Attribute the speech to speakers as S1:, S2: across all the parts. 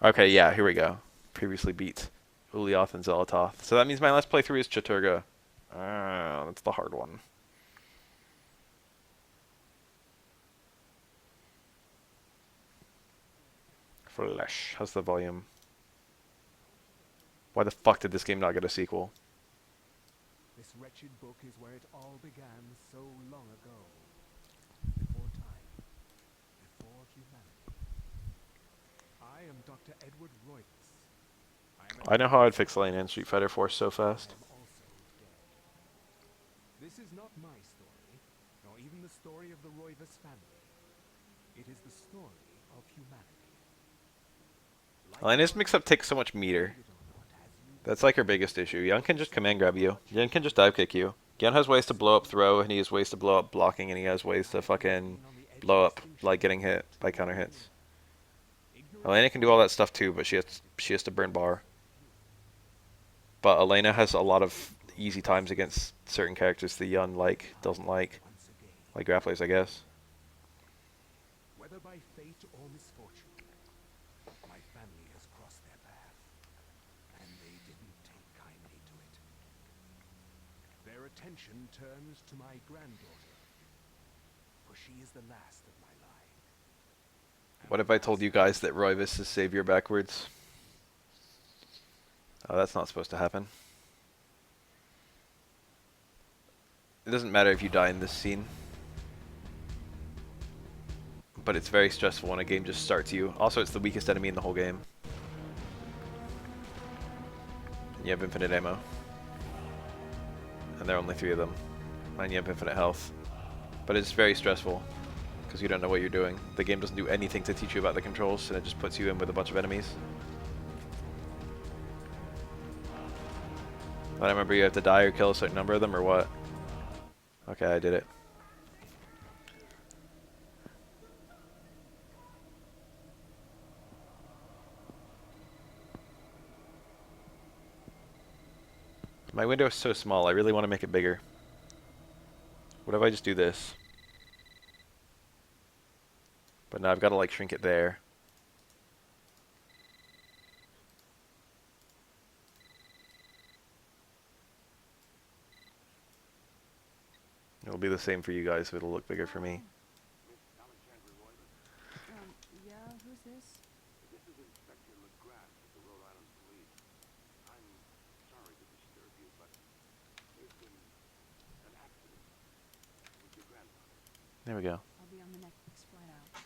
S1: Okay, yeah, here we go. Previously beat Ulyaoth and Zelatoth. So that means my last playthrough is Chattur'gha. That's the hard one. Flesh. How's the volume? Why the fuck did this game not get a sequel?
S2: This wretched book is where it all began so long ago. Before time. Before humanity. I am Dr. Edward Roivas. I am a
S1: I know how I'd
S2: professor
S1: fix
S2: of
S1: Lane in Street Fighter 4 so
S2: but I
S1: fast.
S2: am also dead. This is not my story, nor even the story of the Roivas family. It is the story of humanity. Like it
S1: Elena's
S2: or
S1: mix-up
S2: not,
S1: takes so much meter.
S2: believe it or not, has you
S1: That's
S2: been
S1: like her biggest issue. Young can just command grab you. Young can just dive kick you. Young has ways to blow up throw, and he has ways to blow up blocking, and he has ways to
S2: I am
S1: fucking
S2: walking on the edge of
S1: blow up,
S2: extinction
S1: like getting
S2: from
S1: hit
S2: night to
S1: by counter
S2: morning.
S1: hits.
S2: Ignorance
S1: Elena can do all
S2: breeds
S1: that stuff too, but she has to burn bar.
S2: you.
S1: But Elena has a lot of easy times against certain characters the Yun doesn't
S2: Once again,
S1: like grapplers, I guess.
S2: whether by fate or misfortune, my family has crossed their path, and they didn't take kindly to it. Their attention turns to my granddaughter, for she is the last of my line. And
S1: What
S2: the
S1: if I told
S2: last
S1: you
S2: of
S1: guys
S2: those
S1: that
S2: who
S1: Roivus is savior backwards? Oh, that's not supposed to happen. It doesn't matter if you die in this scene, but it's very stressful when a game just starts you. Also, it's the weakest enemy in the whole game. And you have infinite ammo. And there are only 3 of them. And you have infinite health. But it's very stressful, because you don't know what you're doing. The game doesn't do anything to teach you about the controls, and it just puts you in with a bunch of enemies. But I remember you have to die or kill a certain number of them, or what? Okay, I did it. My window is so small, I really want to make it bigger. What if I just do this? But now I've got to like shrink it there. It'll be the same for you guys, so it'll look bigger for me.
S3: Yeah, who's this?
S1: There we go.
S3: I'll be on the next flight out.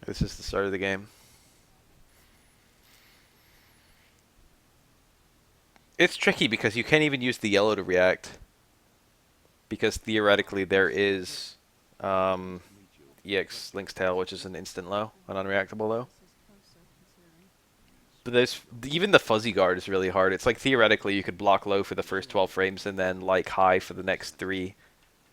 S1: This is the start of the game. It's tricky because you can't even use the yellow to react. Because theoretically there is EX Link's Tail, which is an instant low, an unreactable low.
S3: This is closer, considering.
S1: But there's even the fuzzy guard is really hard. It's like theoretically you could block low for the first 12 frames and then like high for the next 3,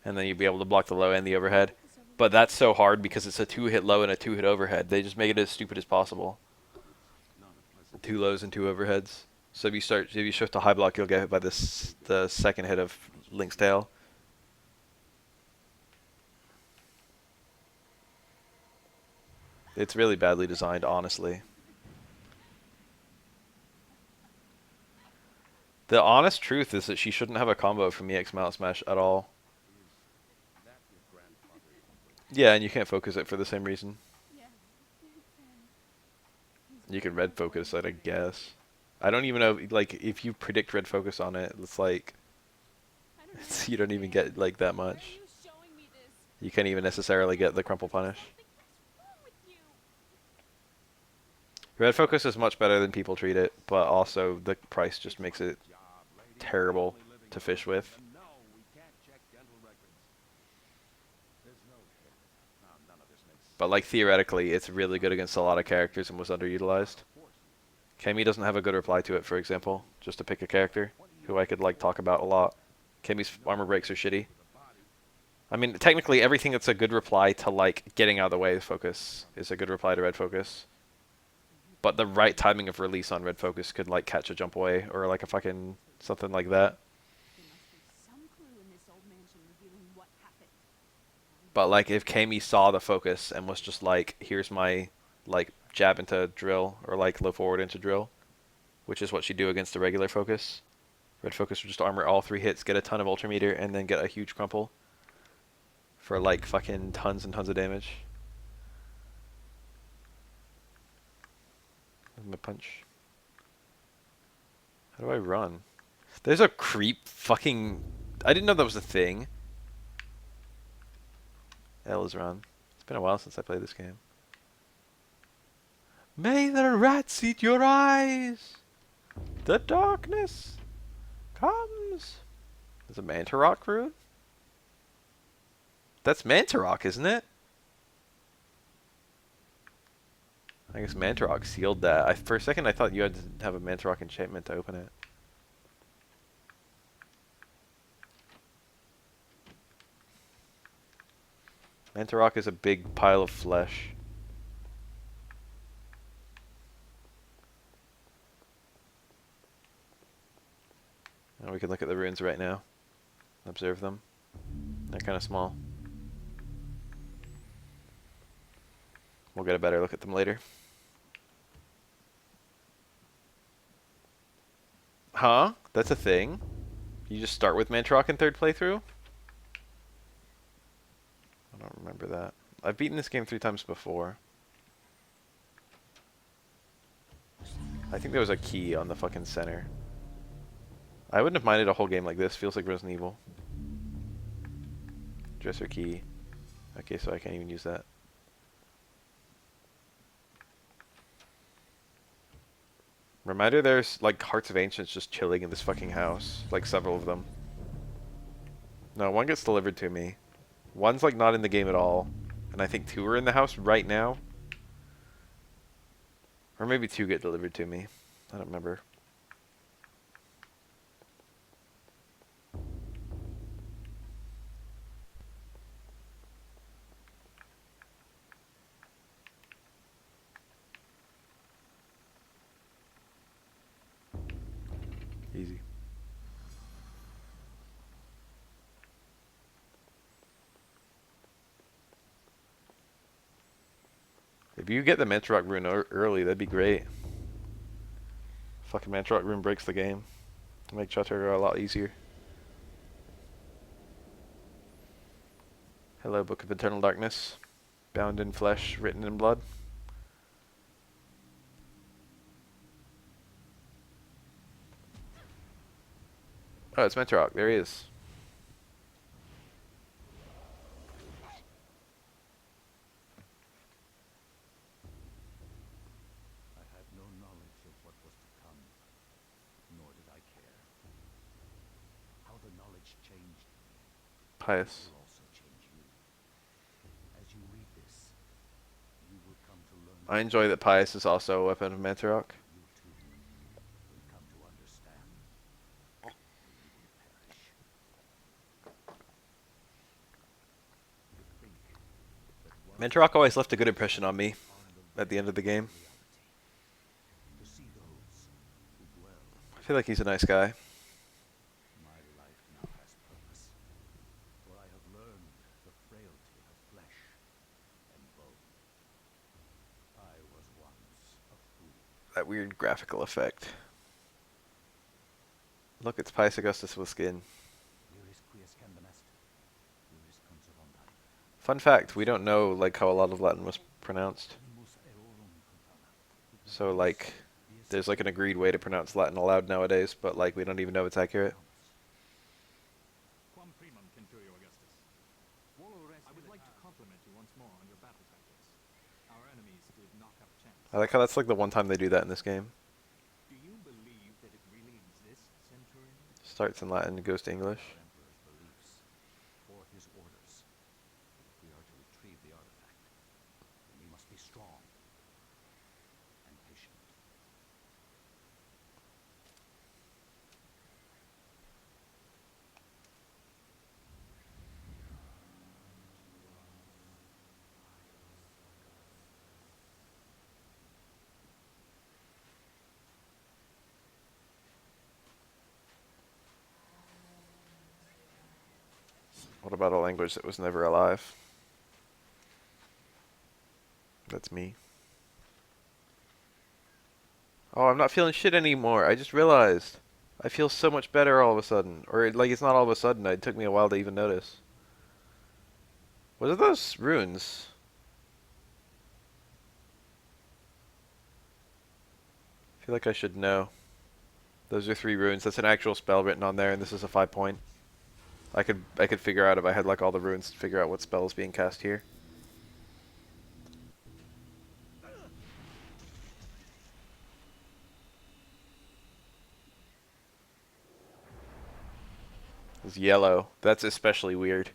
S1: and then you'd be able to block the low and the overhead. But that's so hard because it's a 2-hit low and a 2-hit overhead. They just make it as stupid as possible. 2 lows and 2 overheads. So if you shift to high block, you'll get hit by the second hit of Link's Tail. It's really badly designed, honestly. The honest truth is that she shouldn't have a combo from EX Mount Smash at all. Yeah, and you can't focus it for the same reason.
S3: Yes, it's him.
S1: You
S3: He's
S1: can
S3: very
S1: red focus it, I
S3: unfortunate.
S1: guess. I don't even know, like, if you predict red focus on it, it's like,
S3: I don't
S1: you don't even get,
S3: understand.
S1: like, that
S3: Why are
S1: much.
S3: you showing me this?
S1: You can't even necessarily get the crumple punish.
S3: Something. What's wrong with you?
S1: Red focus is much better than people treat it, but also the price just makes it terrible to fish with. But like theoretically, it's really good against a lot of characters and was underutilized. Kemi doesn't have a good reply to it, for example, just to pick a character who I could like talk about a lot. Kemi's armor breaks are shitty. I mean, technically everything that's a good reply to like getting out of the way of focus is a good reply to red focus. But the right timing of release on red focus could like catch a jump away or like a fucking something like that.
S3: There must be some clue in this old mansion revealing what happened.
S1: But like if Kami saw the focus and was just like, here's my like jab into drill or like low forward into drill, which is what she'd do against the regular focus. Red focus would just armor all 3 hits, get a ton of ultrameter, and then get a huge crumple for like fucking tons and tons of damage. My punch. How do I run? There's a creep fucking... I didn't know that was a thing. L is run. It's been a while since I played this game. May the rats eat your eyes! The darkness comes! There's a Mantarok rune? That's Mantarok, isn't it? I guess Mantarok sealed that. For a second I thought you had to have a Mantarok enchantment to open it. Mantarok is a big pile of flesh. And we can look at the runes right now. Observe them. They're kind of small. We'll get a better look at them later. Huh? That's a thing? You just start with Mantarok in 3rd playthrough? I don't remember that. I've beaten this game 3 times before. I think there was a key on the fucking center. I wouldn't have minded a whole game like this. Feels like Resident Evil. Dresser key. Okay, so I can't even use that. Reminder there's like Hearts of Ancients just chilling in this fucking house. Like several of them. No, one gets delivered to me. One's like not in the game at all. And I think 2 are in the house right now. Or maybe 2 get delivered to me. I don't remember. Easy. If you get the Mantarok rune early, that'd be great. Fucking Mantarok rune breaks the game. Make Chattur'gha a lot easier. Hello, Book of Eternal Darkness. Bound in flesh, written in blood. Oh, it's Mantarok. There he is.
S2: I had no knowledge of what was to come, nor did I care. How the knowledge changed me
S1: Pious.
S2: will also change you. As you read this, you will come to learn
S1: I enjoy that Pious is also a weapon of Mantarok.
S2: you too will come to understand. Or you will perish. Think that once
S1: Mantarok always left a good impression on me
S2: on
S1: at the end of the game.
S2: reality, to see those who dwell,
S1: I feel like he's a nice guy.
S2: my life now has purpose. For I have learned the frailty of flesh and bone. I was once a fool.
S1: That weird graphical effect. Look, it's Pious Augustus with skin.
S2: Viris quies candam est, viris conservandum.
S1: Fun fact, we don't know like how a lot of Latin was pronounced.
S2: Animus eorum confana.
S1: So like there's like an agreed way to pronounce Latin aloud nowadays, but like we don't even know it's accurate.
S4: Quam primum centurio Augustus. I would like to compliment you once more on your battle tactics. Our enemies did not have a chance.
S1: I like how that's like the one time they do that in this game.
S4: Do you believe that it really exists, Centurion?
S1: Starts in Latin, goes to English.
S2: Our emperor's beliefs, or his orders. If we are to retrieve the artifact, then we must be strong and patient.
S1: What about a language that was never alive? That's me. Oh, I'm not feeling shit anymore. I just realized. I feel so much better all of a sudden. Or, like, it's not all of a sudden. It took me a while to even notice. What are those runes? I feel like I should know. Those are 3 runes. That's an actual spell written on there, and this is a 5-point. I could figure out if I had, like, all the runes to figure out what spell is being cast here. It's yellow. That's especially weird.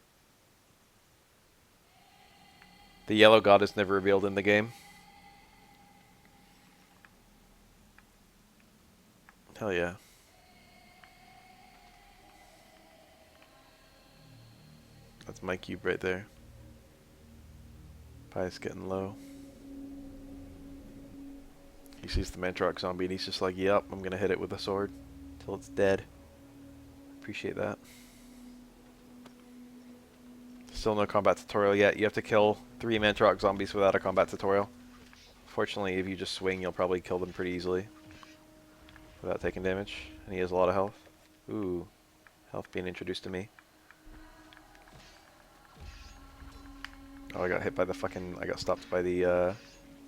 S1: The yellow god is never revealed in the game. Hell yeah. That's my cube right there. Pie's getting low. He sees the Mantrock zombie and he's just like, yep, I'm gonna hit it with a sword till it's dead. Appreciate that. Still no combat tutorial yet. You have to kill 3 Mantrock zombies without a combat tutorial. Fortunately, if you just swing, you'll probably kill them pretty easily without taking damage. And he has a lot of health. Ooh, health being introduced to me. Oh, I got hit by the fucking... I got stopped by the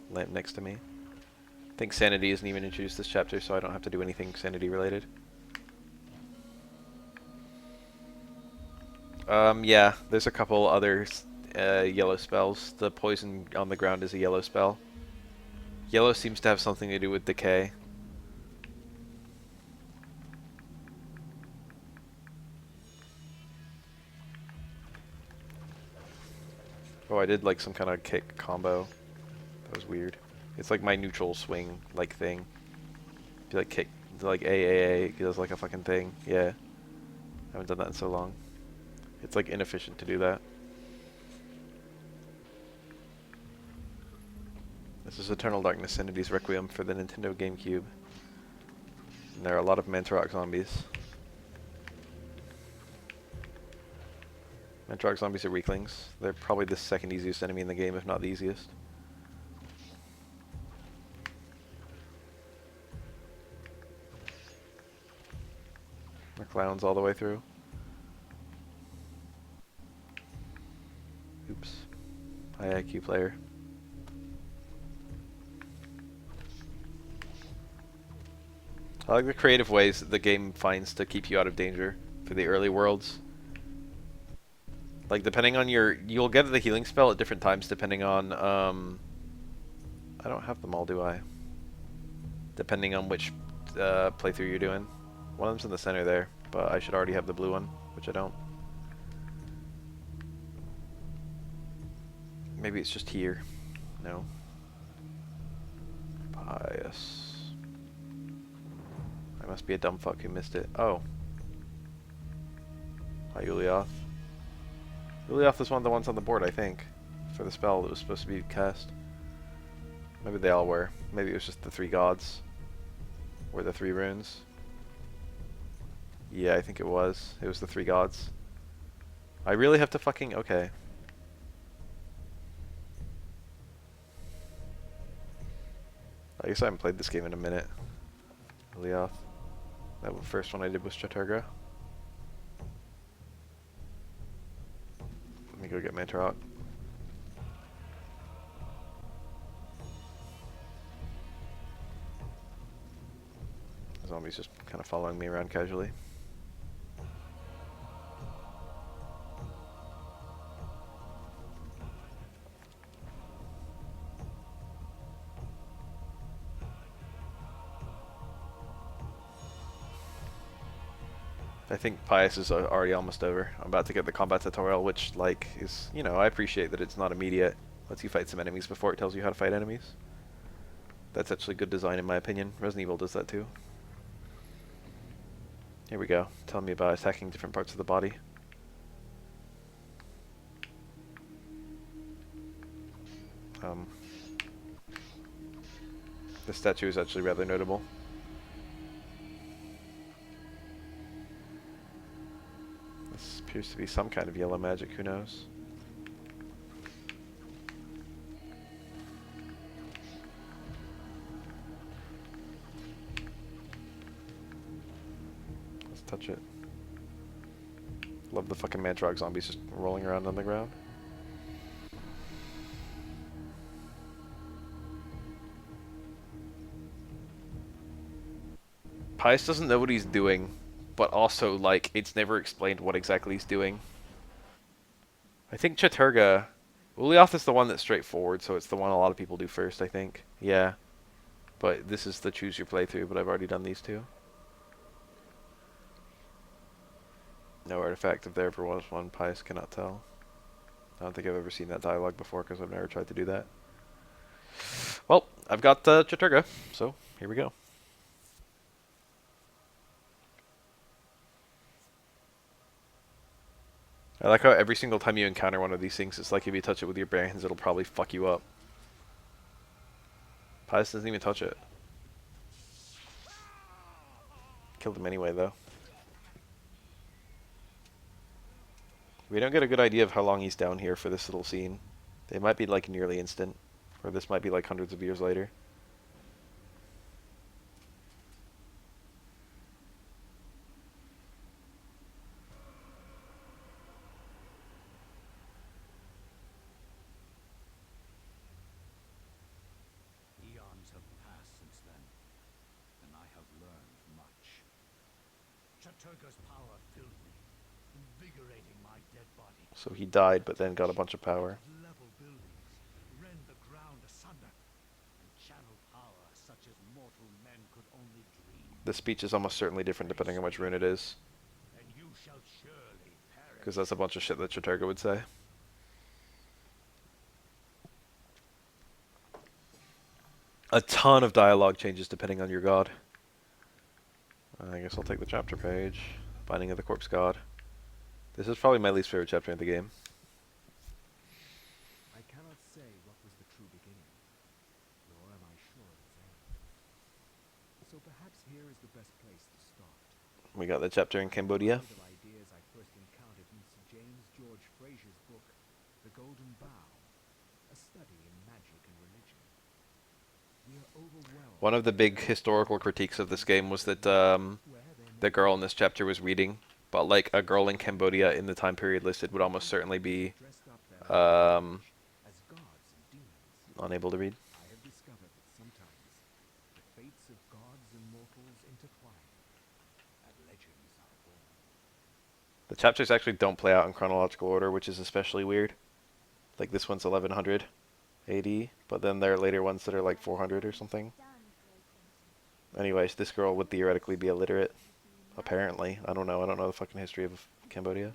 S1: lamp next to me. I think sanity isn't even introduced this chapter, so I don't have to do anything sanity related. Yeah, there's a couple other yellow spells. The poison on the ground is a yellow spell. Yellow seems to have something to do with decay. Oh, I did like some kind of kick combo. That was weird. It's like my neutral swing like thing. Do like kick, do like A, it does like a fucking thing. Yeah. I haven't done that in so long. It's like inefficient to do that. This is Eternal Darkness Sanity's Requiem for the Nintendo GameCube. And there are a lot of Mantrock zombies. Mantrock zombies are weaklings. They're probably the second easiest enemy in the game, if not the easiest. The clowns all the way through. Oops. High IQ player. I like the creative ways that the game finds to keep you out of danger for the early worlds. Like, depending on your... You'll get the healing spell at different times depending on, I don't have them all, do I? Depending on which playthrough you're doing. One of them's in the center there, but I should already have the blue one, which I don't. Maybe it's just here. No. Pious. I must be a dumb fuck who missed it. Oh. Hi, Ulioth. Ulioth is one of the ones on the board, I think, for the spell that was supposed to be cast. Maybe they all were. Maybe it was just the 3 gods. Or the 3 runes. Yeah, I think it was. It was the 3 gods. I really have to fucking... Okay. I guess I haven't played this game in a minute. Ulioth. That first one I did was Chattur'gha. Let me go get Mantarok. The zombie's just kind of following me around casually. I think Pious is already almost over. I'm about to get the combat tutorial, which, like, is, you know, I appreciate that it's not immediate. Lets you fight some enemies before it tells you how to fight enemies. That's actually good design in my opinion. Resident Evil does that too. Here we go. Telling me about attacking different parts of the body. This statue is actually rather notable. This appears to be some kind of yellow magic, who knows? touch it. Love the fucking Mantrog zombies just rolling around on the ground. Pius doesn't know what he's doing, but also, like, it's never explained what exactly he's doing. I think Chattur'gha... Ulyaoth is the one that's straightforward, so it's the one a lot of people do first, I think. Yeah. But this is the choose your playthrough, but I've already done these two. No artifact, if there ever was one, Pius cannot tell. I don't think I've ever seen that dialogue before, because I've never tried to do that. Well, I've got Chattur'gha, so here we go. I like how every single time you encounter one of these things, it's like if you touch it with your bare hands, it'll probably fuck you up. Pius doesn't even touch it. Killed him anyway, though. We don't get a good idea of how long he's down here for this little scene. It might be like nearly instant, or this might be like hundreds of years later.
S2: Eons have passed since then, and I have learned much. Chattur'gha's power filled me, invigorating my dead body.
S1: So he died, but then got a bunch of power.
S2: Level buildings, rend the ground asunder, and channel power such as mortal men could only dream.
S1: The speech is almost certainly different depending on which rune it is,
S2: And you shall surely perish.
S1: because that's a bunch of shit that Chattur'gha would say. A ton of dialogue changes depending on your god. I guess I'll take the chapter page. Binding of the Corpse God. This is probably my least favorite chapter in the game.
S5: I cannot say what was the true beginning, nor am I sure of its end. So perhaps here is the best place to start.
S1: We got the chapter in Cambodia.
S5: The ideas I first encountered in Sir James George Fraser's book, The Golden Bough, a study in magic and religion. We are overwhelmed.
S1: One of the big historical critiques of this game was that the girl in this chapter was reading, but like a girl in Cambodia in the time period listed would almost certainly be
S5: as gods and demons.
S1: unable to read.
S5: I have discovered that sometimes the fates of gods and mortals intertwine, and legends are born.
S1: The chapters actually don't play out in chronological order, which is especially weird. Like this one's 1100 AD, but then there are later ones that are like 400 or something. Anyways, this girl would theoretically be illiterate. Apparently. I don't know. I don't know the fucking history of Cambodia.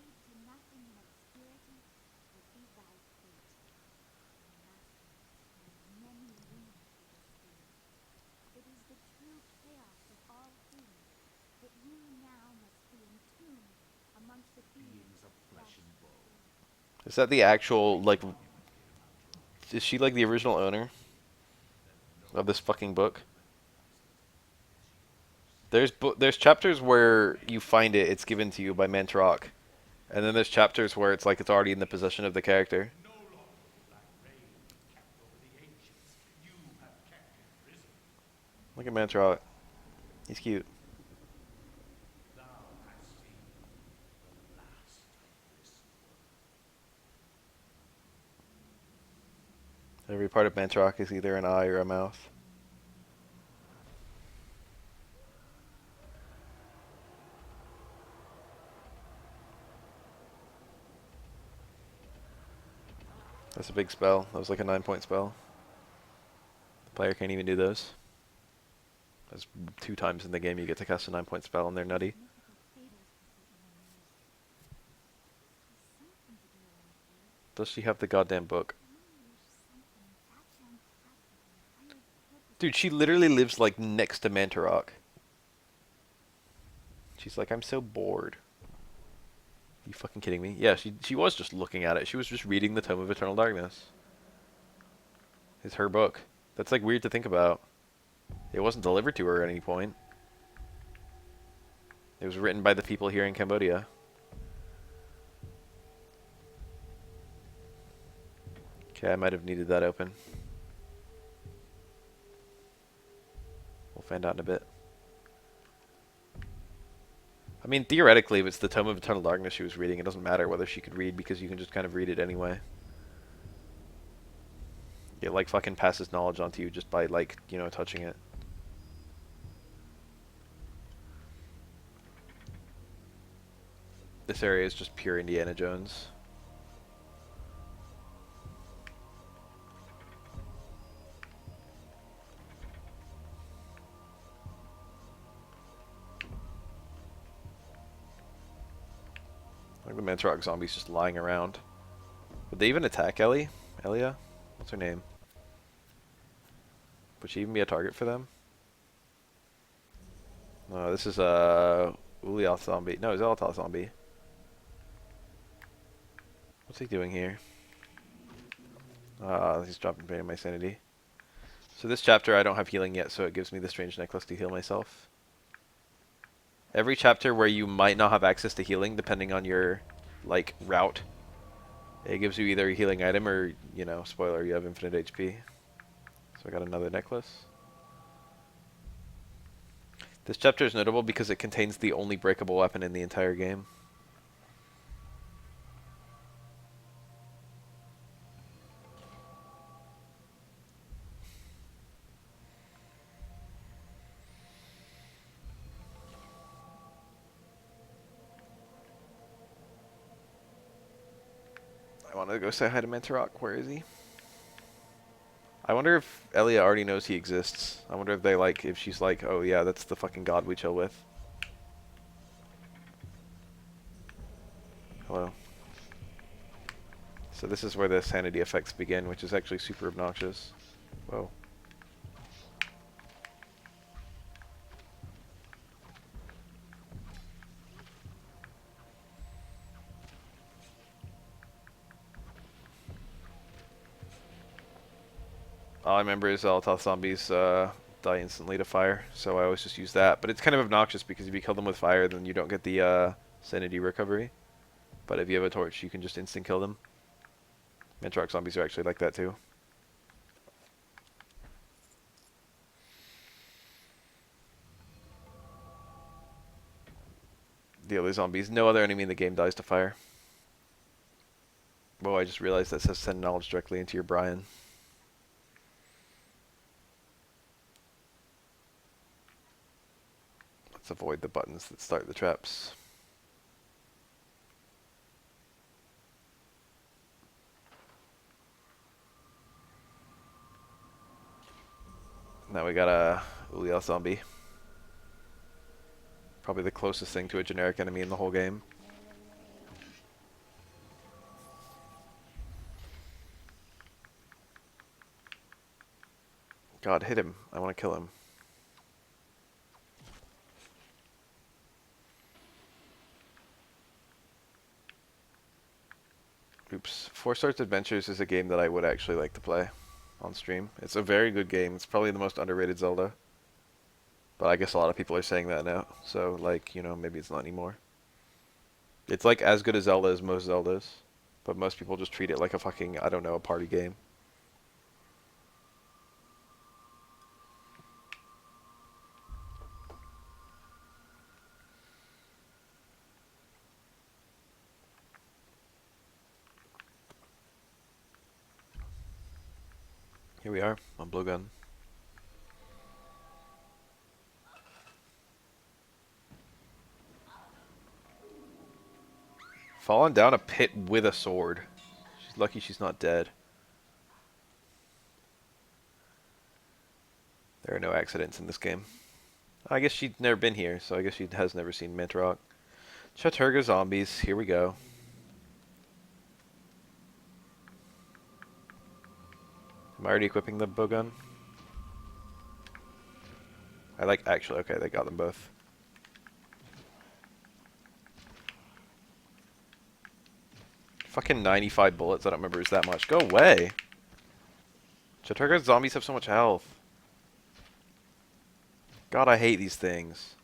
S2: Beings of flesh and bone.
S1: Is that the actual, like... Is she like the original owner of this fucking book? There's chapters where you find it, it's given to you by Mantrok. And then there's chapters where it's like it's already in the possession of the character.
S2: No longer black rain kept over the ancients. You have kept it risen.
S1: Look at Mantrok. He's cute.
S2: Thou hast seen the last of this world.
S1: Every part of Mantrok is either an eye or a mouth. That's a big spell. That was like a 9-point spell. The player can't even do those. That's 2 times in the game you get to cast a 9-point spell and they're nutty. Does she have the goddamn book? Dude, she literally lives like next to Mantarok. She's like, I'm so bored. You fucking kidding me? Yeah, she was just looking at it. She was just reading the Tome of Eternal Darkness. It's her book. That's like weird to think about. It wasn't delivered to her at any point. It was written by the people here in Cambodia. Okay, I might have needed that open. We'll find out in a bit. I mean, theoretically, if it's the Tome of Eternal Darkness she was reading, it doesn't matter whether she could read because you can just kind of read it anyway. It like fucking passes knowledge onto you just by like, you know, touching it. This area is just pure Indiana Jones. Like the Mantarok zombies just lying around. Would they even attack Ellie? Elia? What's her name? Would she even be a target for them? No, this is a Ulyath zombie. No, Xelatoth zombie. What's he doing here? He's dropping my sanity. So this chapter I don't have healing yet, so it gives me the strange necklace to heal myself. Every chapter where you might not have access to healing, depending on your, like, route, it gives you either a healing item or, you know, spoiler, you have infinite HP. So I got another necklace. This chapter is notable because it contains the only breakable weapon in the entire game. I want to go say hi to Mantarok. Where is he? I wonder if Elia already knows he exists. I wonder if they like, if she's like, oh yeah, that's the fucking god we chill with. Hello. So this is where the sanity effects begin, which is actually super obnoxious. Whoa. All I remember is Xelatoth zombies die instantly to fire, so I always just use that. But it's kind of obnoxious because if you kill them with fire, then you don't get the sanity recovery. But if you have a torch, you can just instant kill them. Mantarok zombies are actually like that too. The other zombies, no other enemy in the game dies to fire. Whoa, I just realized that says send knowledge directly into your Brian. Let's avoid the buttons that start the traps. Now we got a Ulyath zombie. Probably the closest thing to a generic enemy in the whole game. God, hit him. I want to kill him. Oops. Four Stars Adventures is a game that I would actually like to play on stream. It's a very good game. It's probably the most underrated Zelda. But I guess a lot of people are saying that now. So, like, you know, maybe it's not anymore. It's like as good a Zelda as most Zeldas. But most people just treat it like a fucking, I don't know, a party game. Here we are on Blowgun. Falling down a pit with a sword. She's lucky she's not dead. There are no accidents in this game. I guess she'd never been here, so I guess she has never seen Mantarok. Chattur'gha zombies, here we go. Am I already equipping the bowgun? I like, actually, okay, they got them both. Fucking 95 bullets, I don't remember it's that much. Go away! Chattur'gha zombies have so much health. God, I hate these things.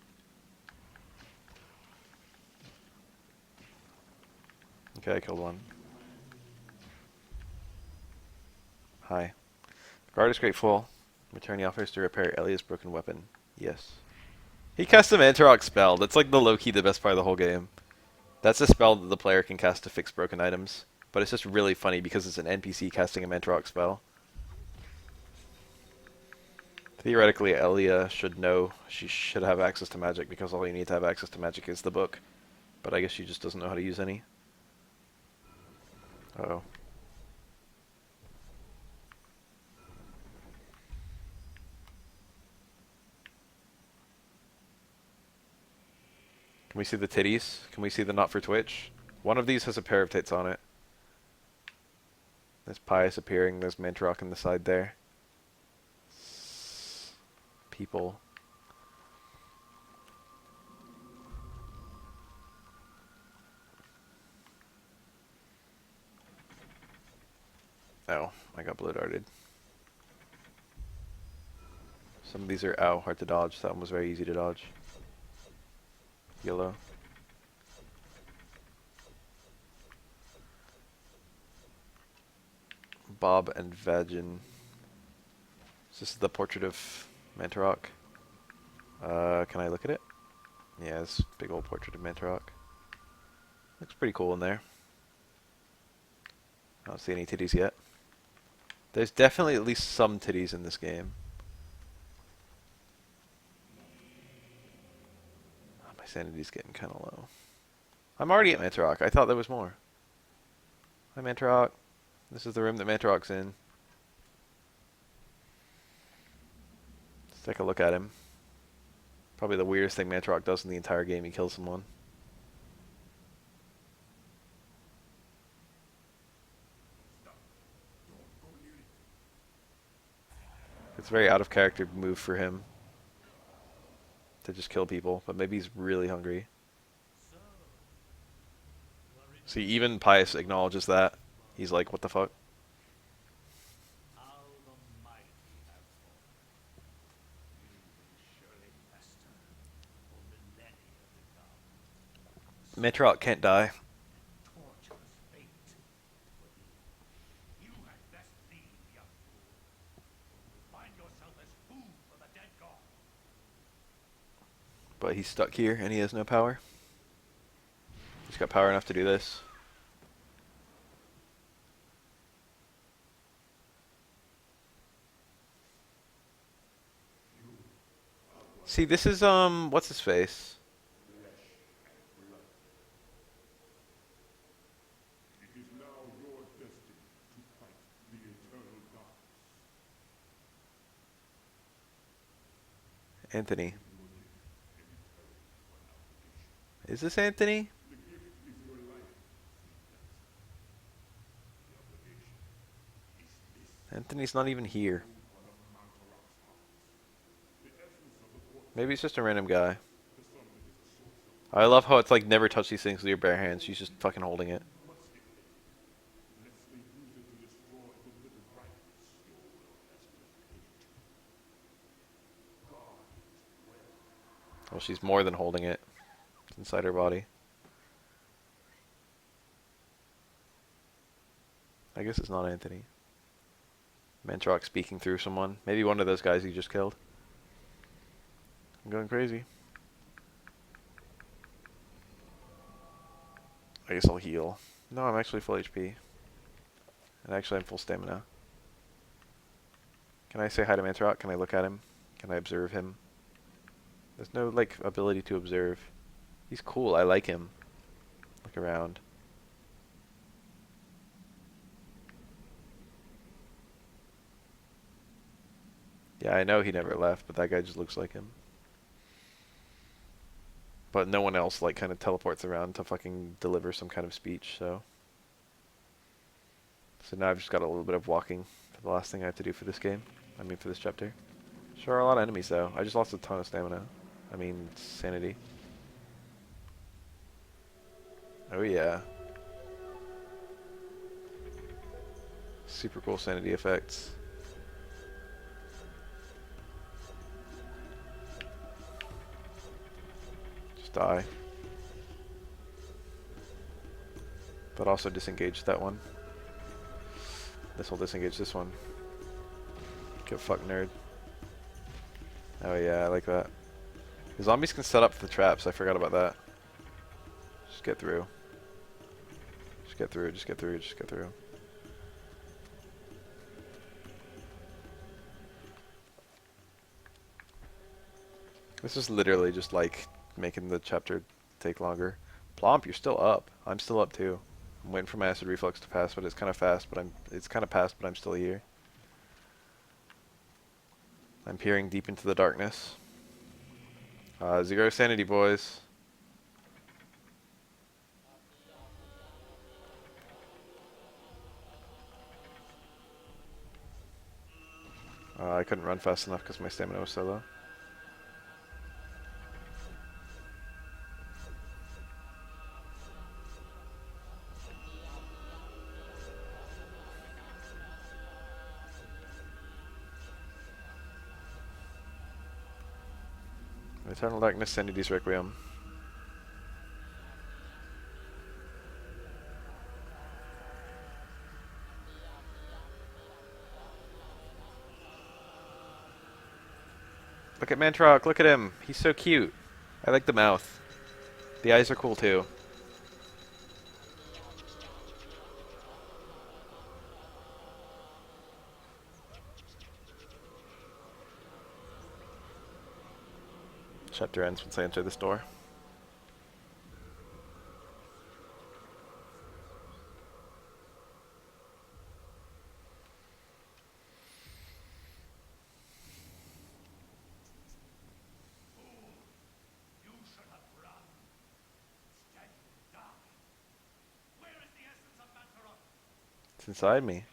S1: Okay, I killed one. Hi. The guard is grateful. Returning offers to repair Elia's broken weapon. Yes. He cast a Mantarok spell. That's like the low-key the best part of the whole game. That's a spell that the player can cast to fix broken items. But it's just really funny because it's an NPC casting a Mantarok spell. Theoretically, Elia should know. She should have access to magic because all you need to have access to magic is the book. But I guess she just doesn't know how to use any. Uh oh. Can we see the titties? Can we see the not for Twitch? One of these has a pair of tits on it. There's Pious appearing. There's Mantarok on the side there. People. Oh, I got blow darted. Some of these are, ow, hard to dodge. That one was very easy to dodge. Yellow. Bob and Vagin. Is this the portrait of Mantarok? Can I look at it? Yeah, it's a big old portrait of Mantarok. Looks pretty cool in there. I don't see any titties yet. There's definitely at least some titties in this game. Oh, my sanity's getting kind of low. I'm already at Mantarok. I thought there was more. Hi, Mantarok. This is the room that Mantarok's in. Let's take a look at him. Probably the weirdest thing Mantarok does in the entire game. He kills someone. It's a very out of character move for him to just kill people, but maybe he's really hungry. See, even Pious acknowledges that. He's like, what the fuck? Mantarok can't die. But he's stuck here and he has no power. He's got power enough to do this. See, this is, what's his face?
S2: It is now your destiny to fight the eternal darkness.
S1: Anthony. Is this Anthony?
S2: The gift is your life, the obligation is this.
S1: Anthony's not even here.
S2: One of Mantarok's hearts. The essence of the portal,
S1: Maybe it's just a random guy.
S2: the sun that is the source of
S1: I love how it's like never touch these things with your bare hands. She's just fucking holding it.
S2: must it be. Lest they use it to destroy the little brightness your will has proclaimed. God is well.
S1: Well, she's more than holding it. It's inside her body. I guess it's not Anthony. Mantarok speaking through someone. Maybe one of those guys you just killed. I'm going crazy. I guess I'll heal. No, I'm actually full HP. And actually I'm full stamina. Can I say hi to Mantarok? Can I look at him? Can I observe him? There's no, like, ability to observe. He's cool. I like him. Look around. Yeah, I know he never left, but that guy just looks like him. But no one else, like, kind of teleports around to fucking deliver some kind of speech, so... So now I've just got a little bit of walking for the last thing I have to do for this game. I mean, for this chapter. Sure are a lot of enemies, though. I just lost a ton of stamina. I mean, sanity. Oh, yeah. Super cool sanity effects. Just die. But also disengage that one. This will disengage this one. Get fucked, nerd. Oh yeah, I like that. The zombies can set up the traps. I forgot about that. Just get through. Just get through. Just get through. Just get through. This is literally just like making the chapter take longer. Plomp, you're still up. I'm still up too. I'm waiting for my acid reflux to pass, but it's kind of fast. It's kind of past, but I'm still here. I'm peering deep into the darkness. 0 sanity, boys. I couldn't run fast enough because my stamina was so low. Eternal Darkness, Sanity's Requiem. Look at Mantrock, look at him. He's so cute. I like the mouth. The eyes are cool too. Chapter ends once I enter this door.
S2: You should have run. Instead, you die. Where is the essence of Mantaron?
S1: It's inside me.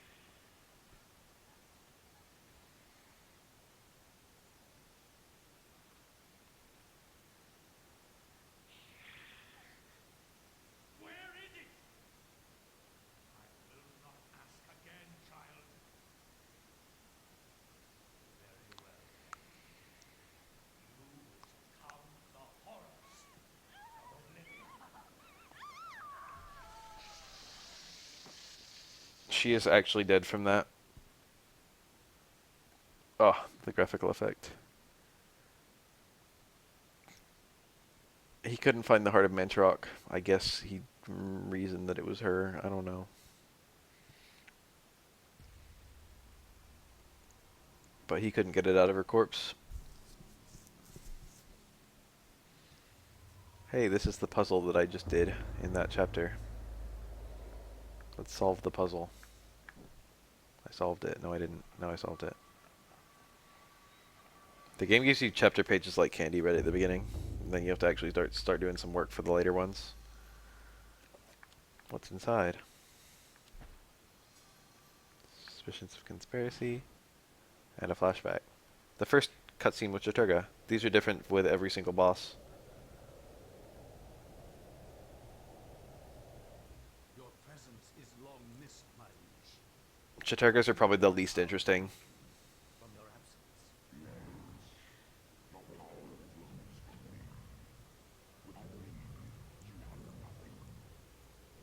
S2: Where is it? I will not ask again, child. Very well. You will succumb to the horrors of oblivion.
S1: She is actually dead from that. Oh, the graphical effect. He couldn't find the heart of Mantrock. I guess he reasoned that it was her. I don't know. But he couldn't get it out of her corpse. Hey, this is the puzzle that I just did in that chapter. Let's solve the puzzle. I solved it. No, I didn't. No, I solved it. The game gives you chapter pages like candy right at the beginning. And then you have to actually start doing some work for the later ones. What's inside? Suspicions of conspiracy. And a flashback. The first cutscene with Chattur'gha. These are different with every single boss.
S2: Your presence is long missed, my liege.
S1: Chattur'ghas are probably the least interesting.
S2: From your absence.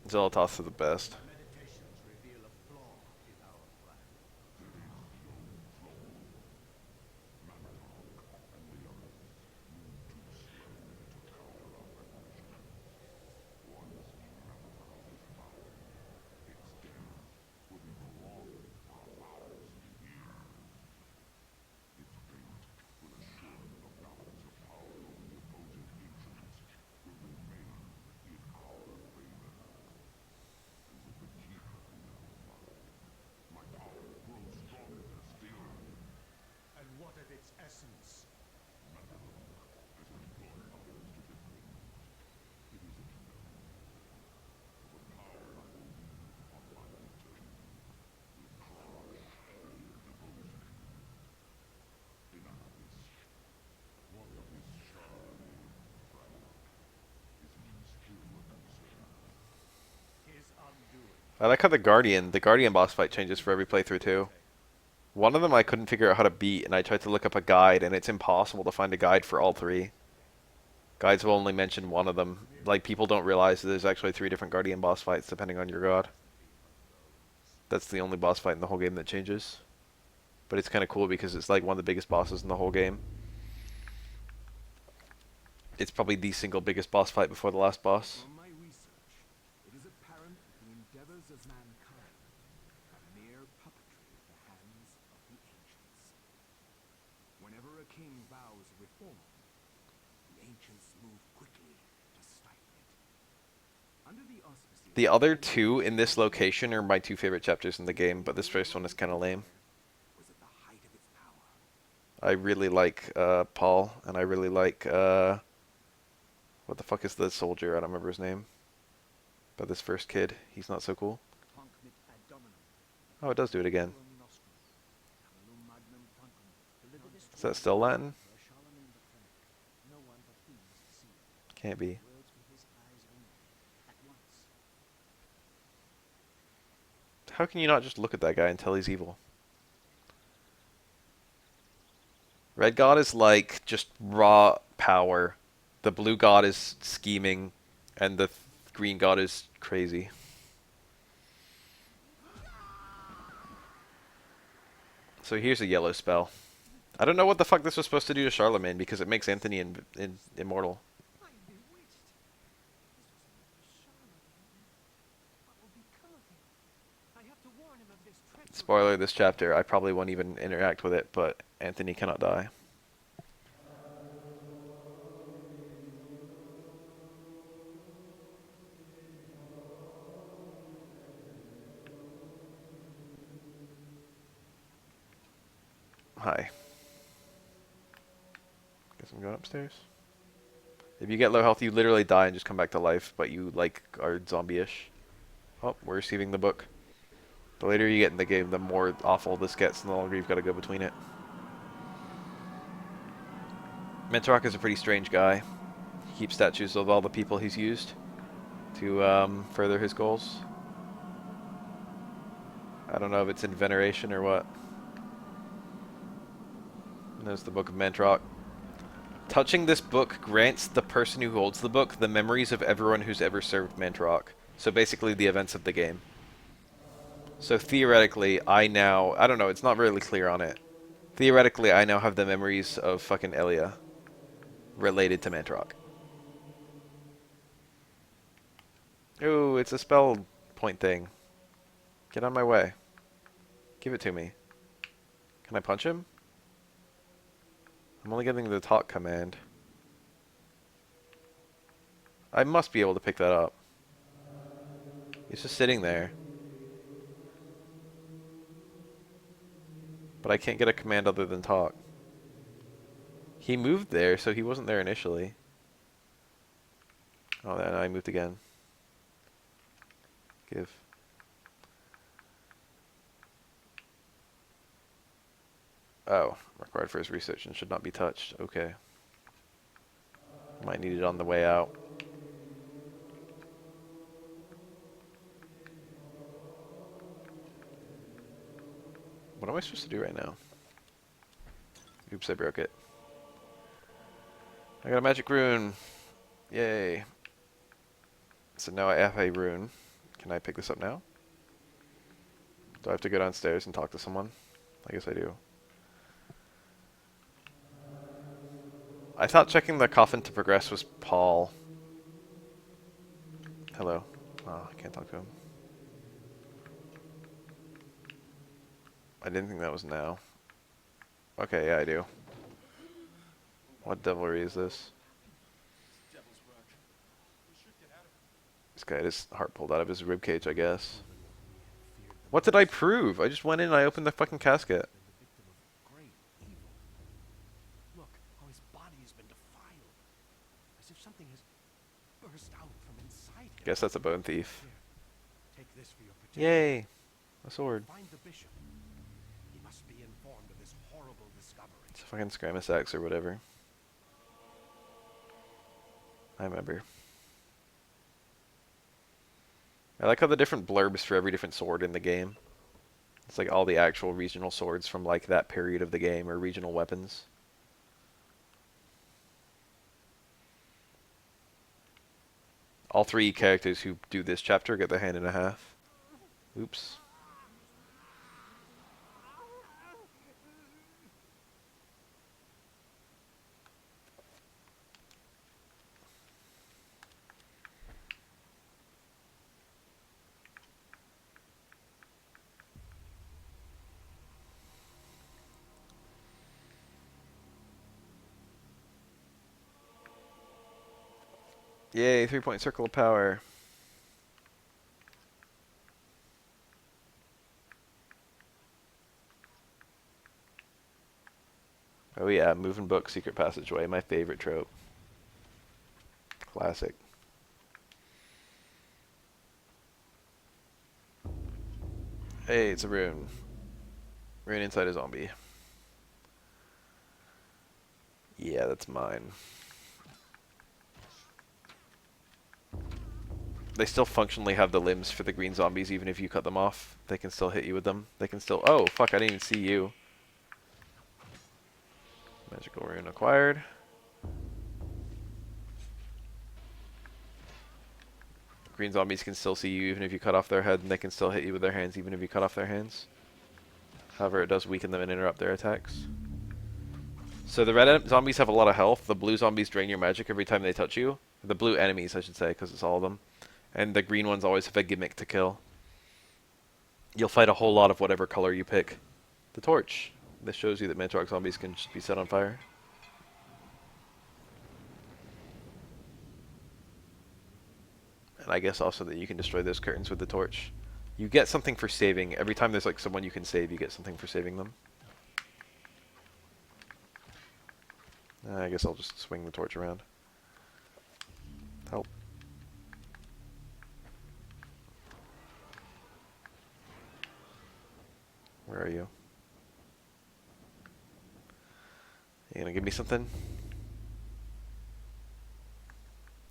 S1: Zolotoths are the best.
S2: Meditations reveal a flaw in our plan. And what of its essence? His undoing.
S1: I like how the Guardian boss fight changes for every playthrough too. One of them I couldn't figure out how to beat, and I tried to look up a guide, and it's impossible to find a guide for all three. Guides will only mention one of them. Like, people don't realize that there's actually 3 different Guardian boss fights depending on your god. That's the only boss fight in the whole game that changes. But it's kind of cool because it's like one of the biggest bosses in the whole game. it's probably the single biggest boss fight before the last boss.
S2: From my research, it is apparent that the endeavors of mankind are mere puppetry at the hands of the ancients. Whenever a king vows reform, the ancients move quickly to stifle it. Under the auspices
S1: The
S2: of
S1: other
S2: Holy
S1: two in this
S2: Roman
S1: location are my two favorite chapters in the game, but this first one is kind of lame.
S2: was at the height of its power.
S1: I really like Paul, and I really like what the fuck is the soldier? I don't remember his name. But this first kid, he's not so cool.
S5: Tunc mit ad dominum.
S1: Oh, it does do it again.
S5: Orum nostrum. Camelum magnum Tuncum. Deliver this
S1: Is that still Latin?
S5: where Charlemagne the Cleric. No one but he must see it.
S1: Can't be.
S5: Words with his eyes only. At once.
S1: How can you not just look at that guy and tell he's evil? Red God is like just raw power. The blue God is scheming, and the green God is crazy. So here's a yellow spell. I don't know what the fuck this was supposed to do to Charlemagne because it makes Anthony immortal.
S3: I'm bewitched. This was meant for Charlemagne. What will become of him? I have to warn him of this treachery.
S1: Spoiler, this chapter, I probably won't even interact with it, but Anthony cannot die. Hi. Guess I'm going upstairs. If you get low health, you literally die and just come back to life, but you, like, are zombie-ish. Oh, we're receiving the book. The later you get in the game, the more awful this gets, and the longer you've got to go between it. Mentorok is a pretty strange guy. He keeps statues of all the people he's used to further his goals. I don't know if it's in veneration or what. And there's the Book of Mantrock. Touching this book grants the person who holds the book the memories of everyone who's ever served Mantrock. So basically the events of the game. So theoretically, I don't know, it's not really clear on it. Theoretically, I now have the memories of fucking Elia related to Mantrock. Ooh, it's a spell point thing. Get on my way. Give it to me. Can I punch him? I'm only getting the talk command. I must be able to pick that up. He's just sitting there. But I can't get a command other than talk. He moved there, so he wasn't there initially. Oh, then I moved again. Give. Oh, required for his research and should not be touched. Okay. Might need it on the way out. What am I supposed to do right now? Oops, I broke it. I got a magic rune. Yay. So now I have a rune. Can I pick this up now? Do I have to go downstairs and talk to someone? I guess I do. I thought checking the coffin to progress was Paul. Hello. Oh, I can't talk to him. I didn't think that was now. Okay, yeah, I do. What devilry is this? This guy had his heart pulled out of his ribcage, I guess. What did I prove? I just went in and I opened the fucking casket.
S5: Been the victim of great evil. Look how his body has been defiled. As if something has burst out from inside him.
S1: Guess that's a bone thief.
S5: Here, take this for your protection.
S1: Yay! A sword.
S5: Find the bishop. He must be informed of this horrible discovery.
S1: It's a fucking Scrimus axe or whatever. I remember. I like how the different blurbs for every different sword in the game. It's like all the actual regional swords from like that period of the game or regional weapons. All three characters who do this chapter get their hand in a half. Oops. Yay, 3-point circle of power. Oh yeah, moving book, secret passageway, my favorite trope. Classic. Hey, it's a rune. Rune inside a zombie. Yeah, that's mine. They still functionally have the limbs for the green zombies, even if you cut them off. They can still hit you with them. They can still... Oh, fuck, I didn't even see you. Magical rune acquired. Green zombies can still see you even if you cut off their head, and they can still hit you with their hands even if you cut off their hands. However, it does weaken them and interrupt their attacks. So the red zombies have a lot of health. The blue zombies drain your magic every time they touch you. The blue enemies, I should say, because it's all of them. And the green ones always have a gimmick to kill. You'll fight a whole lot of whatever color you pick. The torch. This shows you that Mantarok zombies can just be set on fire. And I guess also that you can destroy those curtains with the torch. You get something for saving. Every time there's like someone you can save, you get something for saving them. I guess I'll just swing the torch around. Help. Where are you? You gonna give me something?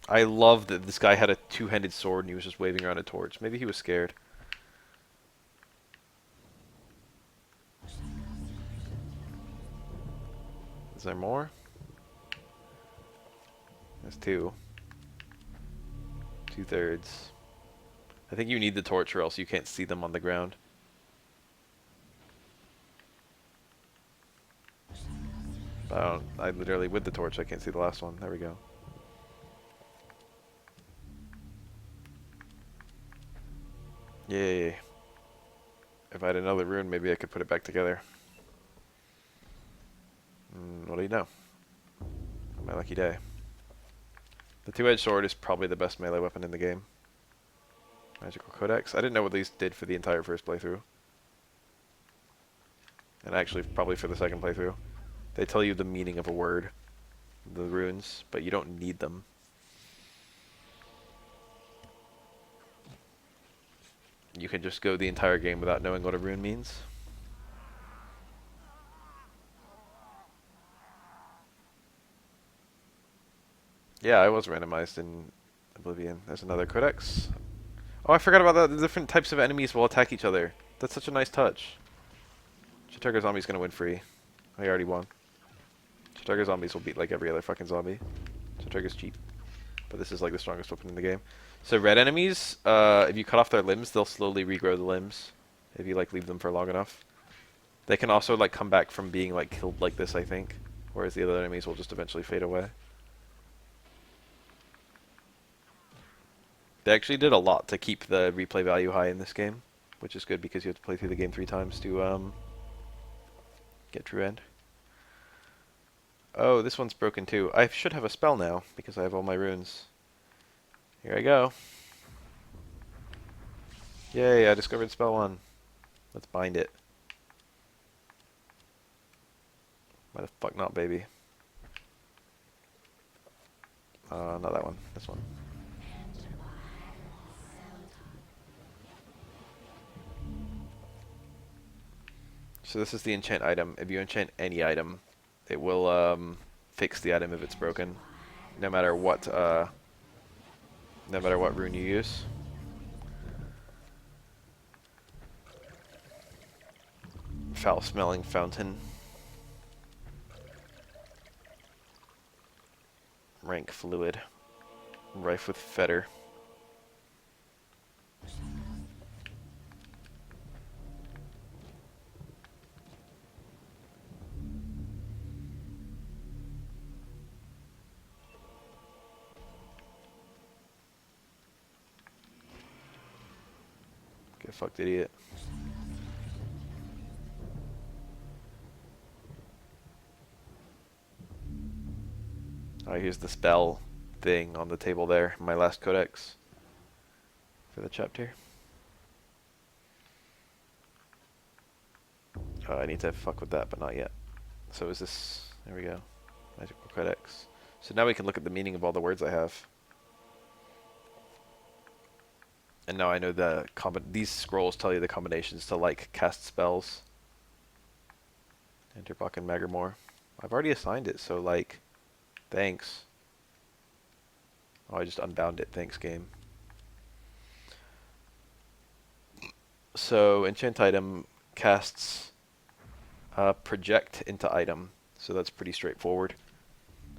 S1: I love that this guy had a two-handed sword and he was just waving around a torch. Maybe he was scared. Is there more? There's two. 2/3. I think you need the torch or else you can't see them on the ground. I literally, with the torch, I can't see the last one. There we go. Yay. If I had another rune, maybe I could put it back together. What do you know? My lucky day. The two-edged sword is probably the best melee weapon in the game. Magical Codex. I didn't know what these did for the entire first playthrough. And actually, probably for the second playthrough. They tell you the meaning of a word, the runes, but you don't need them. You can just go the entire game without knowing what a rune means. Yeah, I was randomized in Oblivion. There's another Codex. Oh, I forgot about that. The different types of enemies will attack each other. That's such a nice touch. Chattur'gha zombie's gonna win free. I already won. Chattur'gha zombies will beat like every other fucking zombie. Chattur'gha's cheap. But this is like the strongest weapon in the game. So red enemies, if you cut off their limbs, they'll slowly regrow the limbs. If you like leave them for long enough. They can also like come back from being like killed like this, I think. Whereas the other enemies will just eventually fade away. They actually did a lot to keep the replay value high in this game, which is good because you have to play through the game 3 times to get true end. Oh, this one's broken too. I should have a spell now because I have all my runes. Here I go. Yay, I discovered spell 1. Let's bind it. Why the fuck not, baby? Not that one. This one. So this is the enchant item. If you enchant any item, it will fix the item if it's broken, no matter what rune you use. Foul-smelling fountain. Rank fluid. Rife with fetter. Get fucked, idiot. Alright, here's the spell. thing on the table there, my last codex for the chapter. Oh, I need to fuck with that, but not yet. So is this... There we go. Magical codex. So now we can look at the meaning of all the words I have. And now I know these scrolls tell you the combinations to, like, cast spells. Enter Buck and Magarmore. I've already assigned it, so, like, thanks. Oh, I just unbound it. Thanks, game. So, enchant item casts project into item. So that's pretty straightforward.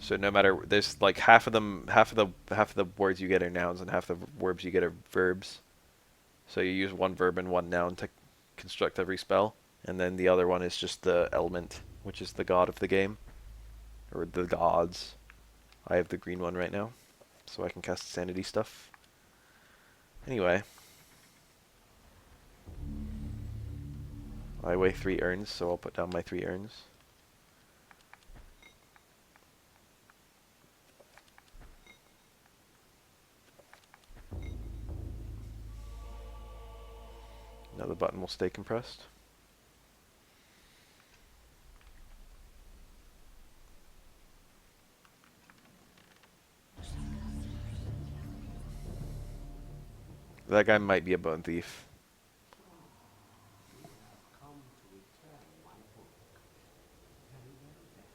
S1: So no matter, there's like half of the words you get are nouns and half the words you get are verbs. So you use one verb and one noun to construct every spell, and then the other one is just the element, which is the god of the game, or the gods. I have the green one right now, so I can cast sanity stuff. Anyway, I weigh 3 urns, so I'll put down my 3 urns. Now the button will stay compressed. That guy might be a bone thief.
S2: Come to return my book. Very well then.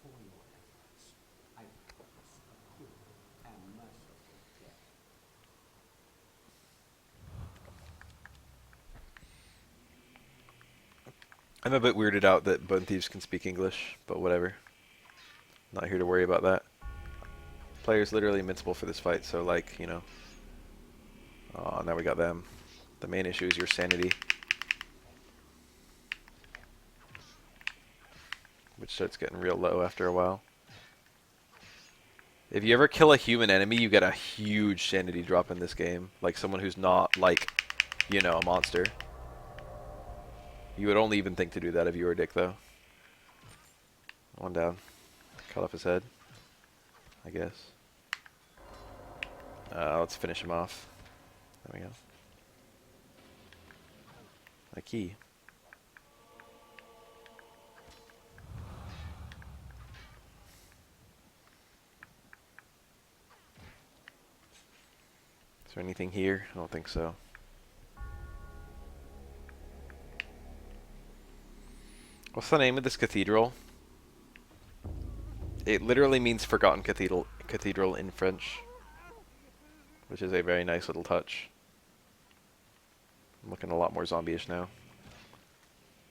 S2: For your efforts, I promise a cruel and merciful death.
S1: I'm a bit weirded out that bone thieves can speak English, but whatever. Not here to worry about that. Player's literally invincible for this fight, so like, you know. Oh, now we got them. The main issue is your sanity, which starts getting real low after a while. If you ever kill a human enemy, you get a huge sanity drop in this game. Like someone who's not, like, you know, a monster. You would only even think to do that if you were a dick, though. One down. Cut off his head, I guess. Let's finish him off. There we go. A key. Is there anything here? I don't think so. What's the name of this cathedral? It literally means Forgotten Cathedral in French, which is a very nice little touch. I'm looking a lot more zombie-ish now.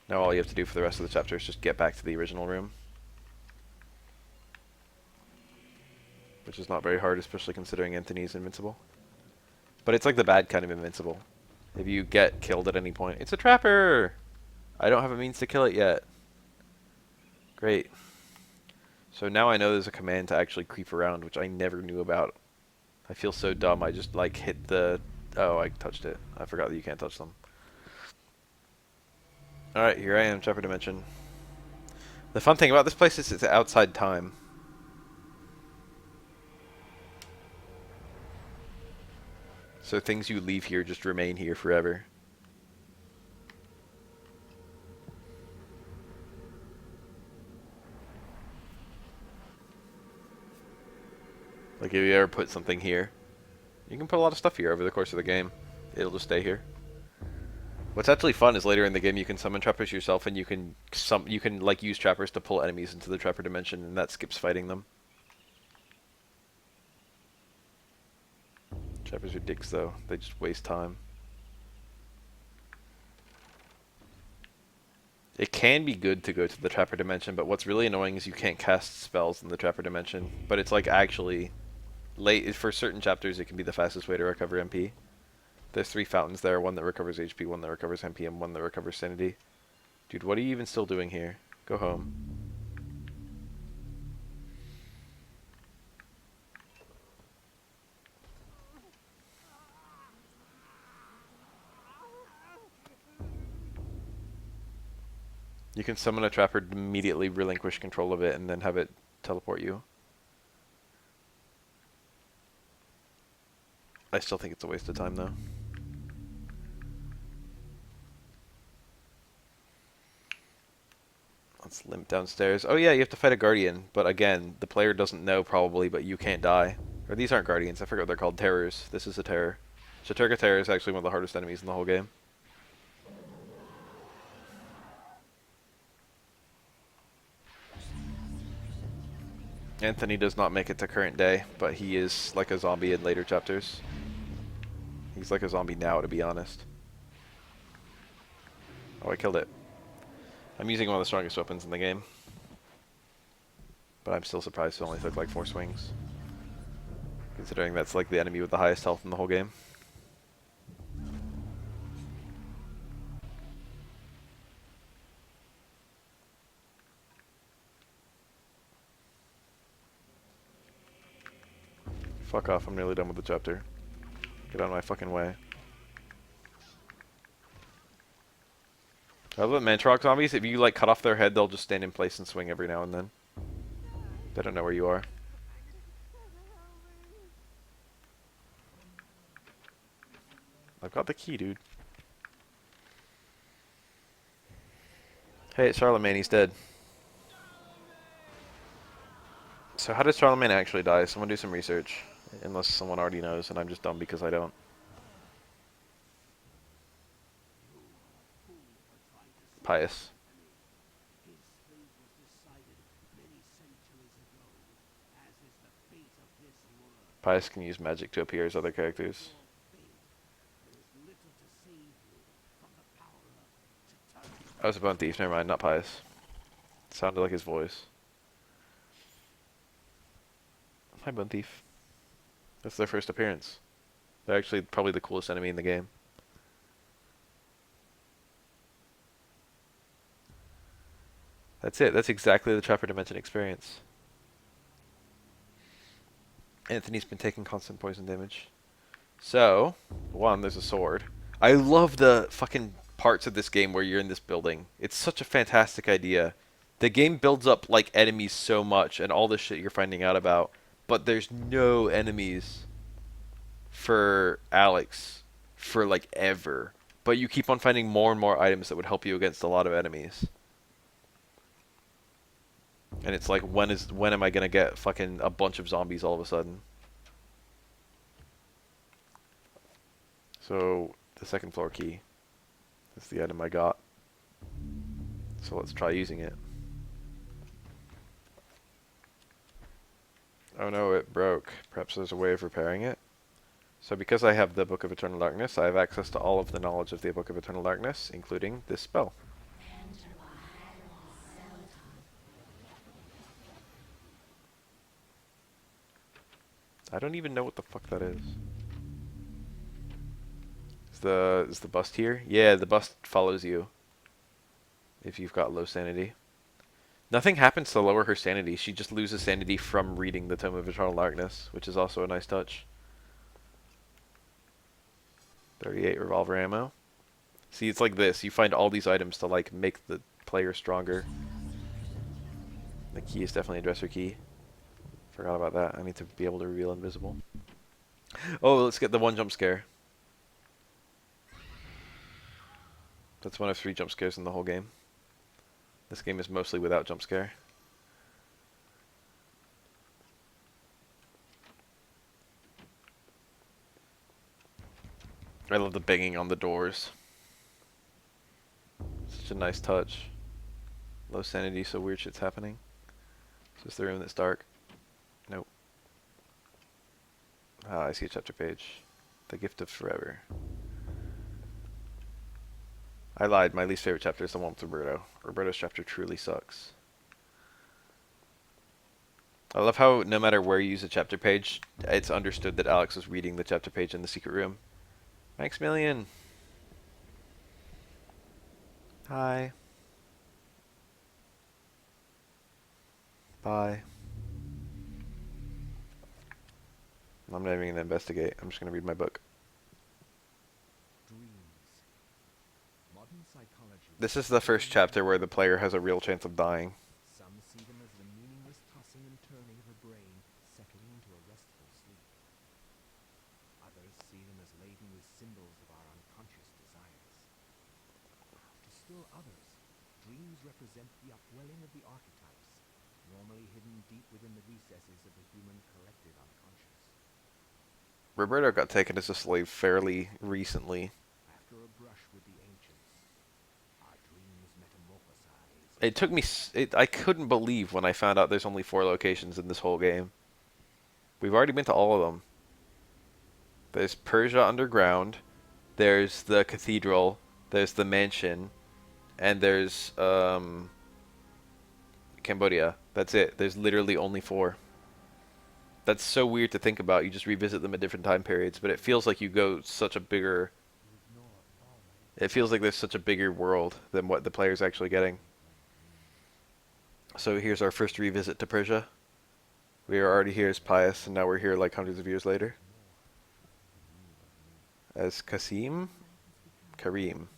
S1: Now all you have to do for the rest of the chapter is just get back to the original room, which is not very hard, especially considering Anthony's invincible. But it's like the bad kind of invincible. If you get killed at any point, it's a trapper! I don't have a means to kill it yet. Great. So now I know there's a command to actually creep around, which I never knew about. I feel so dumb, I just like hit the... Oh, I touched it. I forgot that you can't touch them. Alright, here I am, Chapter Dimension. The fun thing about this place is it's outside time. So things you leave here just remain here forever. Like if you ever put something here, you can put a lot of stuff here over the course of the game. It'll just stay here. What's actually fun is later in the game you can summon trappers yourself, and you can like use trappers to pull enemies into the trapper dimension, and that skips fighting them. Trappers are dicks though; they just waste time. It can be good to go to the trapper dimension, but what's really annoying is you can't cast spells in the trapper dimension. But it's like actually late for certain chapters. It can be the fastest way to recover MP. There's 3 fountains there, one that recovers HP, one that recovers MP, and one that recovers sanity. Dude, what are you even still doing here? Go home. You can summon a trapper, immediately relinquish control of it, and then have it teleport you. I still think it's a waste of time though. Let's limp downstairs. Oh yeah, you have to fight a guardian, but again, the player doesn't know probably, but you can't die. Or these aren't guardians, I forget what they're called. Terrors. This is a terror. Chattur'gha terror is actually one of the hardest enemies in the whole game. Anthony does not make it to current day, but he is like a zombie in later chapters. He's like a zombie now, to be honest. Oh, I killed it. I'm using one of the strongest weapons in the game. But I'm still surprised it only took like 4 swings. Considering that's like the enemy with the highest health in the whole game. Fuck off, I'm nearly done with the chapter. Get out of my fucking way. I love Mantrock zombies. If you like cut off their head, they'll just stand in place and swing every now and then. They don't know where you are. I've got the key, dude. Hey, it's Charlemagne, he's dead. So how does Charlemagne actually die? Someone do some research. Unless someone already knows, and I'm just dumb because I don't. Pious. Pious can use magic to appear as other characters. I was a bone thief, never mind, not Pious. Sounded like his voice. Hi, bone thief. That's their first appearance. They're actually probably the coolest enemy in the game. That's it. That's exactly the Trapper Dimension experience. Anthony's been taking constant poison damage. So, one, there's a sword. I love the fucking parts of this game where you're in this building. It's such a fantastic idea. The game builds up like enemies so much and all the shit you're finding out about, but there's no enemies for Alex for like ever. But you keep on finding more and more items that would help you against a lot of enemies. And it's like, when am I gonna get fucking a bunch of zombies all of a sudden? So, the second floor key. That's the item I got. So let's try using it. Oh no, it broke. Perhaps there's a way of repairing it. So because I have the Book of Eternal Darkness, I have access to all of the knowledge of the Book of Eternal Darkness, including this spell. I don't even know what the fuck that is. Is the bust here? Yeah, the bust follows you if you've got low sanity. Nothing happens to lower her sanity. She just loses sanity from reading the Tome of Eternal Darkness, which is also a nice touch. 38 revolver ammo. See, it's like this. You find all these items to like make the player stronger. The key is definitely a dresser key. Forgot about that. I need to be able to reveal invisible. Oh, let's get the one jump scare. That's one of 3 jump scares in the whole game. This game is mostly without jump scare. I love the banging on the doors. Such a nice touch. Low sanity, so weird shit's happening. Is this the room that's dark? Nope. Ah, I see a chapter page. The Gift of Forever. I lied, my least favorite chapter is the one with Roberto. Roberto's chapter truly sucks. I love how no matter where you use a chapter page, it's understood that Alex was reading the chapter page in the secret room. Maximilian! Hi. Bye. I'm not even going to investigate. I'm just going to read my book.
S5: Dreams. Modern psychology.
S1: This is the first chapter where the player has a real chance of dying.
S5: Some see them as the meaningless tossing and turning of a brain settling into a restful sleep. Others represent the upwelling of the archetypes, normally hidden deep within the recesses of the human collective unconscious.
S1: Roberto got taken as a slave fairly recently.
S5: After a brush with the ancients, our dreams metamorphosize.
S1: It took me. I couldn't believe when I found out there's only 4 locations in this whole game. We've already been to all of them. There's Persia underground. There's the cathedral. There's the mansion, and there's Cambodia. That's it. There's literally only 4. That's so weird to think about. You just revisit them at different time periods, but it feels like you go such a bigger. It feels like there's such a bigger world than what the player's actually getting. So here's our first revisit to Persia. We are already here as Pius, and now we're here like hundreds of years later. As Kasim? Karim.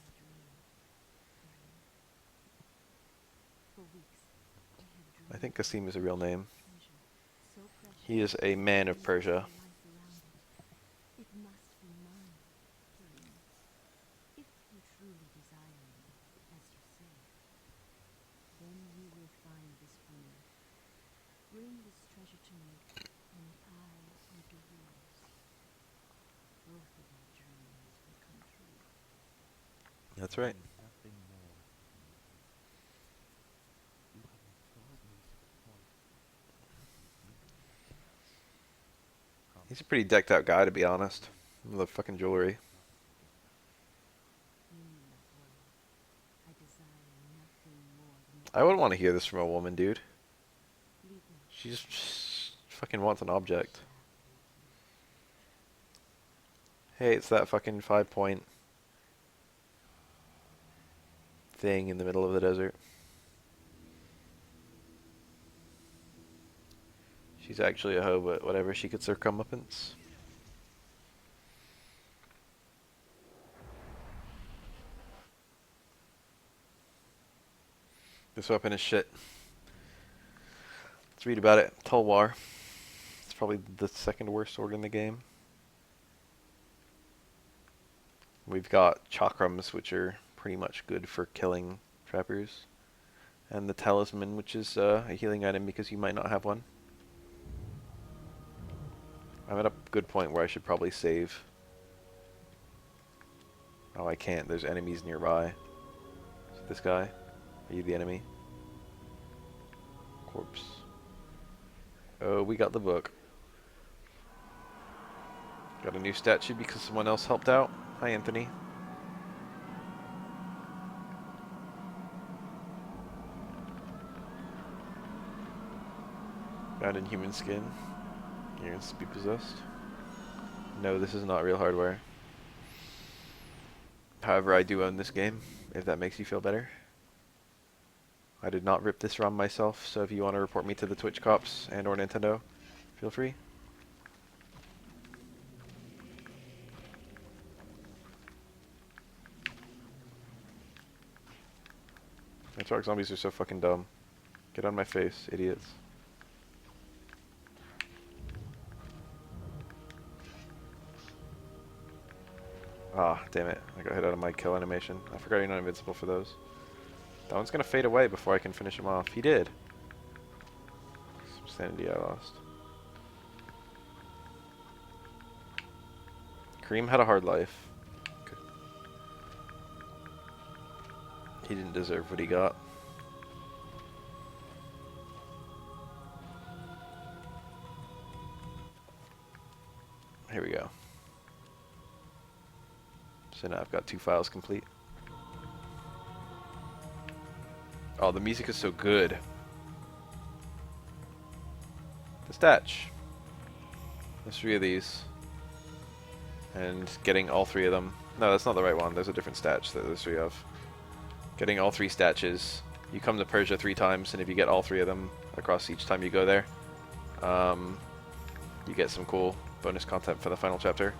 S1: I think Kasim is a real name. He is a man of Persia.
S6: It must be mine, Karim. If you truly desire me, as you say, then you will find this for me. Bring this treasure to me, and I will be yours. Both of our dreams will come true.
S1: That's right.
S5: Nothing more. You have enthralled me to the point.
S1: He's a pretty decked out guy, to be honest. With the fucking jewelry.
S6: I desire nothing more than
S1: I would want to hear this from a woman, dude. She just fucking wants an object. Hey, it's that fucking 5-point thing in the middle of the desert. She's actually a hoe, but whatever, she gets her comeuppance. This weapon is shit. Let's read about it. Tulwar. It's probably the 2nd worst sword in the game. We've got chakrams, which are pretty much good for killing trappers. And the talisman, which is a healing item because you might not have one. I'm at a good point where I should probably save. Oh, I can't. There's enemies nearby. Is it this guy? Are you the enemy? Corpse. Oh, we got the book. Got a new statue because someone else helped out. Hi, Anthony. Found in human skin. You're going to be possessed. No, this is not real hardware. However, I do own this game, if that makes you feel better. I did not rip this ROM myself, so if you want to report me to the Twitch cops and or Nintendo, feel free. Network zombies are so fucking dumb. Get on my face, idiots. Ah, damn it. I got hit out of my kill animation. I forgot you're not invincible for those. That one's gonna fade away before I can finish him off. He did. Some sanity I lost. Kareem had a hard life. Okay. He didn't deserve what he got. Here we go. So now I've got 2 files complete. Oh, the music is so good. The statch. There's 3 of these. And getting all 3 of them. No, that's not the right one. There's a different statch that there's 3 of. Getting all 3 statches. You come to Persia 3 times, and if you get all 3 of them across each time you go there, you get some cool bonus content for the final chapter.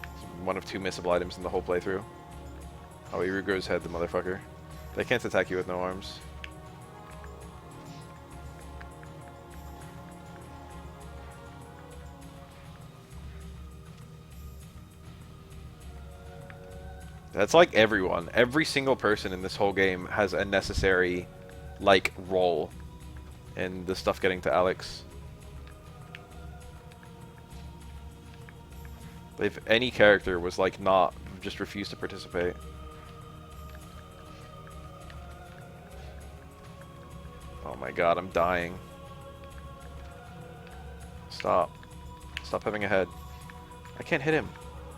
S1: It's one of 2 missable items in the whole playthrough. Oh, he regrows head, the motherfucker. They can't attack you with no arms. That's like everyone. Every single person in this whole game has a necessary, like, role in the stuff getting to Alex. If any character was, like, not, just refused to participate. Oh my god, I'm dying. Stop. Stop having a head. I can't hit him.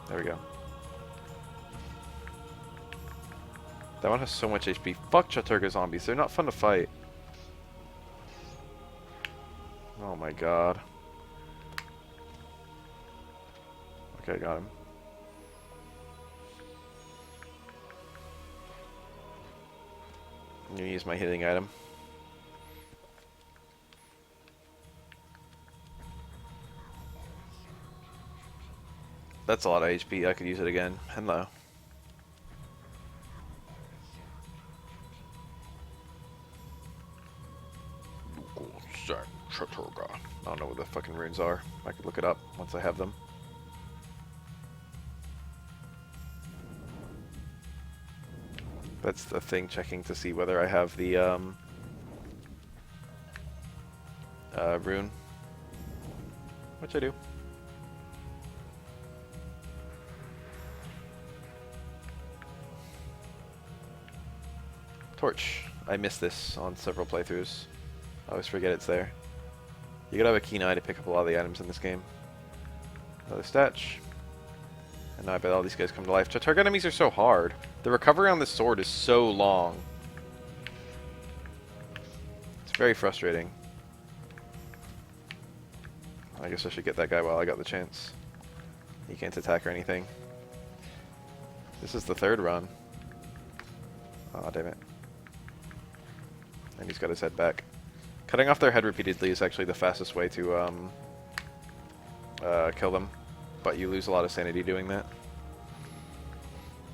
S1: There we go. That one has so much HP. Fuck Chattur'gha zombies. They're not fun to fight. Oh my god. Okay, got him. I'm gonna use my hitting item. That's a lot of HP. I could use it again. Hello. Chattur'gha. I don't know what the fucking runes are. I could look it up once I have them. That's the thing, checking to see whether I have the rune. Which I do. Torch. I missed this on several playthroughs. I always forget it's there. You gotta have a keen eye to pick up a lot of the items in this game. Another statch. And now I bet all these guys come to life. Chattur'gha enemies are so hard. The recovery on this sword is so long. It's very frustrating. I guess I should get that guy while I got the chance. He can't attack or anything. This is the third run. Aw, damn it. And he's got his head back. Cutting off their head repeatedly is actually the fastest way to kill them. But you lose a lot of sanity doing that.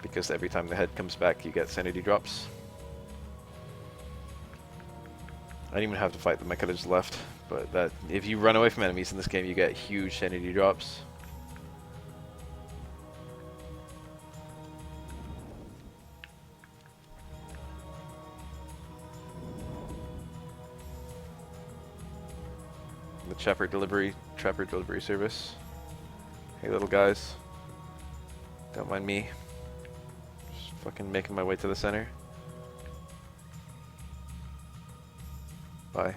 S1: Because every time the head comes back, you get sanity drops. I didn't even have to fight them, I could have just left. But that, if you run away from enemies in this game, you get huge sanity drops. The Trapper delivery service. Hey little guys. Don't mind me. Just fucking making my way to the center. Bye.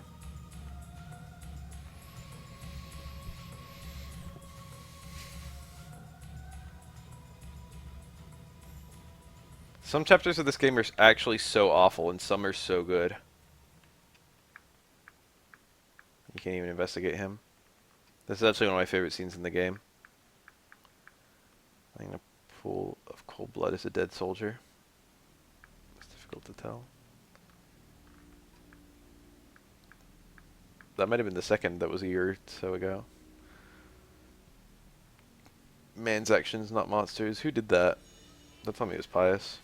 S1: Some chapters of this game are actually so awful, and some are so good. You can't even investigate him. This is actually one of my favorite scenes in the game. I think a pool of cold blood is a dead soldier. It's difficult to tell. That might have been the second. That was a year or so ago. Man's actions, not monsters. Who did that? Don't tell me it was Pius.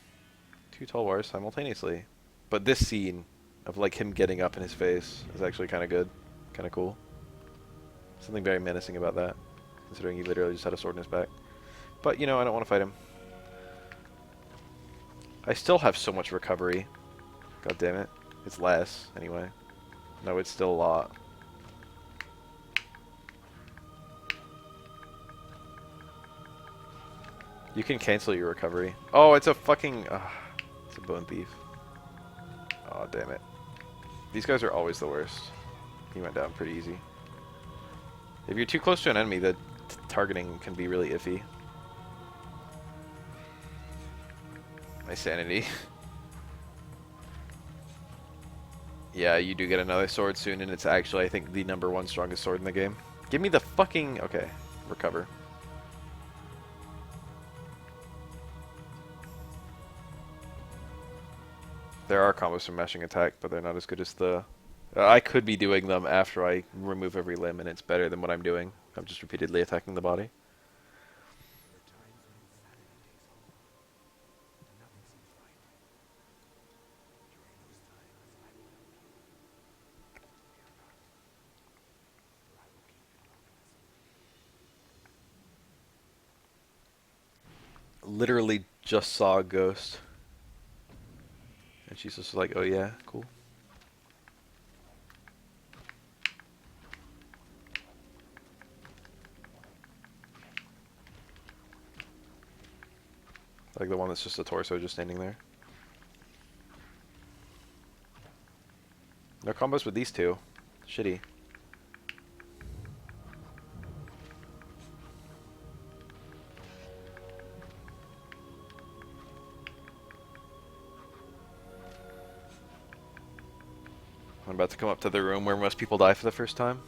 S1: Two tall wires simultaneously. But this scene of like him getting up in his face is actually kind of good. Kind of cool. Something very menacing about that, considering he literally just had a sword in his back. But, you know, I don't want to fight him. I still have so much recovery. God damn it. It's less, anyway. No, it's still a lot. You can cancel your recovery. Oh, it's a fucking... it's a bone thief. Oh, damn it. These guys are always the worst. He went down pretty easy. If you're too close to an enemy, the targeting can be really iffy. My sanity. Yeah, you do get another sword soon, and it's actually, I think, the #1 strongest sword in the game. Give me the fucking... Okay, recover. There are combos from mashing attack, but they're not as good as the... I could be doing them after I remove every limb, and it's better than what I'm doing. I'm just repeatedly attacking the body. Literally just saw a ghost. And she's just like, oh yeah, cool. Like the one that's just a torso just standing there. No combos with these two. Shitty. I'm about to come up to the room where most people die for the first time.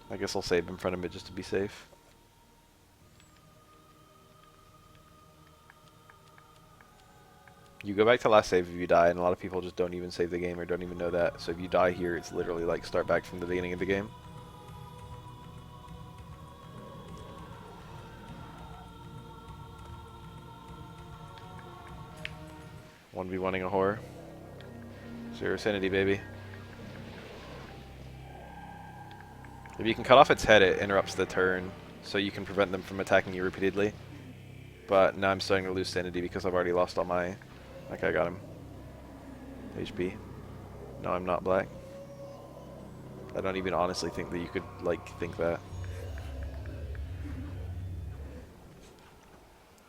S1: I guess I'll save in front of it just to be safe. You go back to last save if you die, and a lot of people just don't even save the game or don't even know that. So if you die here, it's literally like start back from the beginning of the game. One v oneing a horror. Zero sanity, baby. If you can cut off its head, it interrupts the turn, so you can prevent them from attacking you repeatedly. But now I'm starting to lose sanity because I've already lost all my... Okay, I got him. HP. No, I'm not black. I don't even honestly think that you could, like, think that.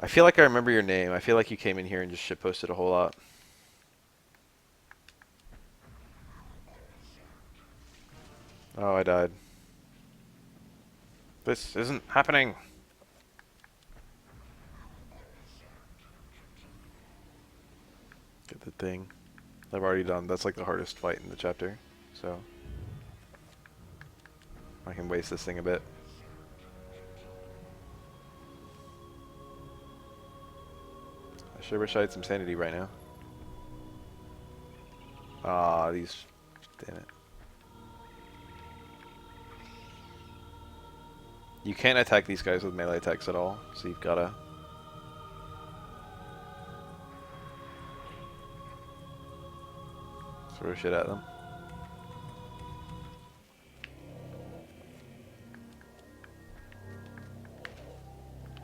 S1: I feel like I remember your name. I feel like you came in here and just shitposted a whole lot. Oh, I died. This isn't happening. Get the thing. I've already done. That's like the hardest fight in the chapter. So I can waste this thing a bit. I sure wish I had some sanity right now. Ah, these... Damn it. You can't attack these guys with melee attacks at all, so you've gotta... throw shit at them.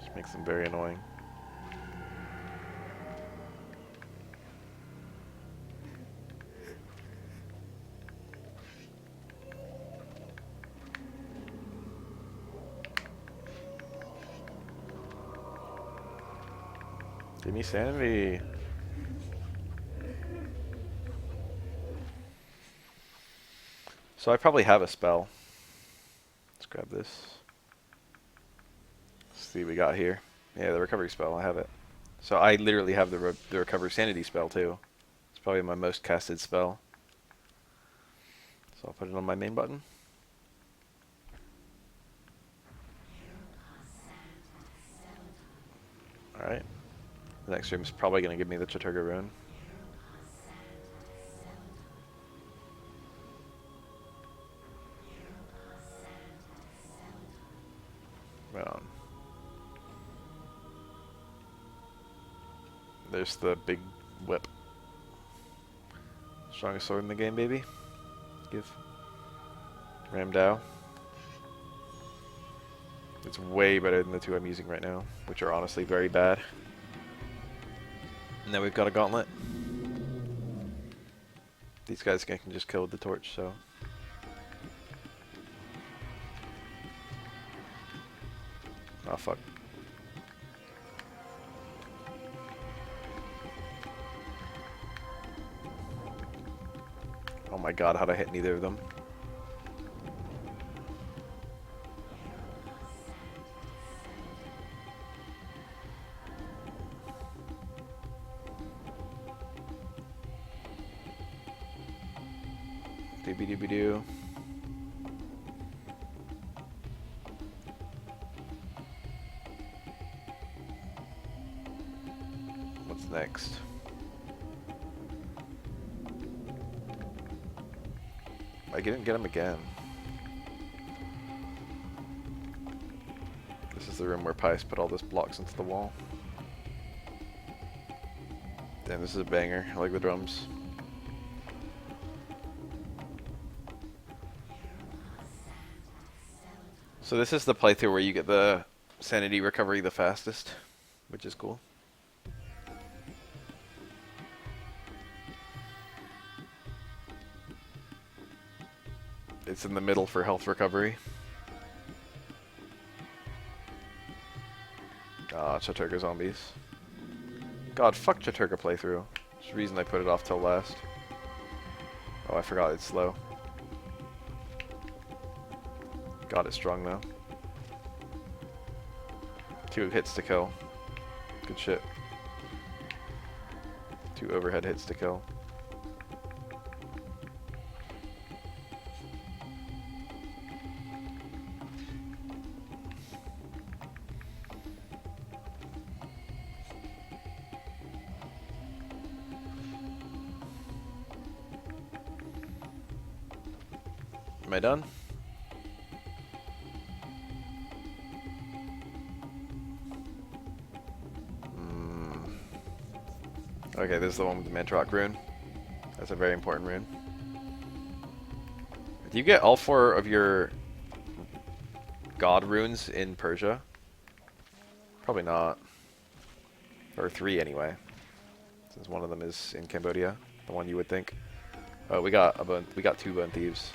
S1: Just makes them very annoying. Give me sanity. So I probably have a spell. Let's grab this. Let's see what we got here. Yeah, the recovery spell, I have it. So I literally have the recover sanity spell too. It's probably my most casted spell. So I'll put it on my main button. Alright. The next room is probably going to give me the Chattur'gha rune. Right on. There's the big whip. Strongest sword in the game, baby. Give. Ramdao. It's way better than the two I'm using right now, which are honestly very bad. And then we've got a gauntlet. These guys can just kill with the torch, so... Oh, fuck. Oh my god, how'd I hit neither of them? Doobie-doobie-doo. What's next? I didn't get him again. This is the room where Pius put all those blocks into the wall. Damn, this is a banger. I like the drums. So this is the playthrough where you get the sanity recovery the fastest. which is cool. It's in the middle for health recovery. Ah, Chattur'gha zombies. God, fuck Chattur'gha playthrough. There's a reason I put it off till last. Oh, I forgot it's slow. God, it's strong though. 2 hits to kill. Good shit. 2 overhead hits to kill. Am I done? Okay, this is the one with the Mantrock rune. That's a very important rune. Do you get all 4 of your god runes in Persia? Probably not. Or 3 anyway. Since one of them is in Cambodia. The one you would think. Oh, we got 2 bone thieves.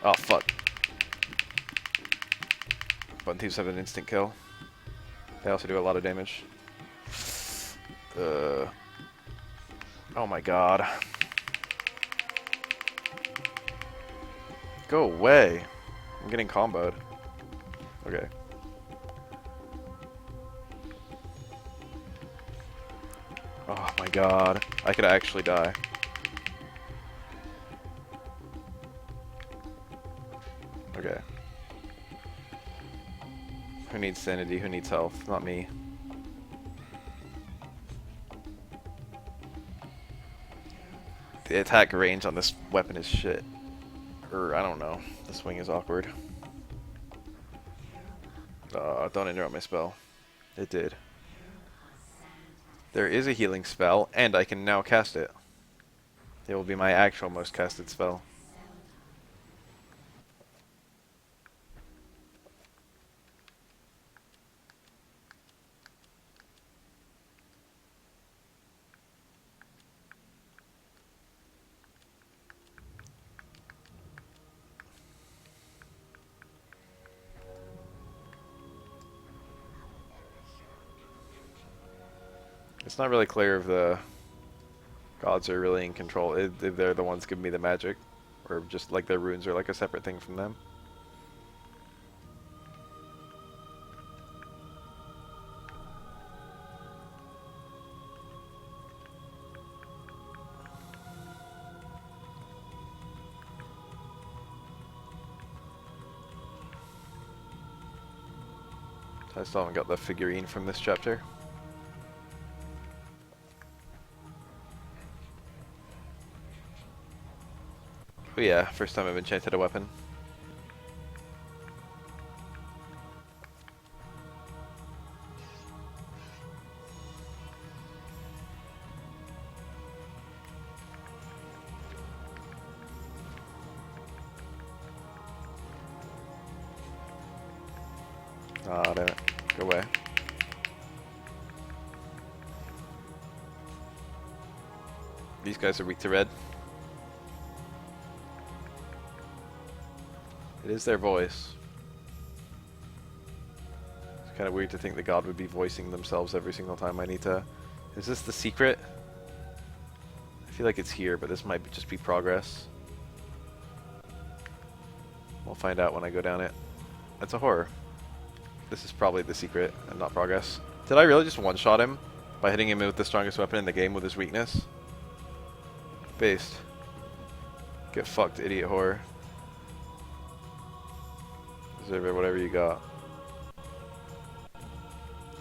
S1: Oh, fuck. Bone thieves have an instant kill. They also do a lot of damage. Oh my god. Go away. I'm getting comboed. Okay. Oh my god. I could actually die. Okay. Who needs sanity? Who needs health? Not me. The attack range on this weapon is shit. Or, I don't know. The swing is awkward. Don't interrupt my spell. It did. There is a healing spell, and I can now cast it. It will be my actual most casted spell. It's not really clear if the gods are really in control, if they're the ones giving me the magic, or just like their runes are like a separate thing from them. I still haven't got the figurine from this chapter. But yeah, first time I've enchanted a weapon. Ah, damn it. Go away. These guys are weak to red. It is their voice. It's kind of weird to think the god would be voicing themselves every single time I need to... Is this the secret? I feel like it's here, but this might just be progress. We'll find out when I go down it. That's a horror. This is probably the secret and not progress. Did I really just one-shot him by hitting him with the strongest weapon in the game with his weakness? Based. Get fucked, idiot horror. Deserve it, whatever you got.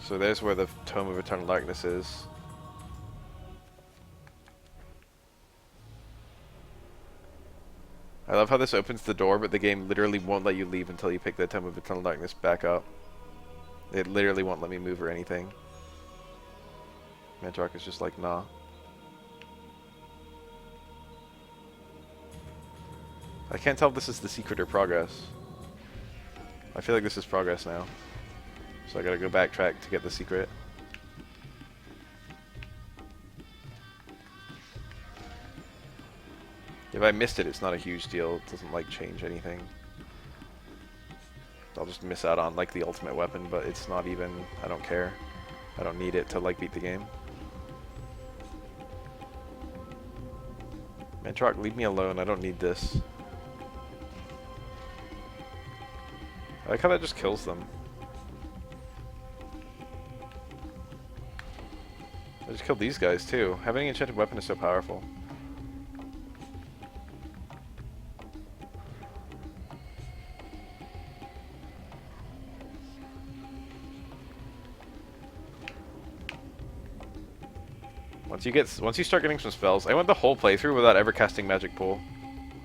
S1: So there's where the Tome of Eternal Darkness is. I love how this opens the door, but the game literally won't let you leave until you pick the Tome of Eternal Darkness back up. It literally won't let me move or anything. Mantrock is just like, nah. I can't tell if this is the secret or progress. I feel like this is progress now. So I gotta go backtrack to get the secret. If I missed it, it's not a huge deal. It doesn't like change anything. I'll just miss out on like the ultimate weapon, but it's not even, I don't care. I don't need it to like beat the game. Mantrock, leave me alone. I don't need this. I like how that just kills them. I just killed these guys too. Having an enchanted weapon is so powerful. Once you start getting some spells, I went the whole playthrough without ever casting Magic Pool,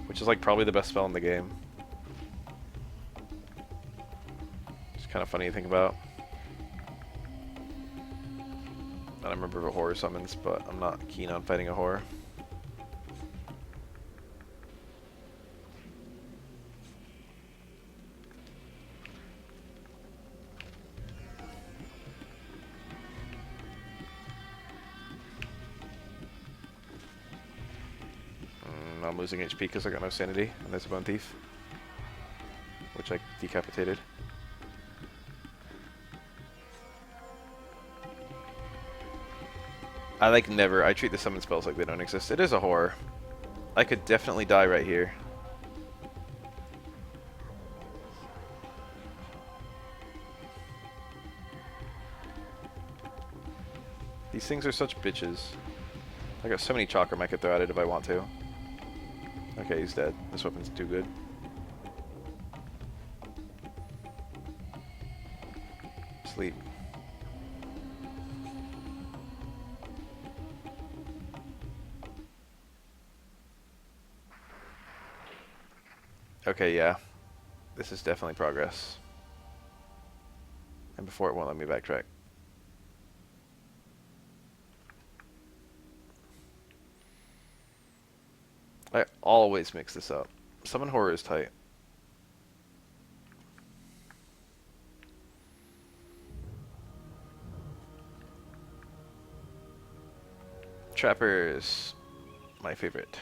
S1: which is like probably the best spell in the game. It's kind of funny to think about. I don't remember what horror summons, but I'm not keen on fighting a horror. I'm losing HP because I got no sanity, and there's a bone thief, which I decapitated. I treat the summon spells like they don't exist. It is a horror. I could definitely die right here. These things are such bitches. I got so many chakram I could throw at it if I want to. Okay, he's dead. This weapon's too good. Sleep. Okay, yeah. This is definitely progress. And before it won't let me backtrack. I always mix this up. Summon horror is tight. Trapper is my favorite.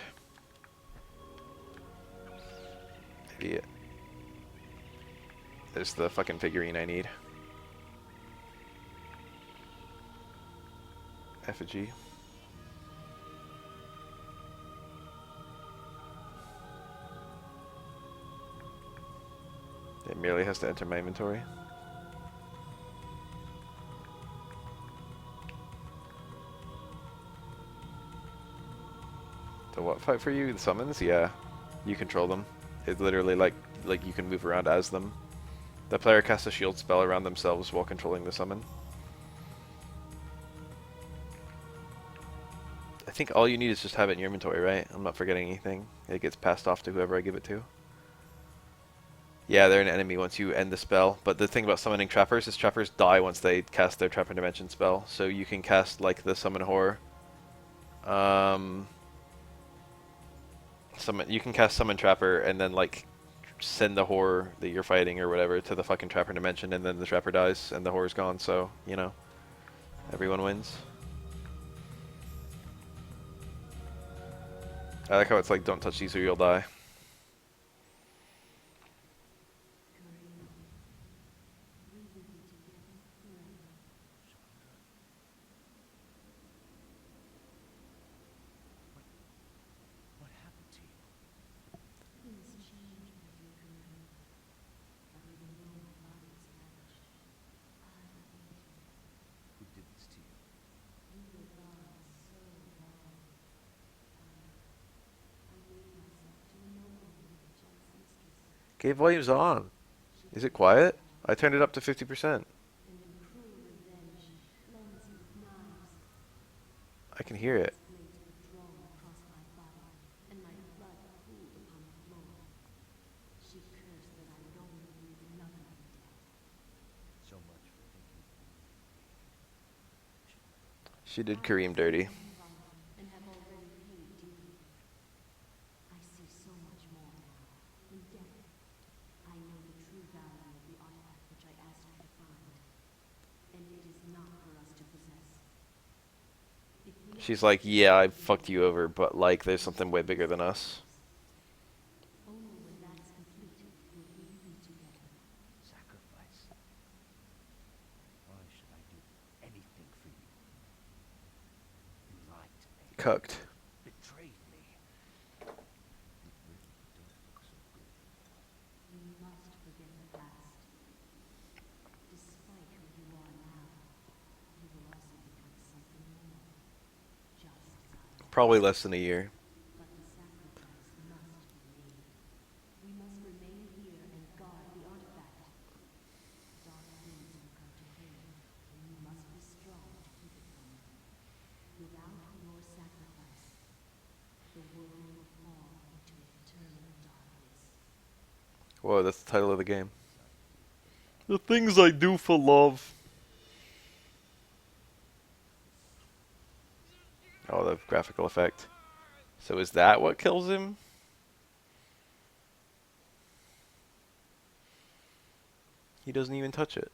S1: Idiot. There's the fucking figurine I need. Effigy. It merely has to enter my inventory. The what fight for you? The summons? Yeah. You control them. It's literally like you can move around as them. The player casts a shield spell around themselves while controlling the summon. I think all you need is just have it in your inventory, right? I'm not forgetting anything. It gets passed off to whoever I give it to. Yeah, they're an enemy once you end the spell. But the thing about summoning trappers is trappers die once they cast their Trapper Dimension spell. So you can cast like the Summon Horror. You can cast Summon Trapper and then like send the horror that you're fighting or whatever to the fucking Trapper Dimension, and then the Trapper dies and the horror's gone. So you know, everyone wins. I like how it's like, don't touch these or you'll die.
S5: What happened to you?
S6: Things change with you, Kareem. But even though my body is vanished, I waited.
S5: Who did this to you?
S6: You were gone so long. I gave myself to a nobleman with a jealous mistress.
S1: Game volume's on. Is it quiet? I turned it up to 50%.
S6: And in cruel revenge, cleansed with knives,
S1: I can hear it.
S6: blades were drawn across my body, and my blood pooled upon the floor. She cursed that I would only breathe another death.
S5: So much for thinking.
S1: She did Kareem dirty.
S6: And have already paid dearly. I see so much more now. In death, I know the true value of the artifact which I asked you to find.
S1: She's like, yeah, I fucked you over, but like, there's something way bigger than us.
S6: Only when that's completed will we be together.
S5: Sacrifice? Why should I do anything for you? You lied to me.
S1: Cucked.
S5: Betrayed me. You really don't look so good anymore.
S6: You must forget the past. Despite who you are now, you will also become something more. Just as I am.
S1: Probably less than a year.
S6: But the sacrifice must be made. We must remain here and guard the artifact. Dark things will come to Cain, and you must be strong to keep it from them. Without your sacrifice, the world will fall into eternal darkness.
S1: Whoa, that's the title of the game. The things I do for love. Oh, the graphical effect. So is that what kills him? He doesn't even touch it.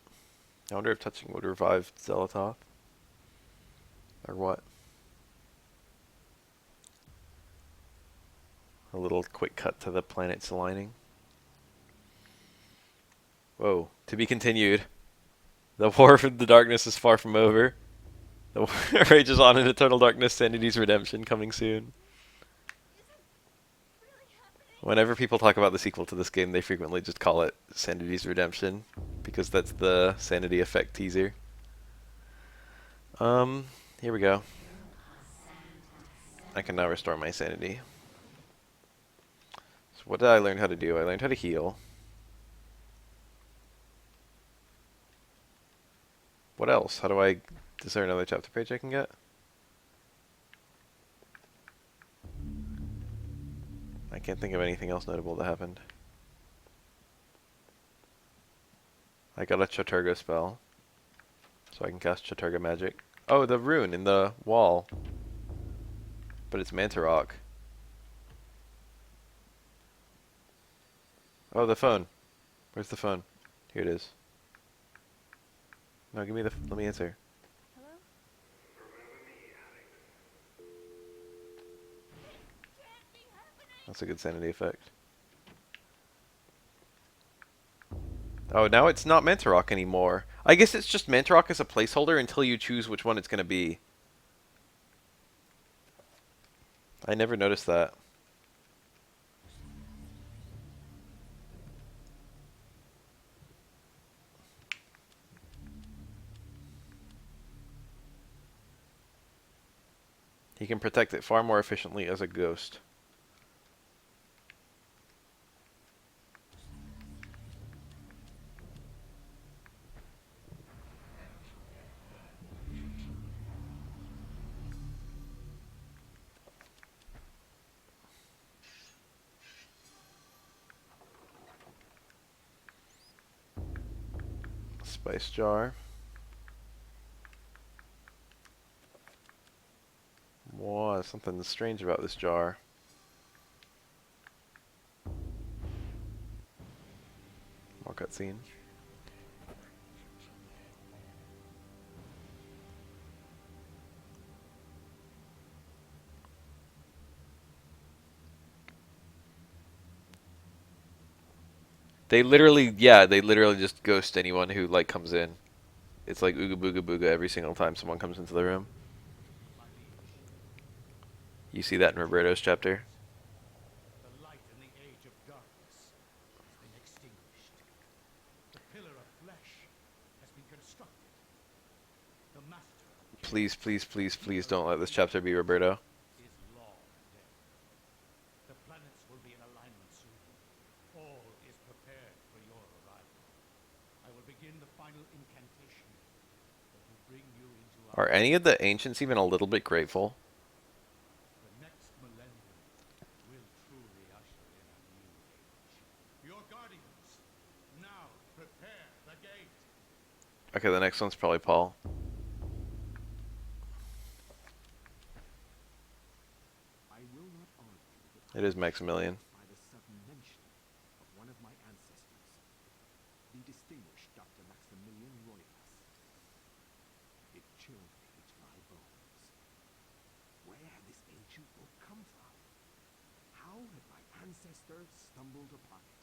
S1: I wonder if touching would revive Zelotov. Or what? A little quick cut to the planet's aligning. Whoa. To be continued. The war for the darkness is far from over. The war rages on in eternal darkness, Sanity's redemption coming soon. Whenever people talk about the sequel to this game, they frequently just call it Sanity's Redemption, because that's the Sanity Effect teaser. Here we go. I can now restore my sanity. So what did I learn how to do? I learned how to heal. What else? How do I... Is there another chapter page I can get? I can't think of anything else notable that happened. I got a Chattur'gha spell. So I can cast Chattur'gha magic. Oh, the rune in the wall. But it's Manta Rock. Oh, the phone. Where's the phone? Here it is. No, give me the... Let me answer.
S3: Hello?
S1: That's a good sanity effect. Oh, now it's not Manta Rock anymore. I guess it's just Manta Rock as a placeholder until you choose which one it's going to be. I never noticed that. He can protect it far more efficiently as a ghost. Spice jar. Whoa, something strange about this jar. More cutscene. They literally just ghost anyone who, like, comes in. It's like ooga booga booga every single time someone comes into the room. You see that in Roberto's chapter.
S2: The light in the age of darkness has been extinguished. The pillar of flesh has been constructed. The master
S1: Please, please, please, please don't let this chapter be Roberto.
S2: is long dead. The planets will be in alignment soon. All is prepared for your arrival. I will begin the final incantation that will bring you into
S1: Are any of the ancients even a little bit grateful?
S2: The next millennium will truly usher in a new age. Your guardians, now prepare the gate.
S1: Okay, the next one's probably Paul.
S5: I will not argue that
S1: It is Maximilian.
S5: by the sudden mention of one of my ancestors, the distinguished Dr. Maximilian Royas. It chilled me to my bones. ancestor stumbled upon it.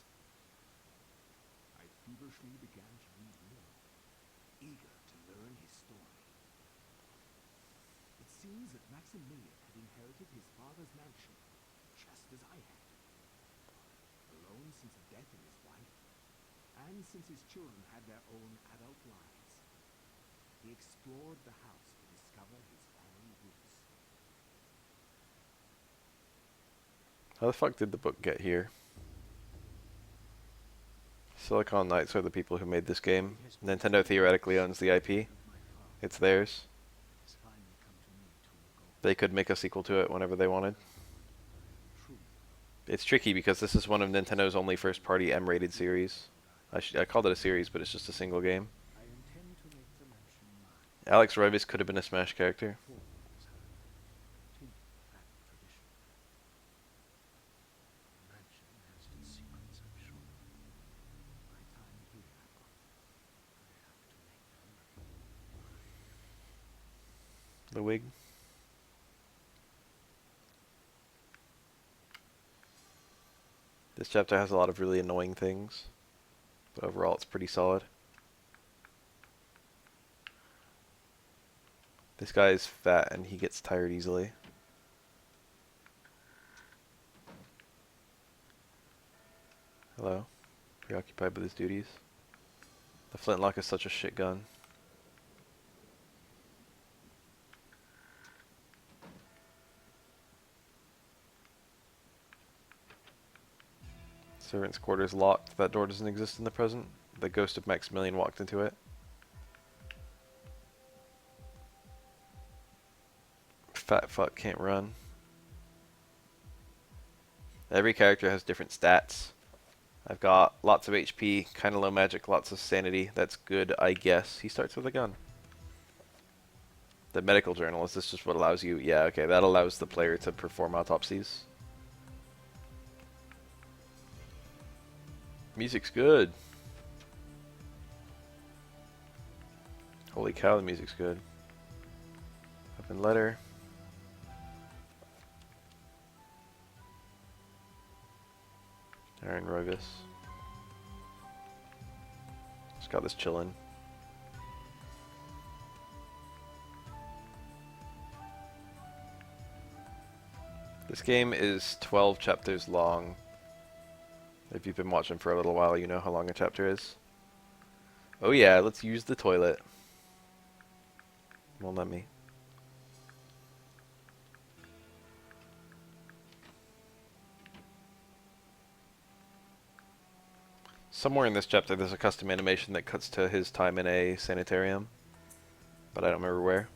S5: I feverishly began to read more, eager to learn his story. It seems that Maximilian had inherited his father's mansion, just as I had. Alone since the death of his wife, and since his children had their own adult lives, he explored the house to discover his family roots.
S1: How the fuck did the book get here? Silicon Knights are the people who made this game. Nintendo theoretically owns the IP. It's theirs. They could make a sequel to it whenever they wanted. It's tricky because this is one of Nintendo's only first-party M-rated series. I called it a series, but it's just a single game.
S5: I intend to make the mansion mine.
S1: Alex Roivas could have been a Smash character.
S5: Forefathers, however, continued that tradition. The mansion has its secrets, I'm sure. My time here, I have to make them mine.
S1: The wig. This chapter has a lot of really annoying things, but overall it's pretty solid. This guy is fat and he gets tired easily. Hello. Preoccupied with his duties. The flintlock is such a shit gun. Servant's quarters locked. That door doesn't exist in the present. The ghost of Maximilian walked into it. Fat fuck can't run. Every character has different stats. I've got lots of HP, kind of low magic, lots of sanity. That's good, I guess. He starts with a gun. The medical journal, is this just what allows you? Yeah, okay, that allows the player to perform autopsies. Music's good. Holy cow, the music's good. Open letter. Aaron Roivas. Just got this chillin'. This game is 12 chapters long. If you've been watching for a little while, you know how long a chapter is. Oh yeah, let's use the toilet. Won't let me. Somewhere in this chapter there's a custom animation that cuts to his time in a sanitarium, but I don't remember where,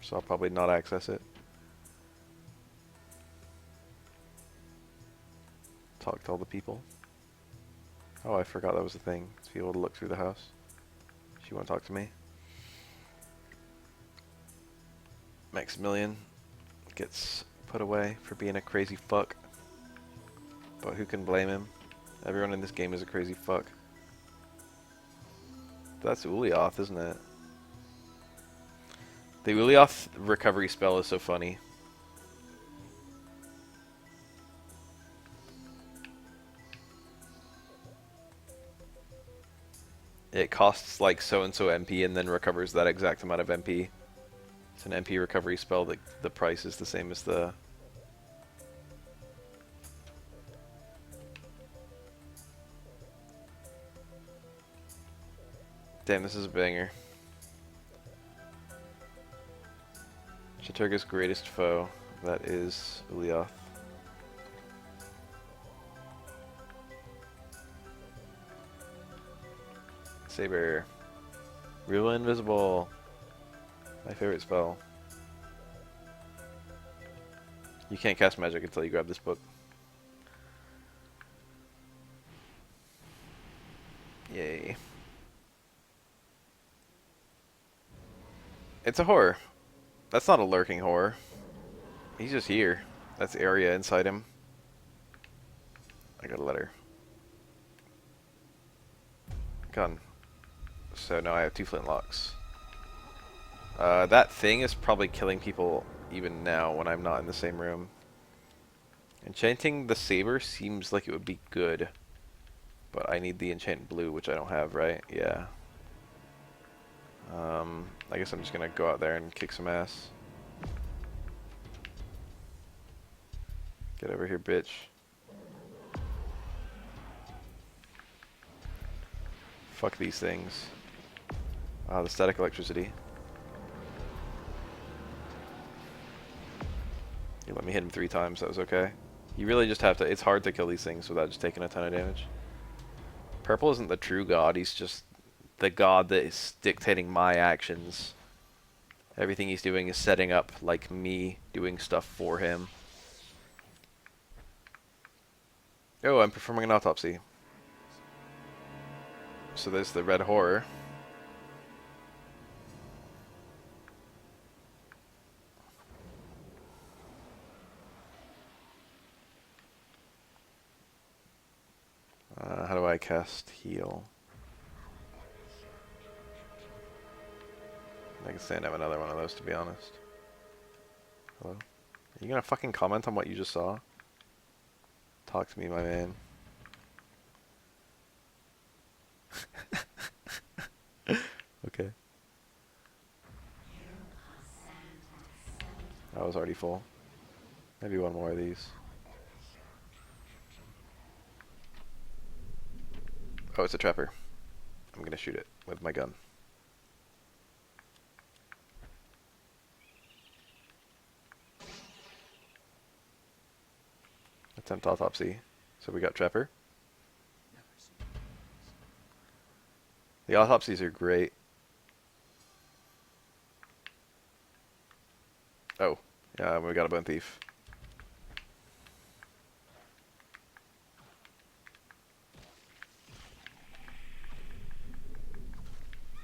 S1: so I'll probably not access it. Talk to all the people. Oh, I forgot that was a thing. To be able to look through the house. She want to talk to me. Maximilian gets put away for being a crazy fuck. But who can blame him? Everyone in this game is a crazy fuck. That's Ulyaoth, isn't it? The Ulyaoth recovery spell is so funny. It costs like so-and-so MP and then recovers that exact amount of MP. It's an MP recovery spell that the price is the same as the... Damn, this is a banger. Chattur'gha's greatest foe. That is Ulyaoth. Saber. Real invisible. My favorite spell. You can't cast magic until you grab this book. Yay. It's a horror. That's not a lurking horror. He's just here. That's area inside him. I got a letter. Gun. So now I have 2 flintlocks. That thing is probably killing people even now when I'm not in the same room. Enchanting the saber seems like it would be good. But I need the enchant blue, which I don't have, right? Yeah. I guess I'm just gonna go out there and kick some ass. Get over here, bitch. Fuck these things. Ah, the static electricity. You let me hit him 3 times, that was okay. You really just have to, it's hard to kill these things without just taking a ton of damage. Purple isn't the true god, he's just the god that is dictating my actions. Everything he's doing is setting up, like, me doing stuff for him. Oh, I'm performing an autopsy. So there's the red horror. How do I cast heal? I can stand have another one of those, to be honest. Hello? Are you gonna fucking comment on what you just saw? Talk to me, my man. Okay. I was already full. Maybe one more of these. Oh, it's a trapper. I'm gonna shoot it with my gun. Attempt autopsy. So we got trapper. The autopsies are great. Oh, yeah, we got a bone thief.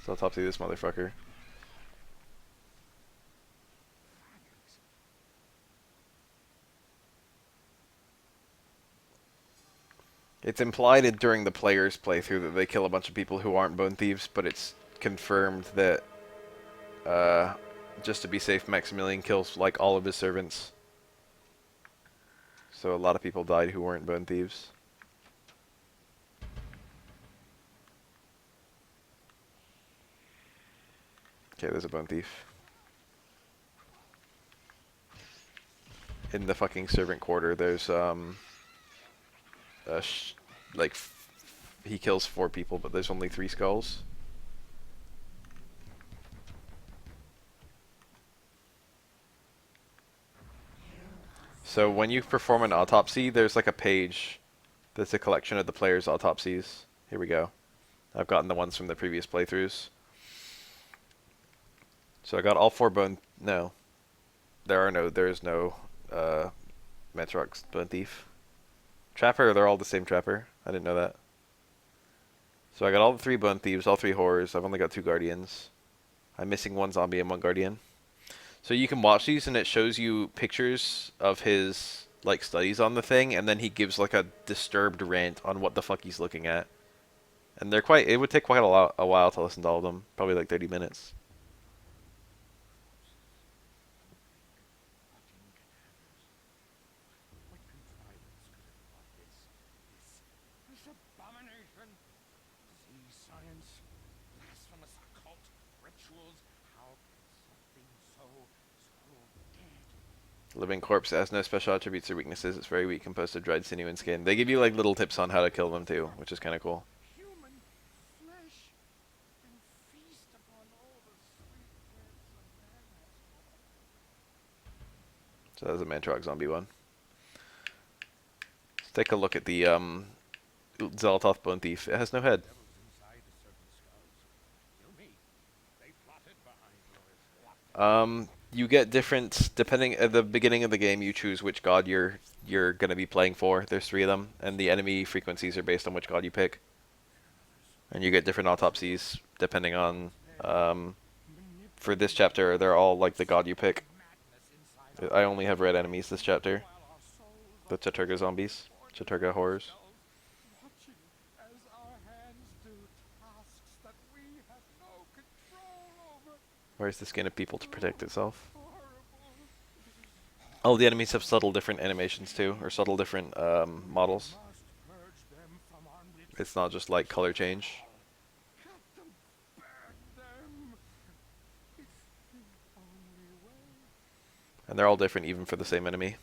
S1: So autopsy this motherfucker. It's implied during the player's playthrough that they kill a bunch of people who aren't bone thieves, but it's confirmed that, just to be safe, Maximilian kills, like, all of his servants. So a lot of people died who weren't bone thieves. Okay, there's a bone thief. In the fucking servant quarter, there's, like, he kills 4 people, but there's only 3 skulls. So when you perform an autopsy, there's like a page that's a collection of the player's autopsies. Here we go. I've gotten the ones from the previous playthroughs. So I got all 4 bone... No. There is no, Metrox bone thief. Trapper, they're all the same trapper. I didn't know that. So I got all the 3 bone thieves, all 3 horrors. I've only got 2 guardians. I'm missing 1 zombie and 1 guardian. So you can watch these and it shows you pictures of his, like, studies on the thing, and then he gives, like, a disturbed rant on what the fuck he's looking at. And they're quite... It would take quite a while to listen to all of them. Probably like 30 minutes.
S2: What contrivance could have brought this abomination? Disease science, blasphemous occult, rituals. How can something so dead?
S1: Living corpse has no special attributes or weaknesses. It's very weak, composed of dried sinew and skin. They give you, like, little tips on how to kill them too, which is kind of cool.
S2: Human flesh and feast upon all the sweet gifts a man has offered.
S1: So that's a Mantrog zombie one. Let's take a look at the Zelatoth Bone Thief. It has no head.
S2: Devils inside the serpent skulls. Kill me. They plotted behind yours.
S1: You get different, depending at the beginning of the game, you choose which god you're gonna be playing for. There's 3 of them, and the enemy frequencies are based on which god you pick. And you get different autopsies depending on, for this chapter, they're all like the god you pick. I only have red enemies this chapter. The Chattur'gha zombies. Chattur'gha horrors.
S2: Watching as our hands do tasks that we have no control over.
S1: Wears the skin of people to protect itself.
S2: Horrible.
S1: All the enemies have subtle different animations too, or subtle different models.
S2: Must purge them from our midst.
S1: It's not just like color change.
S2: Cut them, burn them. It's the only way.
S1: And they're all different even for the same enemy.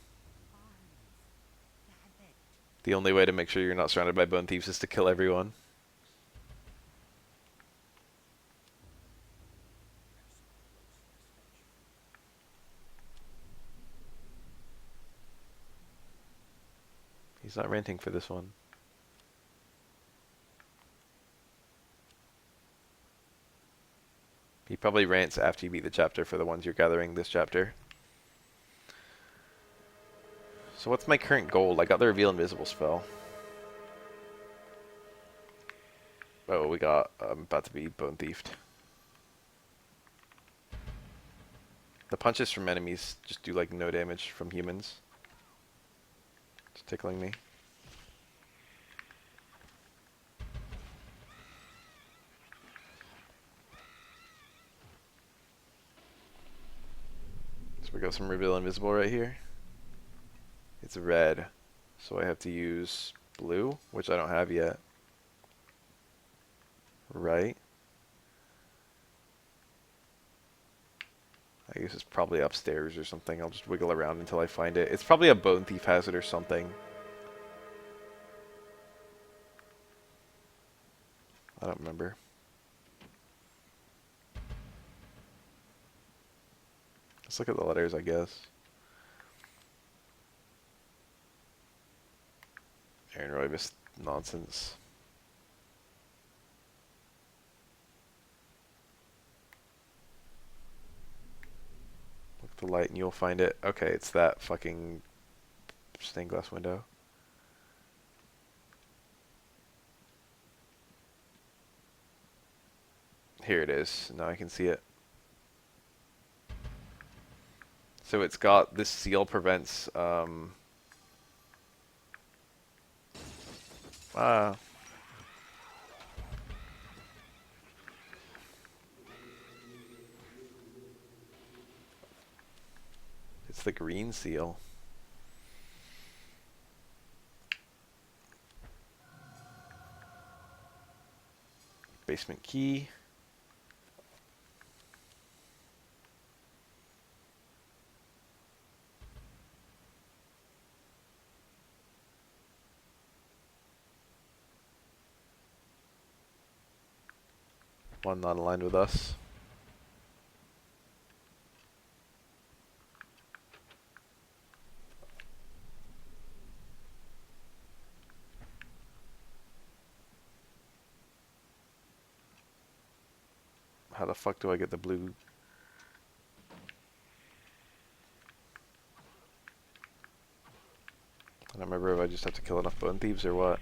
S1: The only way to make sure you're not surrounded by bone thieves is to kill everyone. He's not ranting for this one. He probably rants after you beat the chapter for the ones you're gathering this chapter. So what's my current goal? I got the Reveal Invisible spell. Oh, we got... I'm about to be bone thiefed. The punches from enemies just do like no damage from humans. It's tickling me. So we got some Reveal Invisible right here. It's red, so I have to use blue, which I don't have yet. Right. I guess it's probably upstairs or something. I'll just wiggle around until I find it. It's probably a bone thief hazard or something. I don't remember. Let's look at the letters, I guess. Aaron Roybus nonsense. Look at the light and you'll find it. Okay, it's that fucking stained glass window. Here it is. Now I can see it. So it's got this seal prevents it's the green seal. Basement key. One not aligned with us. How the fuck do I get the blue? I don't remember if I just have to kill enough bone thieves or what.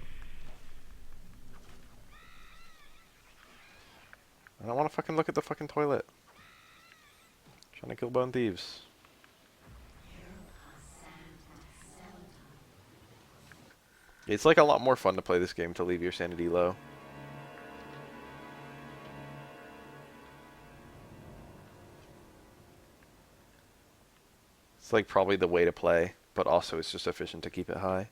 S1: I don't want to fucking look at the fucking toilet. I'm trying to kill bone thieves. It's like a lot more fun to play this game to leave your sanity low. It's like probably the way to play, but also it's just efficient to keep it high.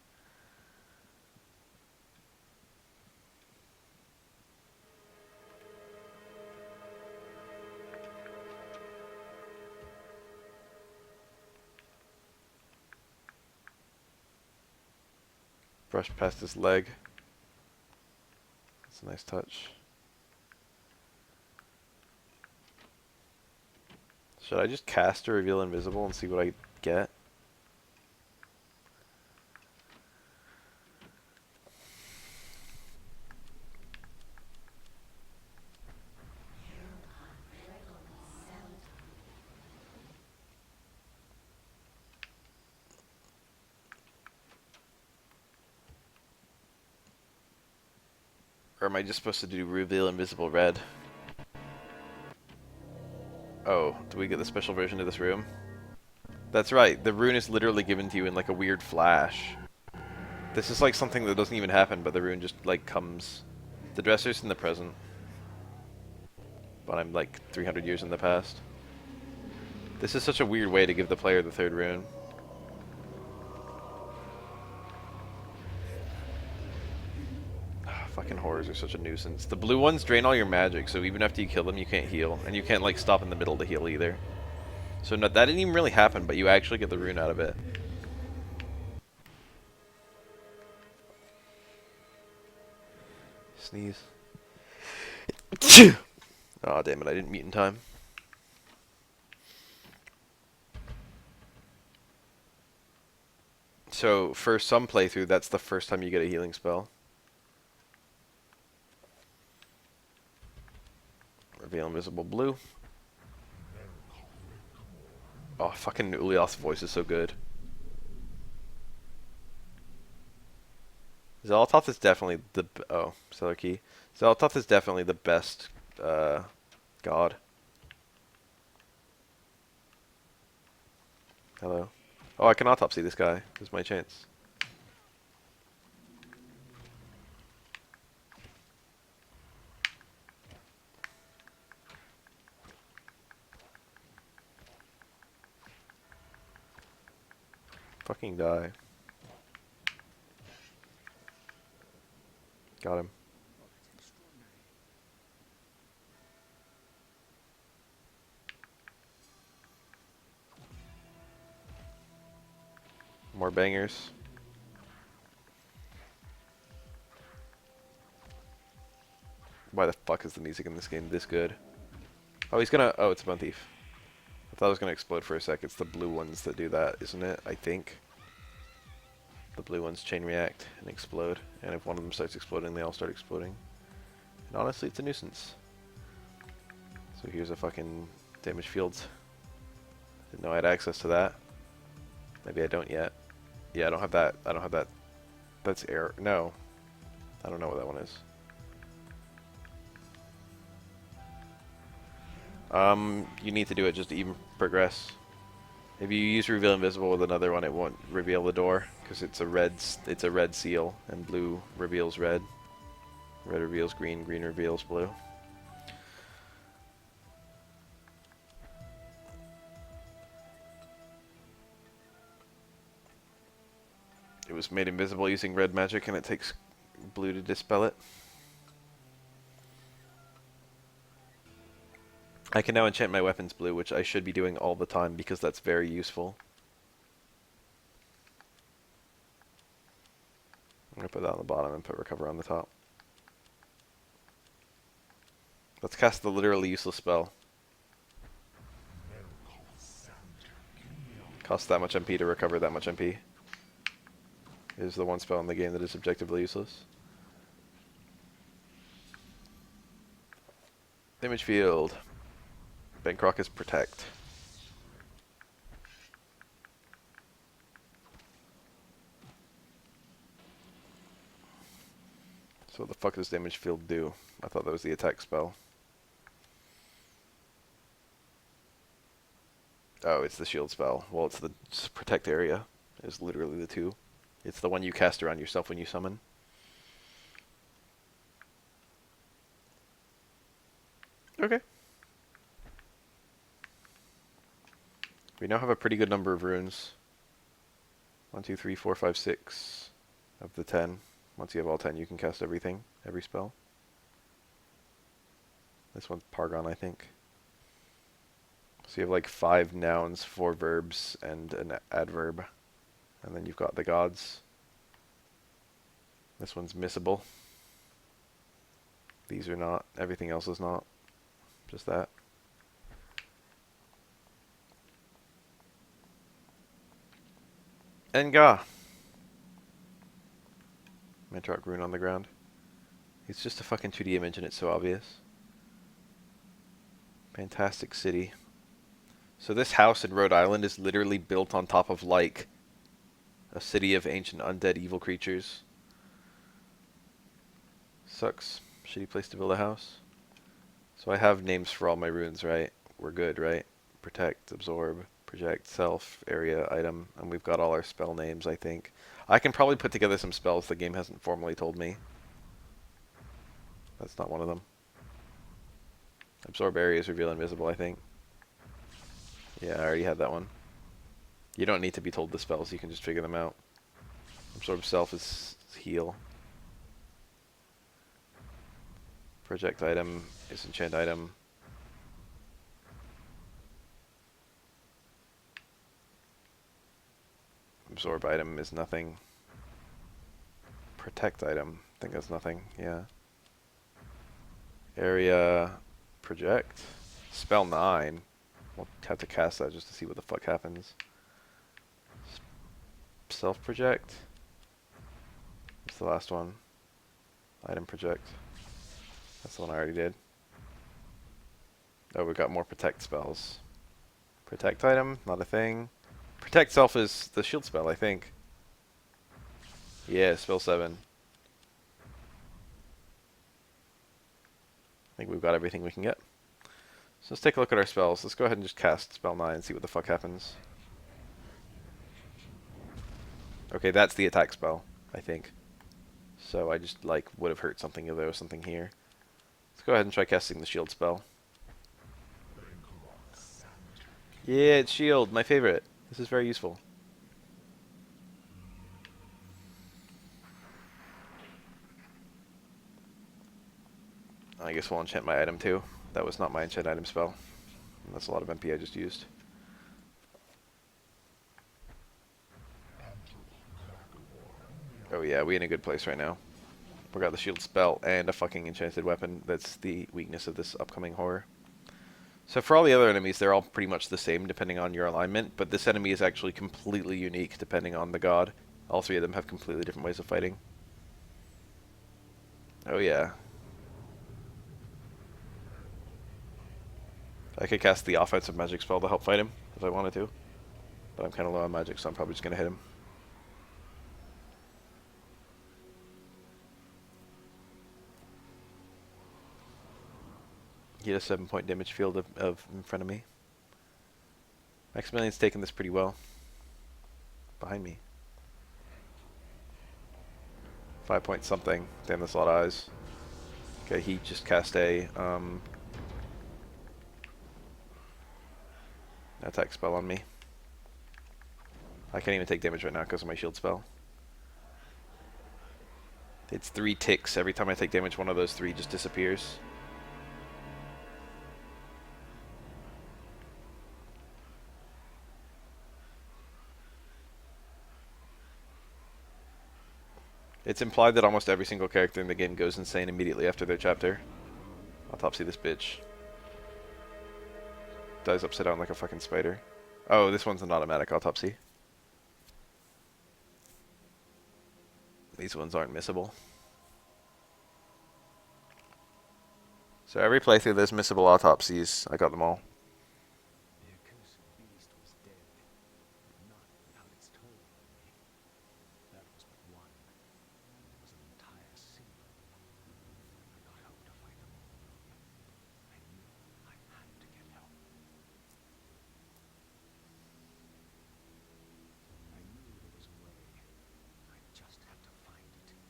S1: Brush past his leg. That's a nice touch. Should I just cast or reveal invisible and see what I get? Or am I just supposed to do reveal invisible red? Oh, do we get the special version of this room? That's right, the rune is literally given to you in like a weird flash. This is like something that doesn't even happen, but the rune just like comes. The dresser's in the present. But I'm like 300 years in the past. This is such a weird way to give the player the third rune. Fucking horrors are such a nuisance. The blue ones drain all your magic, so even after you kill them, you can't heal. And you can't, like, stop in the middle to heal either. So no, that didn't even really happen, but you actually get the rune out of it. Sneeze. Aw, damn it, I didn't mute in time. So, for some playthrough, that's the first time you get a healing spell. Reveal invisible blue. Oh, fucking Uliath's voice is so good. Zolototh is definitely the... Oh, Stellar Key. Zolototh is definitely the best god. Hello. Oh, I can autopsy this guy. This is my chance. Fucking die. Got him.
S5: Oh, that's extraordinary.
S1: More bangers. Why the fuck is the music in this game this good? Oh, he's gonna... Oh, it's a Bone Thief. I thought it was gonna explode for a sec. It's the blue ones that do that, isn't it? I think. The blue ones chain react and explode. And if one of them starts exploding, they all start exploding. And honestly, it's a nuisance. So here's a fucking damage field. Didn't know I had access to that. Maybe I don't yet. Yeah, I don't have that. I don't have that. That's air. No. I don't know what that one is. You need to do it just to even progress. If you use Reveal Invisible with another one, it won't reveal the door because it's a red seal, and blue reveals red. Red reveals green, green reveals blue. It was made invisible using red magic, and it takes blue to dispel it. I can now enchant my weapons blue, which I should be doing all the time because that's very useful. I'm going to put that on the bottom and put recover on the top. Let's cast the literally useless spell. Costs that much MP to recover that much MP. It is the one spell in the game that is objectively useless. Image field. Bankrock is protect. So what the fuck does damage field do? I thought that was the attack spell. Oh, it's the shield spell. Well, it's the protect area. Is literally the two. It's the one you cast around yourself when you summon. Okay. We now have a pretty good number of runes. 1, 2, 3, 4, 5, 6 of the 10. Once you have all 10, you can cast everything, every spell. This one's Pargon, I think. So you have like 5 nouns, 4 verbs, and an adverb. And then you've got the gods. This one's missable. These are not. Everything else is not. Just that. Enga! Mantrock rune on the ground. It's just a fucking 2D image and it's so obvious. Fantastic city. So this house in Rhode Island is literally built on top of, like, a city of ancient undead evil creatures. Sucks. Shitty place to build a house. So I have names for all my runes, right? We're good, right? Protect, absorb, project, self, area, item, and we've got all our spell names, I think. I can probably put together some spells the game hasn't formally told me. That's not one of them. Absorb areas, reveal invisible, I think. Yeah, I already had that one. You don't need to be told the spells, you can just figure them out. Absorb self is heal. Project item is enchant item. Absorb item is nothing. Protect item, I think that's nothing, yeah. Area, project. Spell 9. We'll have to cast that just to see what the fuck happens. Self-project. What's the last one? Item project. That's the one I already did. Oh, we got more protect spells. Protect item, not a thing. Protect self is the shield spell, I think. Yeah, spell 7. I think we've got everything we can get. So let's take a look at our spells. Let's go ahead and just cast spell 9 and see what the fuck happens. Okay, that's the attack spell, I think. So I just, like, would have hurt something if there was something here. Let's go ahead and try casting the shield spell. Yeah, it's shield, my favorite. This is very useful. I guess we'll enchant my item too. That was not my enchant item spell. That's a lot of MP I just used. Oh yeah, we in a good place right now. We got the shield spell and a fucking enchanted weapon. That's the weakness of this upcoming horror. So for all the other enemies, they're all pretty much the same depending on your alignment, but this enemy is actually completely unique depending on the god. All three of them have completely different ways of fighting. Oh yeah. I could cast the offensive magic spell to help fight him if I wanted to, but I'm kind of low on magic, so I'm probably just going to hit him. He had a 7-point damage field of in front of me. Maximilian's taking this pretty well. Behind me. 5-point something. Damn, that's a lot of eyes. Okay, he just cast a attack spell on me. I can't even take damage right now because of my shield spell. It's 3 ticks. Every time I take damage, one of those 3 just disappears. It's implied that almost every single character in the game goes insane immediately after their chapter. Autopsy this bitch. Dies upside down like a fucking spider. Oh, this one's an automatic autopsy. These ones aren't missable. So every playthrough there's missable autopsies. I got them all.
S5: The accursed beast was dead, but not without its toll on me. That was but one. It was an entire sea. I got help to fight them all. I knew I had to get help. I knew there was a way. I just had to find it.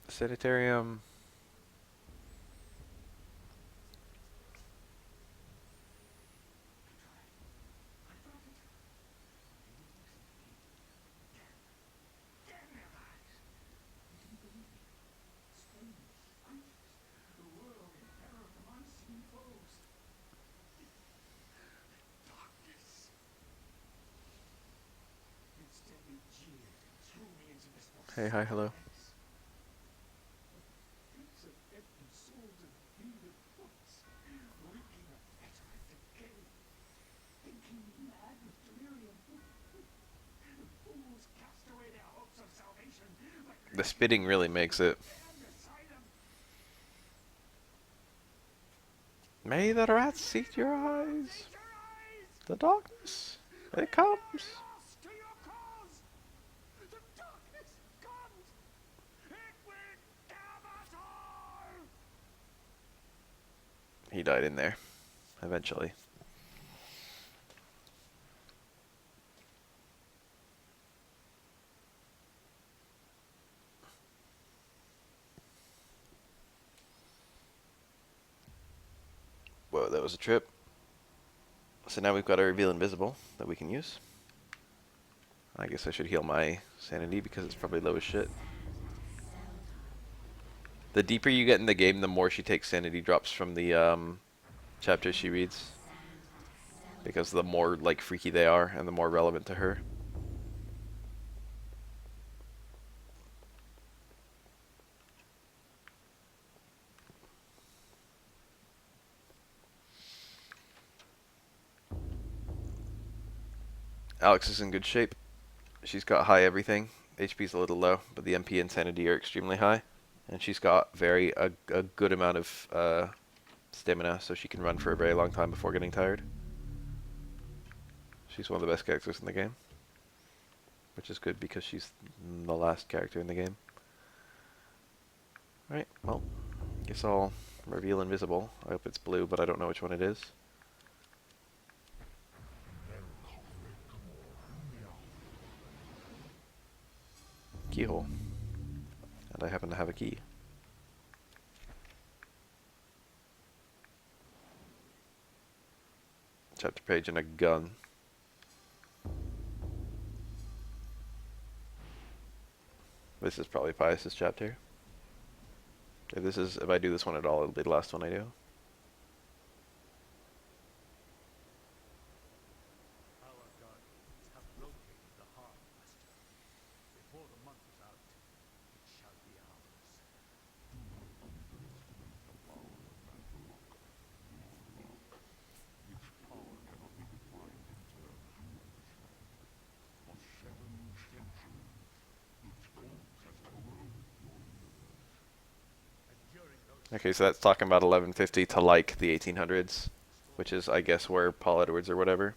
S1: Sanitarium. Hey, hi, hello. The spitting really makes it. May the rats eat your eyes. The darkness, it comes. He died in there, eventually. Whoa, that was a trip. So now we've got a reveal invisible that we can use. I guess I should heal my sanity because it's probably low as shit. The deeper you get in the game, the more she takes sanity drops from the chapters she reads. Because the more like freaky they are and the more relevant to her. Alex is in good shape. She's got high everything. HP's a little low, but the MP and sanity are extremely high. And she's got a good amount of stamina, so she can run for a very long time before getting tired. She's one of the best characters in the game. Which is good because she's the last character in the game. Alright, well, guess I'll reveal invisible. I hope it's blue, but I don't know which one it is. Keyhole. And I happen to have a key. Chapter page and a gun. This is probably Pius's chapter. If I do this one at all, it'll be the last one I do.
S2: Our guardians have located the heart, Master. Before the month is out, it shall be ours.
S1: Okay, so that's talking about 1150 to like the 1800s, which is, I guess, where Paul Edwards or whatever.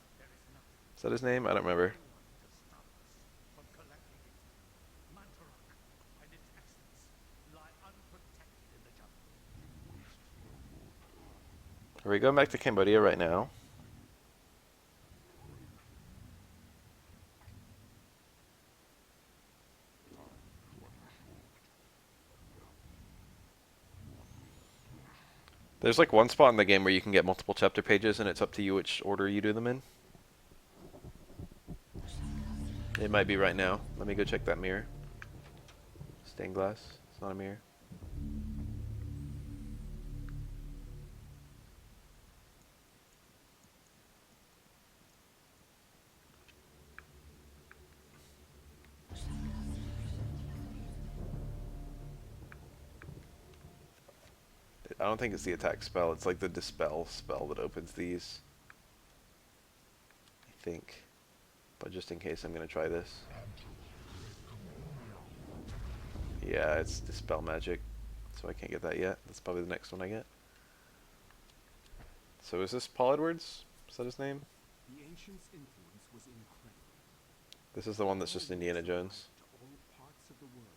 S1: Is that his name? I don't remember.
S2: From collecting it, Mantarok and its essence lie unprotected in the jungle.
S1: Are we going back to Cambodia right now? There's like one spot in the game where you can get multiple chapter pages and it's up to you which order you do them in. It might be right now. Let me go check that mirror. Stained glass. It's not a mirror. I don't think it's the attack spell. It's like the dispel spell that opens these. I think. But just in case, I'm going to try this. Yeah, it's dispel magic. So I can't get that yet. That's probably the next one I get. So is this Paul Edwards? Is that his name?
S5: The ancients' influence was incredible.
S1: This is the one that's just Indiana Jones.
S5: To all parts of the world,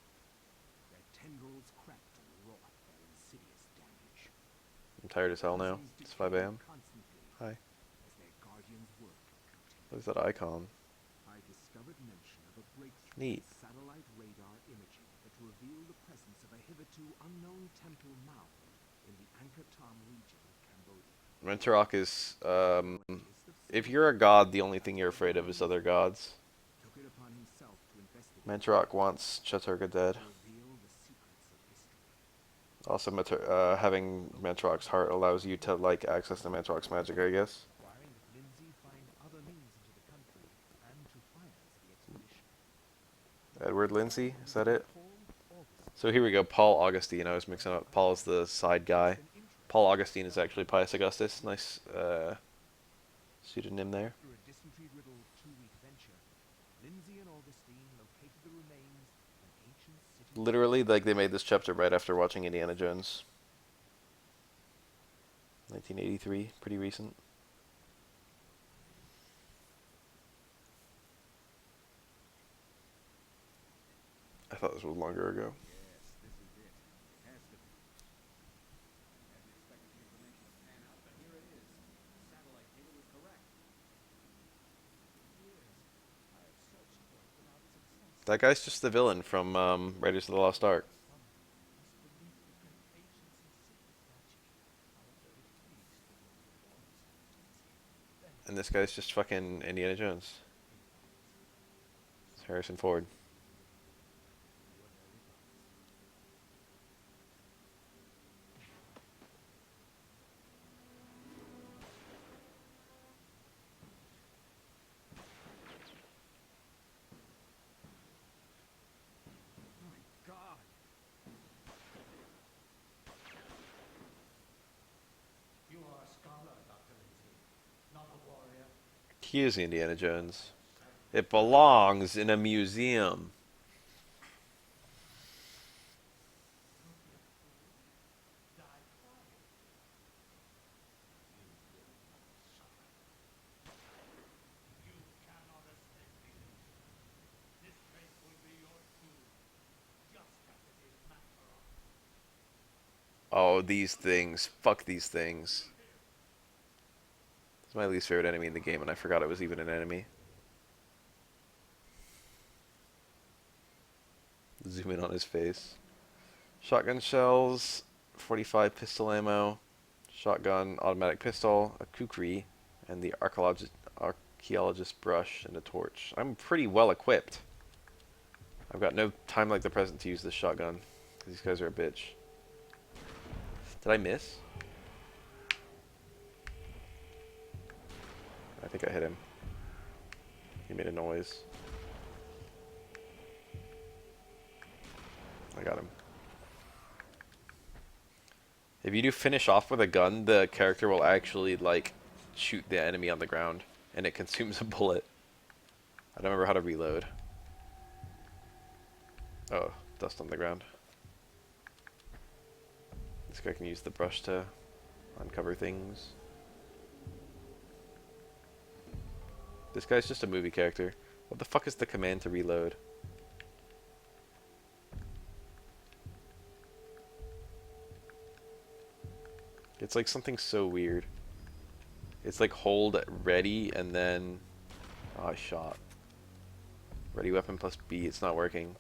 S5: their tendrils crept and wrought their insidious damage.
S1: I'm tired as hell now. It's 5 a.m.
S5: Constantly
S1: Hi.
S5: as their guardians' work continued.
S1: What is that icon?
S5: I discovered mention of a breakthrough
S1: Neat.
S5: in satellite radar imaging that revealed the presence of a hitherto unknown temple mound in the Angkor Thom region of Cambodia.
S1: Rentarok is, if you're a god, the only thing you're afraid of is other gods.
S5: Took it upon himself to investigate
S1: Mentorok wants Chattur'gha dead.
S5: to reveal the secrets of history.
S1: Also, having Mentorok's heart allows you to, like, access the Mentorok's magic, I guess.
S2: Requiring that Lindsay find other means into the country and to finance the expedition.
S1: Edward Lindsay, is that it?
S2: Paul August,
S1: So here we go, Paul Augustine. I was mixing up. Paul is the side guy. Paul Augustine is actually Pius Augustus. Nice pseudonym there.
S2: through a dysentery-riddled 2-week venture, Lindsay and Augustine located the remains of an ancient city.
S1: Literally, like, they made this chapter right after watching Indiana Jones. 1983, pretty recent. I thought this was longer ago.
S5: Yes, this is it. It has to be. I hadn't expected the information to pan out, but here it is. The satellite data was correct.
S2: Years, I have searched for it without success.
S1: That guy's just the villain from Raiders of the Lost Ark.
S2: Some must believe the great ancients in secret magic. I am very pleased to know the warriors of Lindsay. Then
S1: And this guy's just fucking Indiana Jones. Harrison Ford.
S2: My God!
S3: You are a scholar, Dr. Lindsay, not a warrior.
S1: He is Indiana Jones. It belongs in a museum.
S3: Die trying. You will not suffer. You cannot escape me. This place will be your tomb, just as it is Mantarock.
S1: Oh, these things. Fuck these things. It's my least favorite enemy in the game, and I forgot it was even an enemy. Zoom in on his face. Shotgun shells, 45 pistol ammo, shotgun, automatic pistol, a kukri, and the archaeologist brush and a torch. I'm pretty well equipped. I've got no time like the present to use this shotgun. These guys are a bitch. Did I miss? I think I hit him. He made a noise. I got him. If you do finish off with a gun, the character will actually, like, shoot the enemy on the ground, and it consumes a bullet. I don't remember how to reload. Oh, dust on the ground. This guy can use the brush to uncover things. This guy's just a movie character. What the fuck is the command to reload? It's like something so weird. It's like hold ready and then... Oh, I shot. Ready weapon plus B. It's not working.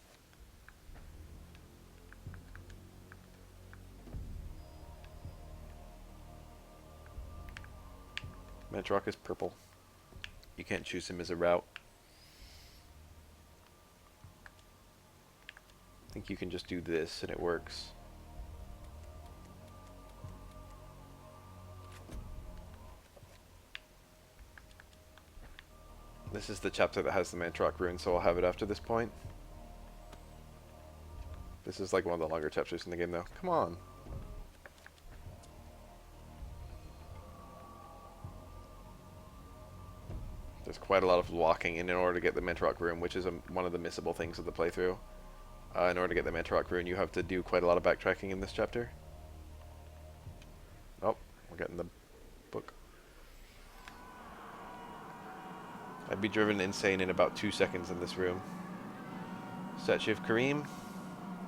S1: Mantrock is purple. You can't choose him as a route. I think you can just do this and it works. This is the chapter that has the Mantrock rune, so I'll have it after this point. This is like one of the longer chapters in the game though. Come on. There's quite a lot of walking in order to get the Mantrock rune, which is one of the missable things of the playthrough. In order to get the Mantrock rune, you have to do quite a lot of backtracking in this chapter. Oh, we're getting the book. I'd be driven insane in about 2 seconds in this room. Statue of Kareem.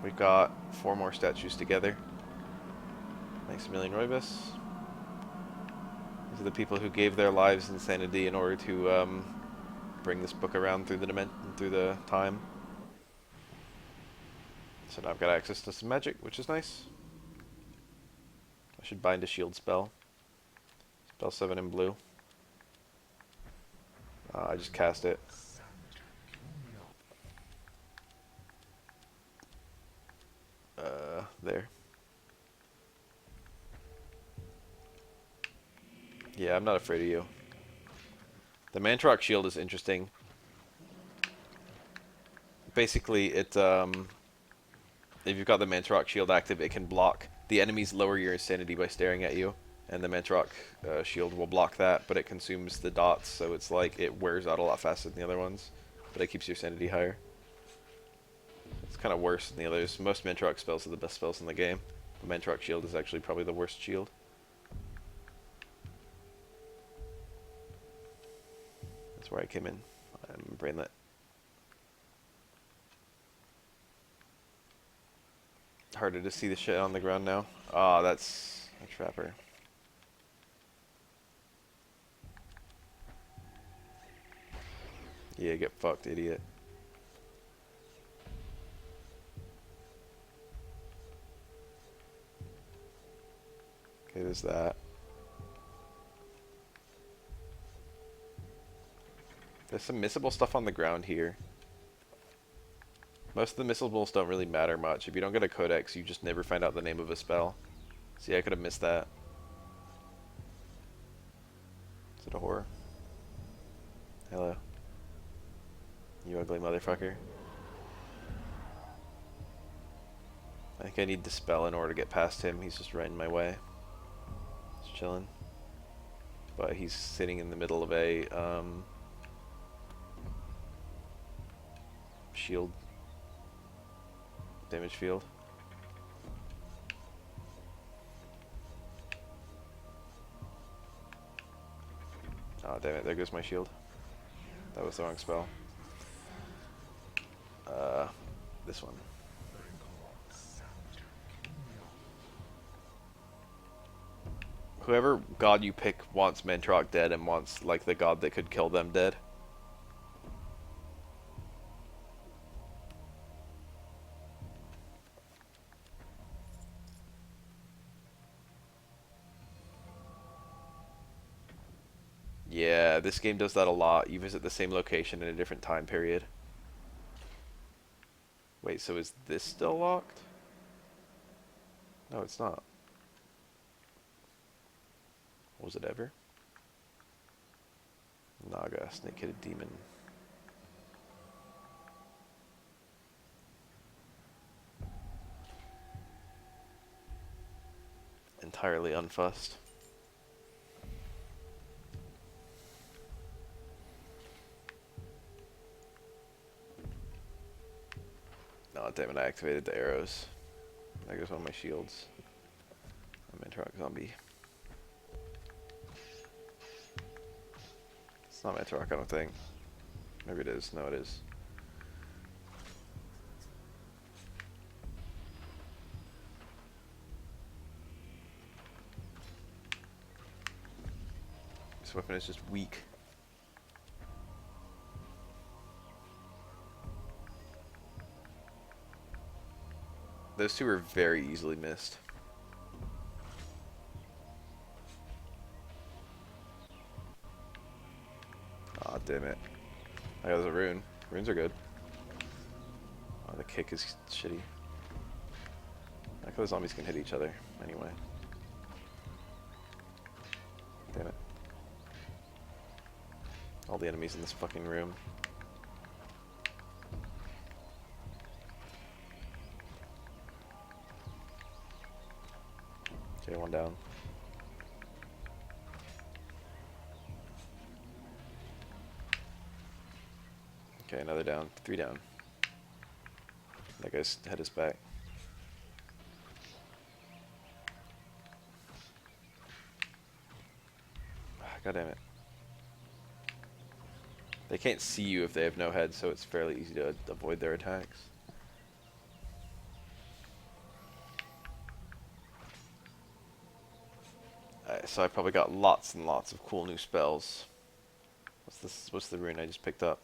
S1: We've got 4 more statues together. Thanks a million, Roybus. These are the people who gave their lives in sanity in order to bring this book around through the time. So now I've got access to some magic, which is nice. I should bind a shield spell. Spell 7 in blue. I just cast it. There. Yeah, I'm not afraid of you. The Mantrock shield is interesting. Basically, it if you've got the Mantrock shield active, it can block the enemies lower your insanity by staring at you, and the Mantrock shield will block that, but it consumes the dots, so it's like it wears out a lot faster than the other ones, but it keeps your sanity higher. It's kind of worse than the others. Most Mantrock spells are the best spells in the game. The Mantrock shield is actually probably the worst shield. That's where I came in. I'm brainlet. Harder to see the shit on the ground now. Ah, that's a trapper. Yeah, get fucked, idiot. Okay, there's that. There's some missable stuff on the ground here. Most of the missile balls don't really matter much. If you don't get a codex, you just never find out the name of a spell. See, I could have missed that. Is it a horror? Hello. You ugly motherfucker. I think I need Dispel in order to get past him. He's just right in my way. Just chilling. But he's sitting in the middle of a shield. Damage field. Oh damn it, there goes my shield. That was the wrong spell. This one. Whoever god you pick wants Mentrock dead and wants like the god that could kill them dead. Yeah, this game does that a lot. You visit the same location in a different time period. Wait, so is this still locked? No, it's not. Was it ever? Naga, snake-headed demon. Entirely unfussed. Oh, damn it, I activated the arrows. There goes one of my shields. I'm Mentrock zombie. It's not Mentrock, I don't think. Maybe it is. No, it is. This weapon is just weak. Those two are very easily missed. Aw, damn it. I got a rune. Runes are good. Oh, the kick is shitty. I like how the zombies can hit each other. Anyway. Damn it. All the enemies in this fucking room. Okay, one down. Okay, another down. 3 down. That guy's head is back. God damn it. They can't see you if they have no head, so it's fairly easy to avoid their attacks. So I probably got lots and lots of cool new spells. What's this? What's the rune I just picked up?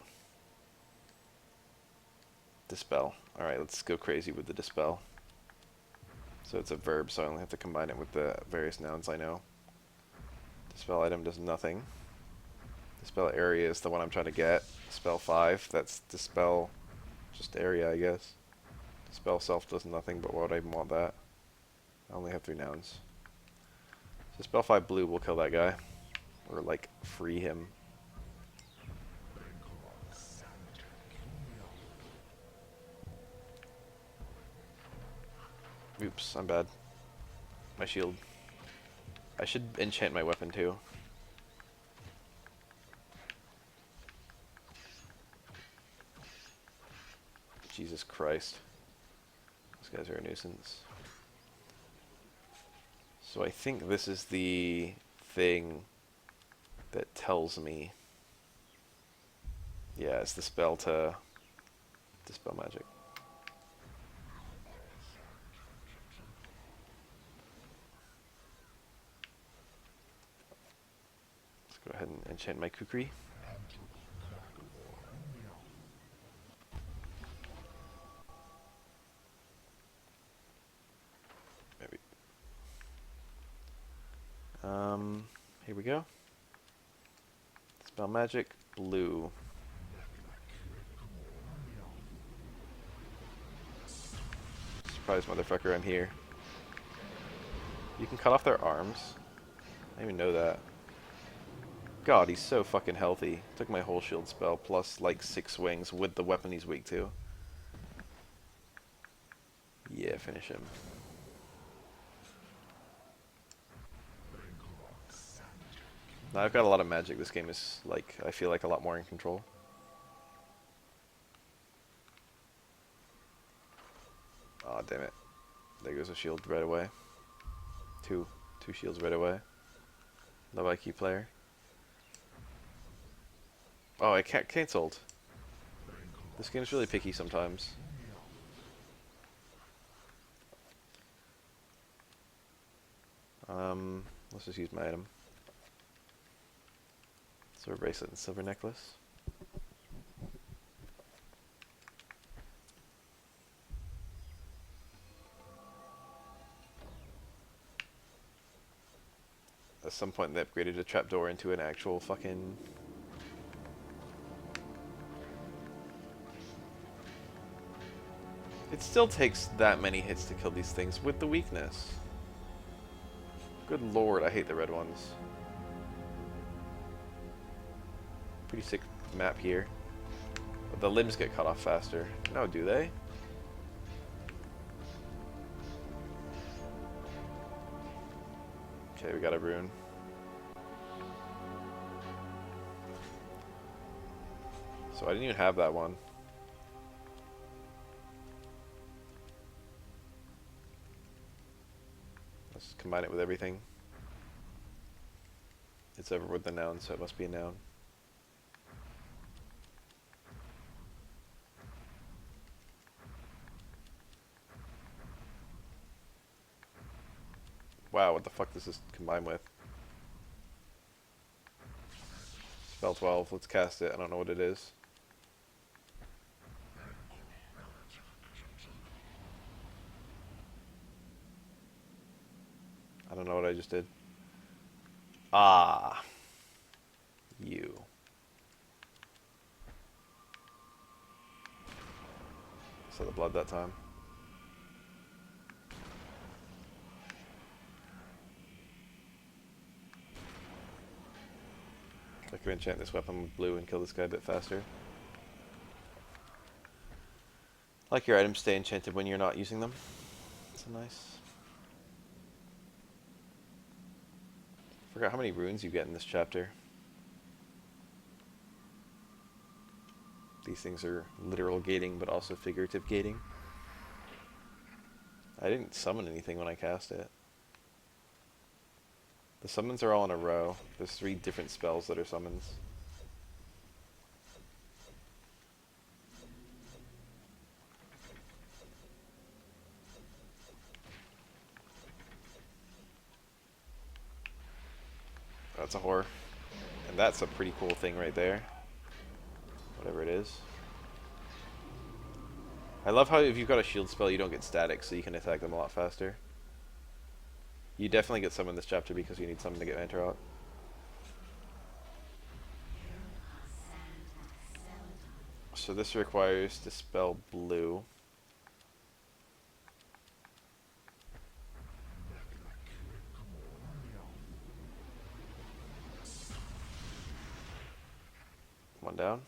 S1: Dispel. Alright, let's go crazy with the Dispel. So it's a verb, so I only have to combine it with the various nouns I know. Dispel item does nothing. Dispel area is the one I'm trying to get. Dispel 5, that's Dispel just area, I guess. Dispel self does nothing, but why would I even want that? I only have 3 nouns. Dispel 5 blue will kill that guy. Or, like, free him. Oops, I'm bad. My shield. I should enchant my weapon too. Jesus Christ. These guys are a nuisance. So I think this is the thing that tells me. Yeah, it's the spell to dispel magic. Go ahead and enchant my kukri. Maybe. Here we go. Spell magic, blue. Surprise, motherfucker, I'm here. You can cut off their arms? I didn't even know that. God, he's so fucking healthy. Took my whole shield spell, plus like 6 swings with the weapon he's weak to. Yeah, finish him. Now I've got a lot of magic. This game is, like, I feel like a lot more in control. Aw, oh, damn it. There goes a shield right away. Two shields right away. Low IQ player. Oh, I cancelled. This game's really picky sometimes. Let's just use my item. Silver bracelet and silver necklace. At some point they upgraded a trapdoor into an actual fucking... It still takes that many hits to kill these things with the weakness. Good lord, I hate the red ones. Pretty sick map here. But the limbs get cut off faster. No, do they? Okay, we got a rune. So I didn't even have that one. Let's combine it with everything. It's over with the noun, so it must be a noun. Wow, what the fuck does this combine with? Spell 12, let's cast it. I don't know what it is. I don't know what I just did. Ah. You. Saw the blood that time. I could enchant this weapon with blue and kill this guy a bit faster. Like your items stay enchanted when you're not using them. It's nice. Forgot how many runes you get in this chapter. These things are literal gating, but also figurative gating. I didn't summon anything when I cast it. The summons are all in a row. There's 3 different spells that are summons. That's a whore. And that's a pretty cool thing right there. Whatever it is. I love how if you've got a shield spell, you don't get static, so you can attack them a lot faster. You definitely get some in this chapter because you need something to get Mantarot. So this requires Dispel Blue. One down.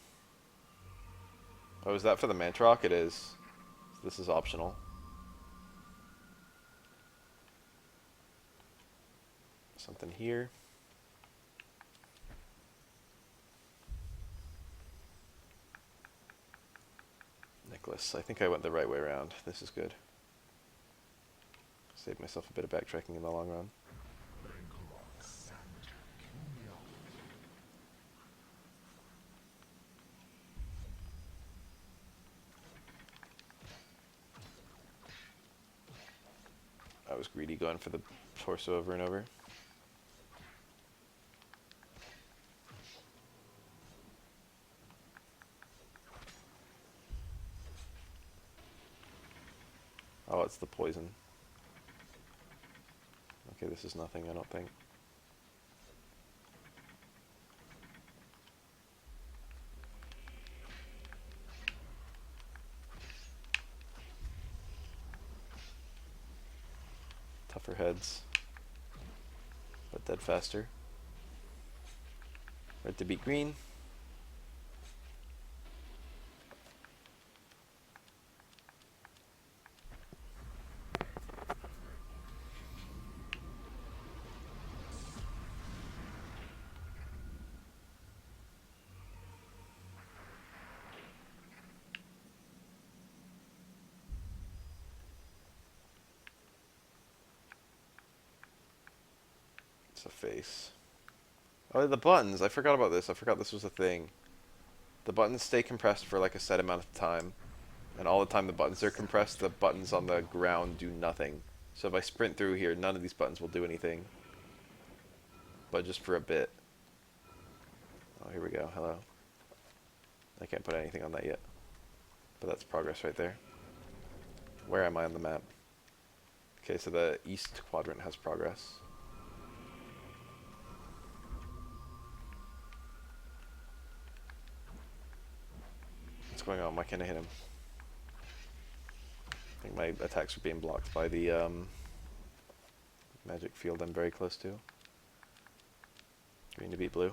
S1: Oh, is that for the Mantarok? It is. This is optional. Something here. Necklace. I think I went the right way around. This is good. Save myself a bit of backtracking in the long run. I was greedy going for the torso over and over. Oh, it's the poison. Okay, this is nothing, I don't think. for heads, but dead faster. Red to beat green. It's a face. Oh, the buttons. I forgot about this. I forgot this was a thing. The buttons stay compressed for like a set amount of time. And all the time the buttons are compressed, the buttons on the ground do nothing. So if I sprint through here, none of these buttons will do anything. But just for a bit. Oh, here we go. Hello. I can't put anything on that yet. But that's progress right there. Where am I on the map? Okay, so the east quadrant has progress. What's going on? Why can't I hit him? I think my attacks are being blocked by the magic field I'm very close to. Green to beat blue.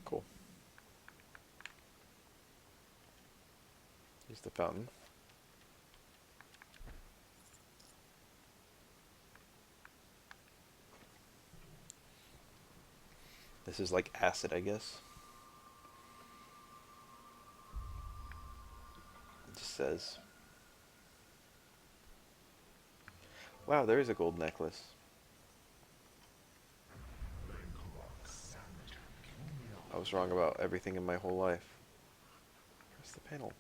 S1: Cool. Use the fountain. This is like acid, I guess. It just says. Wow, there is a gold necklace. I was wrong about everything in my whole life. Press the panel.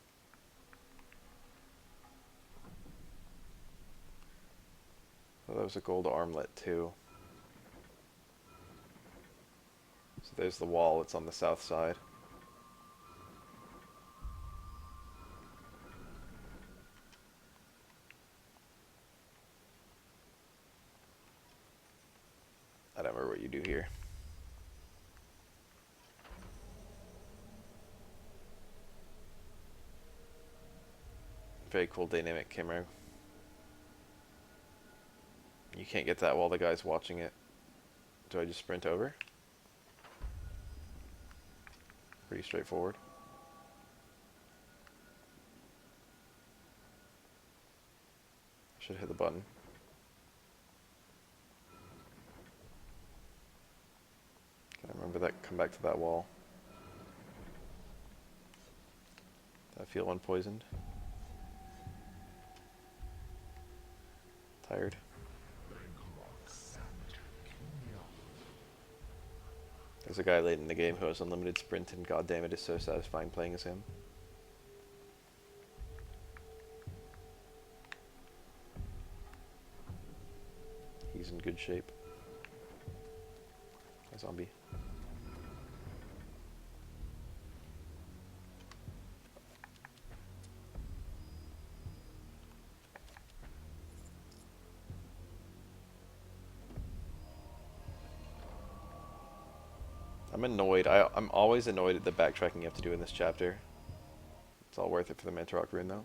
S1: Oh, that was a gold armlet too. So there's the wall, it's on the south side. I don't remember what you do here. Very cool dynamic camera. You can't get that while the guy's watching it. Do I just sprint over? Pretty straightforward. Should hit the button. Can I remember that? Come back to that wall. Do I feel unpoisoned? Tired. There's a guy late in the game who has unlimited sprint, and goddamn, it is so satisfying playing as him. He's in good shape. A zombie. I'm annoyed. I'm always annoyed at the backtracking you have to do in this chapter. It's all worth it for the Mantarok rune, though.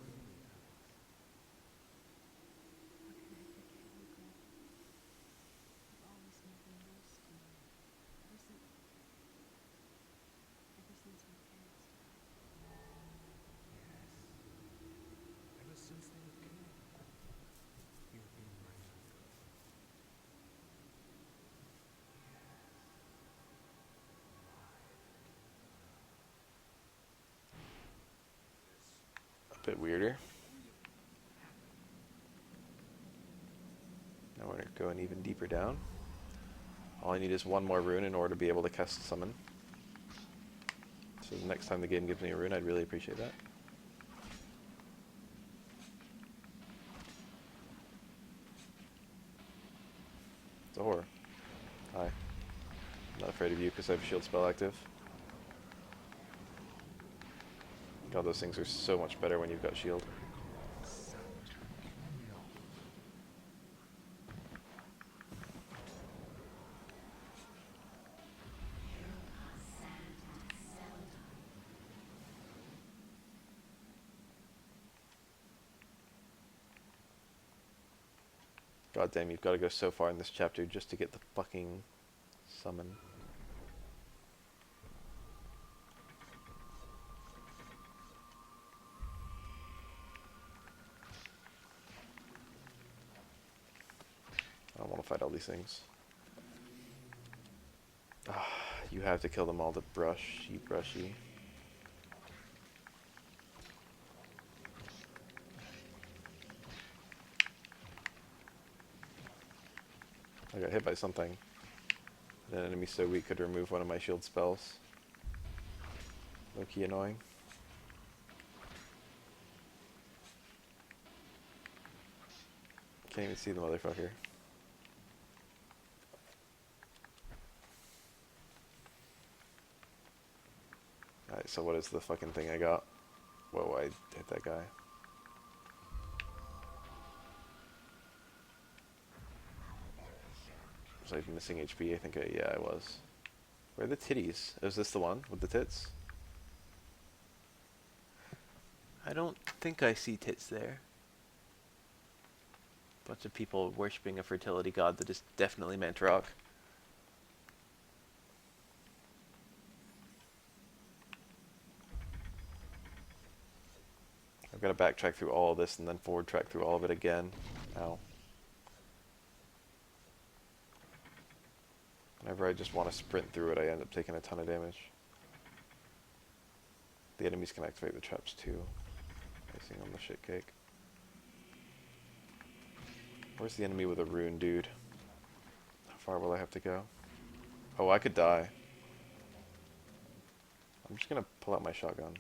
S2: Ever since they came, you've been my anchor.
S1: A bit weirder. Now we're going even deeper down. All I need is one more rune in order to be able to cast summon. So the next time the game gives me a rune, I'd really appreciate that. It's a horror. Hi. I'm not afraid of you because I have shield spell active. God, those things are so much better when you've got shield. God damn, you've got to go so far in this chapter just to get the fucking summon. I don't want to fight all these things. Ah, you have to kill them all to brushy. I got hit by something. An enemy so weak could remove one of my shield spells. Low-key annoying. Can't even see the motherfucker. Alright, so what is the fucking thing I got? Whoa, I hit that guy. Was I missing HP? I think yeah, I was. Where are the titties? Is this the one with the tits? I don't think I see tits there. Bunch of people worshipping a fertility god that is definitely Mantarok. I've got to backtrack through all of this and then forward track through all of it again. Ow. Whenever I just want to sprint through it, I end up taking a ton of damage. The enemies can activate the traps too. Icing on the shit cake. Where's the enemy with a rune, dude? How far will I have to go? Oh, I could die. I'm just gonna pull out my shotgun.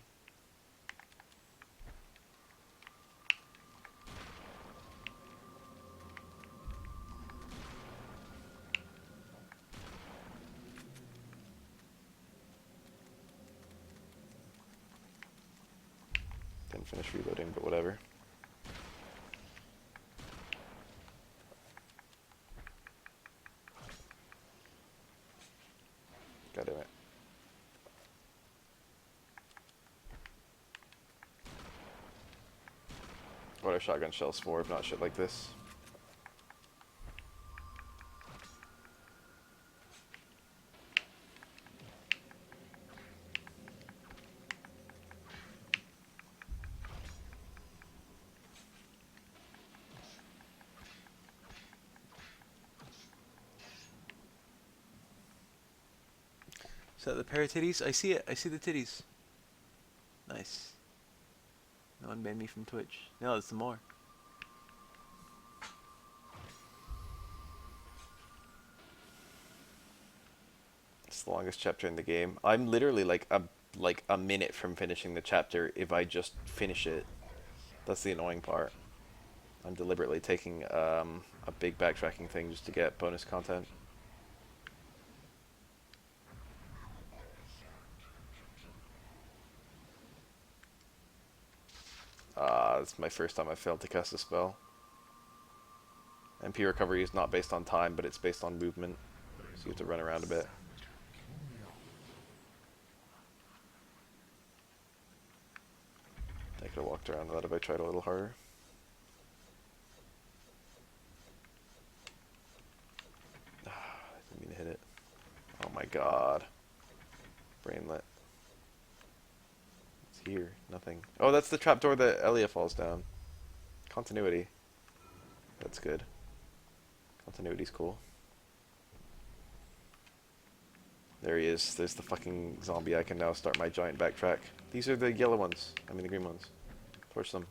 S1: Didn't finish reloading, but whatever. God damn it. What are shotgun shells for if not shit like this? Is that the pair of titties? I see it. I see the titties. Nice. No one banned me from Twitch. No, there's some more. It's the longest chapter in the game. I'm literally like a minute from finishing the chapter if I just finish it. That's the annoying part. I'm deliberately taking a big backtracking thing just to get bonus content. It's my first time I've failed to cast a spell. MP recovery is not based on time, but it's based on movement. So you have to run around a bit. I could have walked around that if I tried a little harder. I didn't mean to hit it. Oh my god. Brainlet. It's here. Nothing. Oh, that's the trapdoor that Elia falls down. Continuity. That's good. Continuity's cool. There he is. There's the fucking zombie. I can now start my giant backtrack. These are the yellow ones. I mean the green ones. Torch them.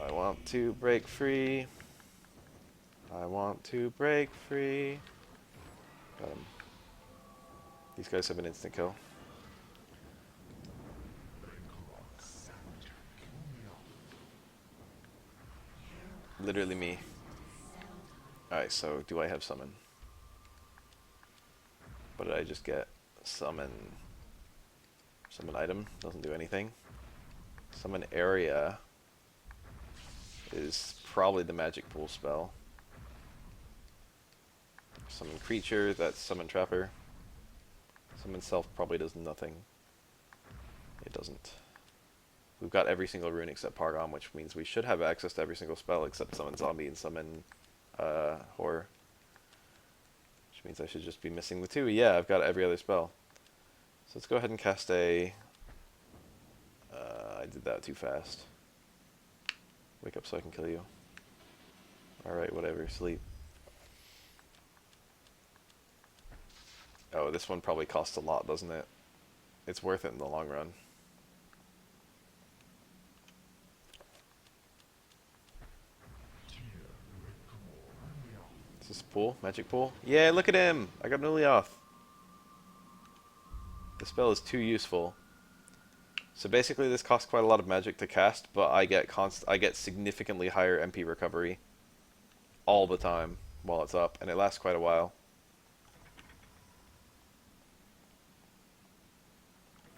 S1: I want to break free. I want to break free. Got him. These guys have an instant kill. Literally me. Alright, so do I have summon? What did I just get? Summon. Summon item. Doesn't do anything. Summon area is probably the magic pool spell. Summon creature, that's summon trapper. Summon self probably does nothing. It doesn't. We've got every single rune except Pargon, which means we should have access to every single spell except summon zombie and summon horror. Which means I should just be missing the 2. Yeah, I've got every other spell. So let's go ahead and cast a... I did that too fast. Wake up so I can kill you. Alright, whatever, sleep. Oh, this one probably costs a lot, doesn't it? It's worth it in the long run. Is this a pool? Magic pool? Yeah, look at him! I got an Ulyaoth. The spell is too useful. So basically this costs quite a lot of magic to cast, but I get significantly higher MP recovery all the time while it's up, and it lasts quite a while.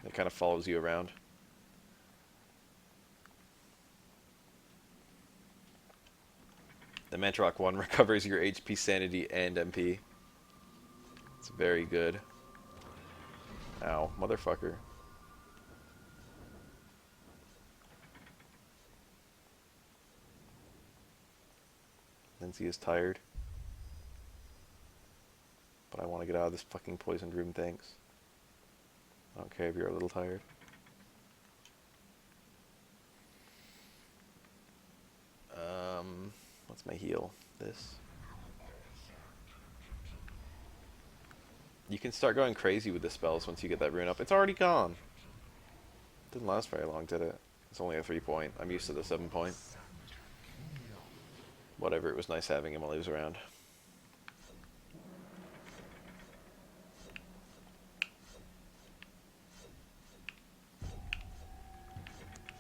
S1: It kind of follows you around. The Mantrock one recovers your HP, sanity, and MP. It's very good. Ow, motherfucker. Lindsay is tired. But I want to get out of this fucking poisoned room, thanks. I don't care if you're a little tired. What's my heal? This. You can start going crazy with the spells once you get that rune up. It's already gone. Didn't last very long, did it? It's only a 3-point. I'm used to the 7-point. Whatever, it was nice having him while he was around.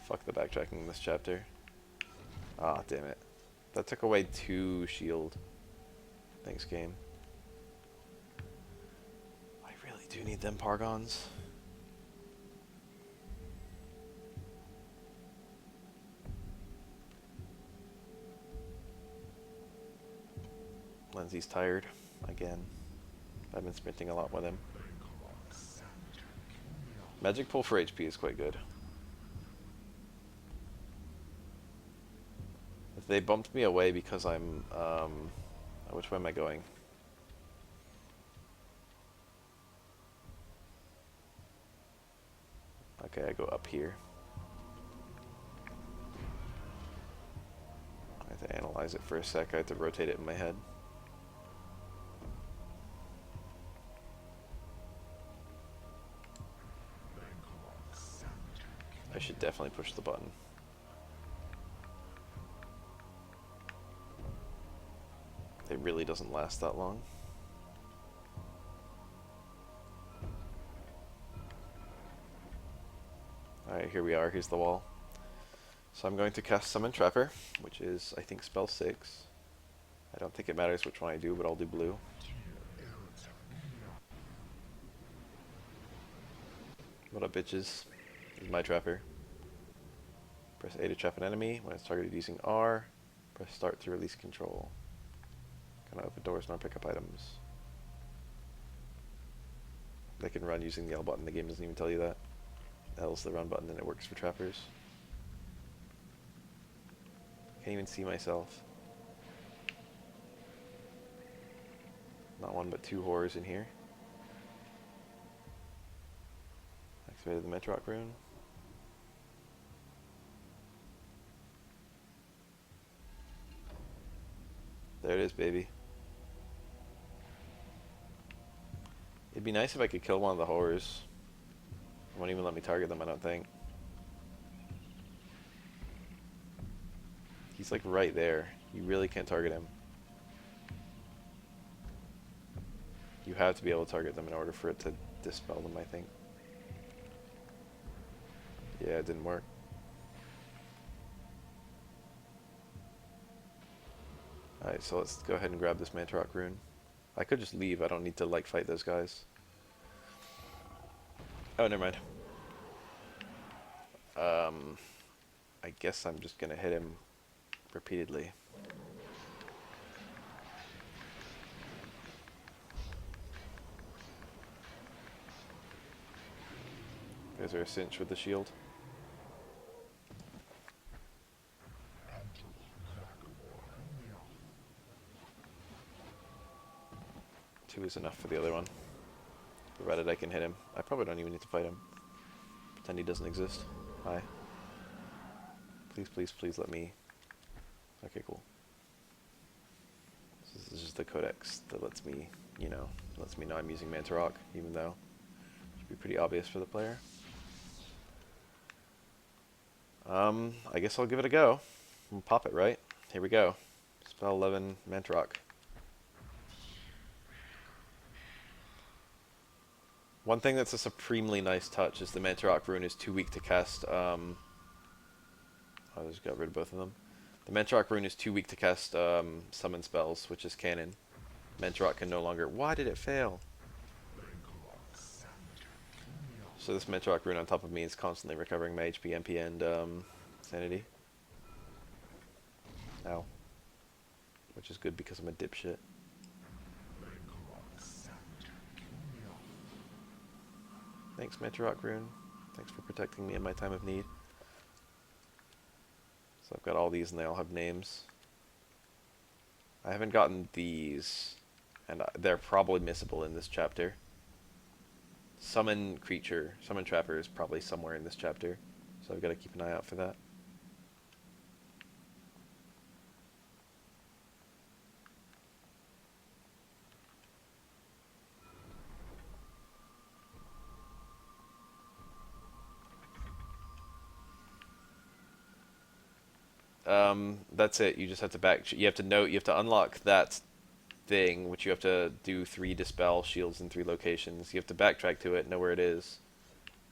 S1: Fuck the backtracking in this chapter. Ah, damn it. That took away 2 shield. Thanks, game. I really do need them Pargons. Lindsay's tired. Again. I've been sprinting a lot with him. Magic pull for HP is quite good. If they bumped me away because I'm, which way am I going? Okay, I go up here. I have to analyze it for a sec. I have to rotate it in my head. I should definitely push the button. It really doesn't last that long. Alright, here we are. Here's the wall. So I'm going to cast Summon Trapper, which is, I think, spell 6. I don't think it matters which one I do, but I'll do blue. What up, bitches? This is my trapper. Press A to trap an enemy. When it's targeted using R, press start to release control. Cannot open doors nor pick up items. They can run using the L button. The game doesn't even tell you that. L is the run button and it works for trappers. Can't even see myself. Not one but 2 horrors in here. Activated the Metrock rune. There it is, baby. It'd be nice if I could kill one of the horrors. It won't even let me target them, I don't think. He's like right there. You really can't target him. You have to be able to target them in order for it to dispel them, I think. Yeah, it didn't work. Alright, so let's go ahead and grab this Mantrock rune. I could just leave, I don't need to like fight those guys. Oh, never mind. I guess I'm just gonna hit him repeatedly. There's our cinch with the shield. lose enough for the other one. Provided I can hit him. I probably don't even need to fight him. Pretend he doesn't exist. Hi. Please, please, please let me... Okay, cool. This is just the codex that lets me, you know, lets me know I'm using Mantarok, even though it should be pretty obvious for the player. I guess I'll give it a go. We'll pop it, right? Here we go. Spell 11, Mantarok. One thing that's a supremely nice touch is the Mantarok rune is too weak to cast, I just got rid of both of them. The Mantarok rune is too weak to cast summon spells, which is canon. Mantarok can no longer... Why did it fail? So this Mantarok rune on top of me is constantly recovering my HP, MP, and sanity. Ow. Which is good because I'm a dipshit. Thanks, Mantarok rune. Thanks for protecting me in my time of need. So I've got all these and they all have names. I haven't gotten these, and they're probably missable in this chapter. Summon creature, summon trapper is probably somewhere in this chapter, so I've got to keep an eye out for that. That's it. You just have to you have to note. You have to unlock that thing, which you have to do 3 dispel shields in 3 locations. You have to backtrack to it, know where it is,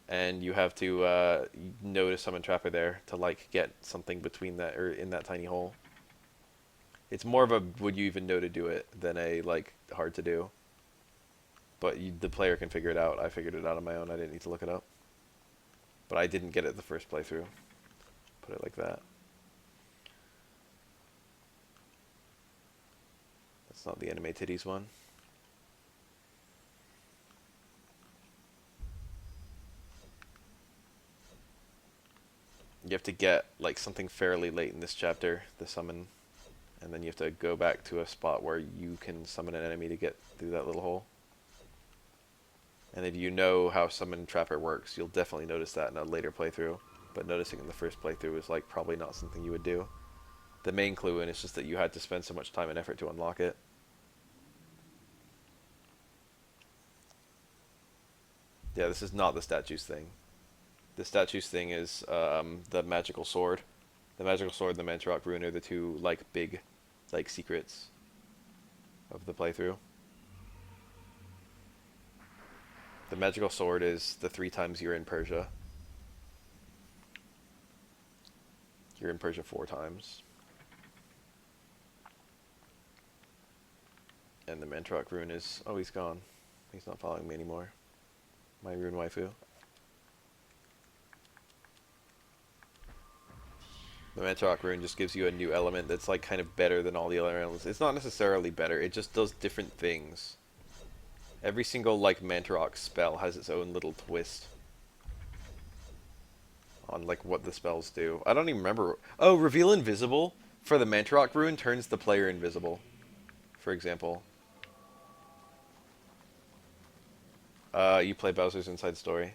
S1: and you have to know to summon trapper there to like get something between that or in that tiny hole. It's more of a would you even know to do it than a like hard to do. But the player can figure it out. I figured it out on my own. I didn't need to look it up. But I didn't get it the first playthrough. Put it like that. That's not the anime titties one. You have to get like something fairly late in this chapter, the summon, and then you have to go back to a spot where you can summon an enemy to get through that little hole. And if you know how summon trapper works, you'll definitely notice that in a later playthrough. But noticing in the first playthrough is like probably not something you would do. The main clue in it's just that you had to spend so much time and effort to unlock it. Yeah, this is not the statues thing. The statues thing is the magical sword. The magical sword and the Mantarok rune are the 2 like big like secrets of the playthrough. The magical sword is the 3 times you're in Persia. You're in Persia 4 times. And the Mantarok rune is... Oh, he's gone. He's not following me anymore. My rune waifu. The Mantarok rune just gives you a new element that's like kind of better than all the other elements. It's not necessarily better, it just does different things. Every single like Mantarok spell has its own little twist on like what the spells do. I don't even remember. Oh, reveal invisible for the Mantarok rune turns the player invisible. For example. You play Bowser's Inside Story. I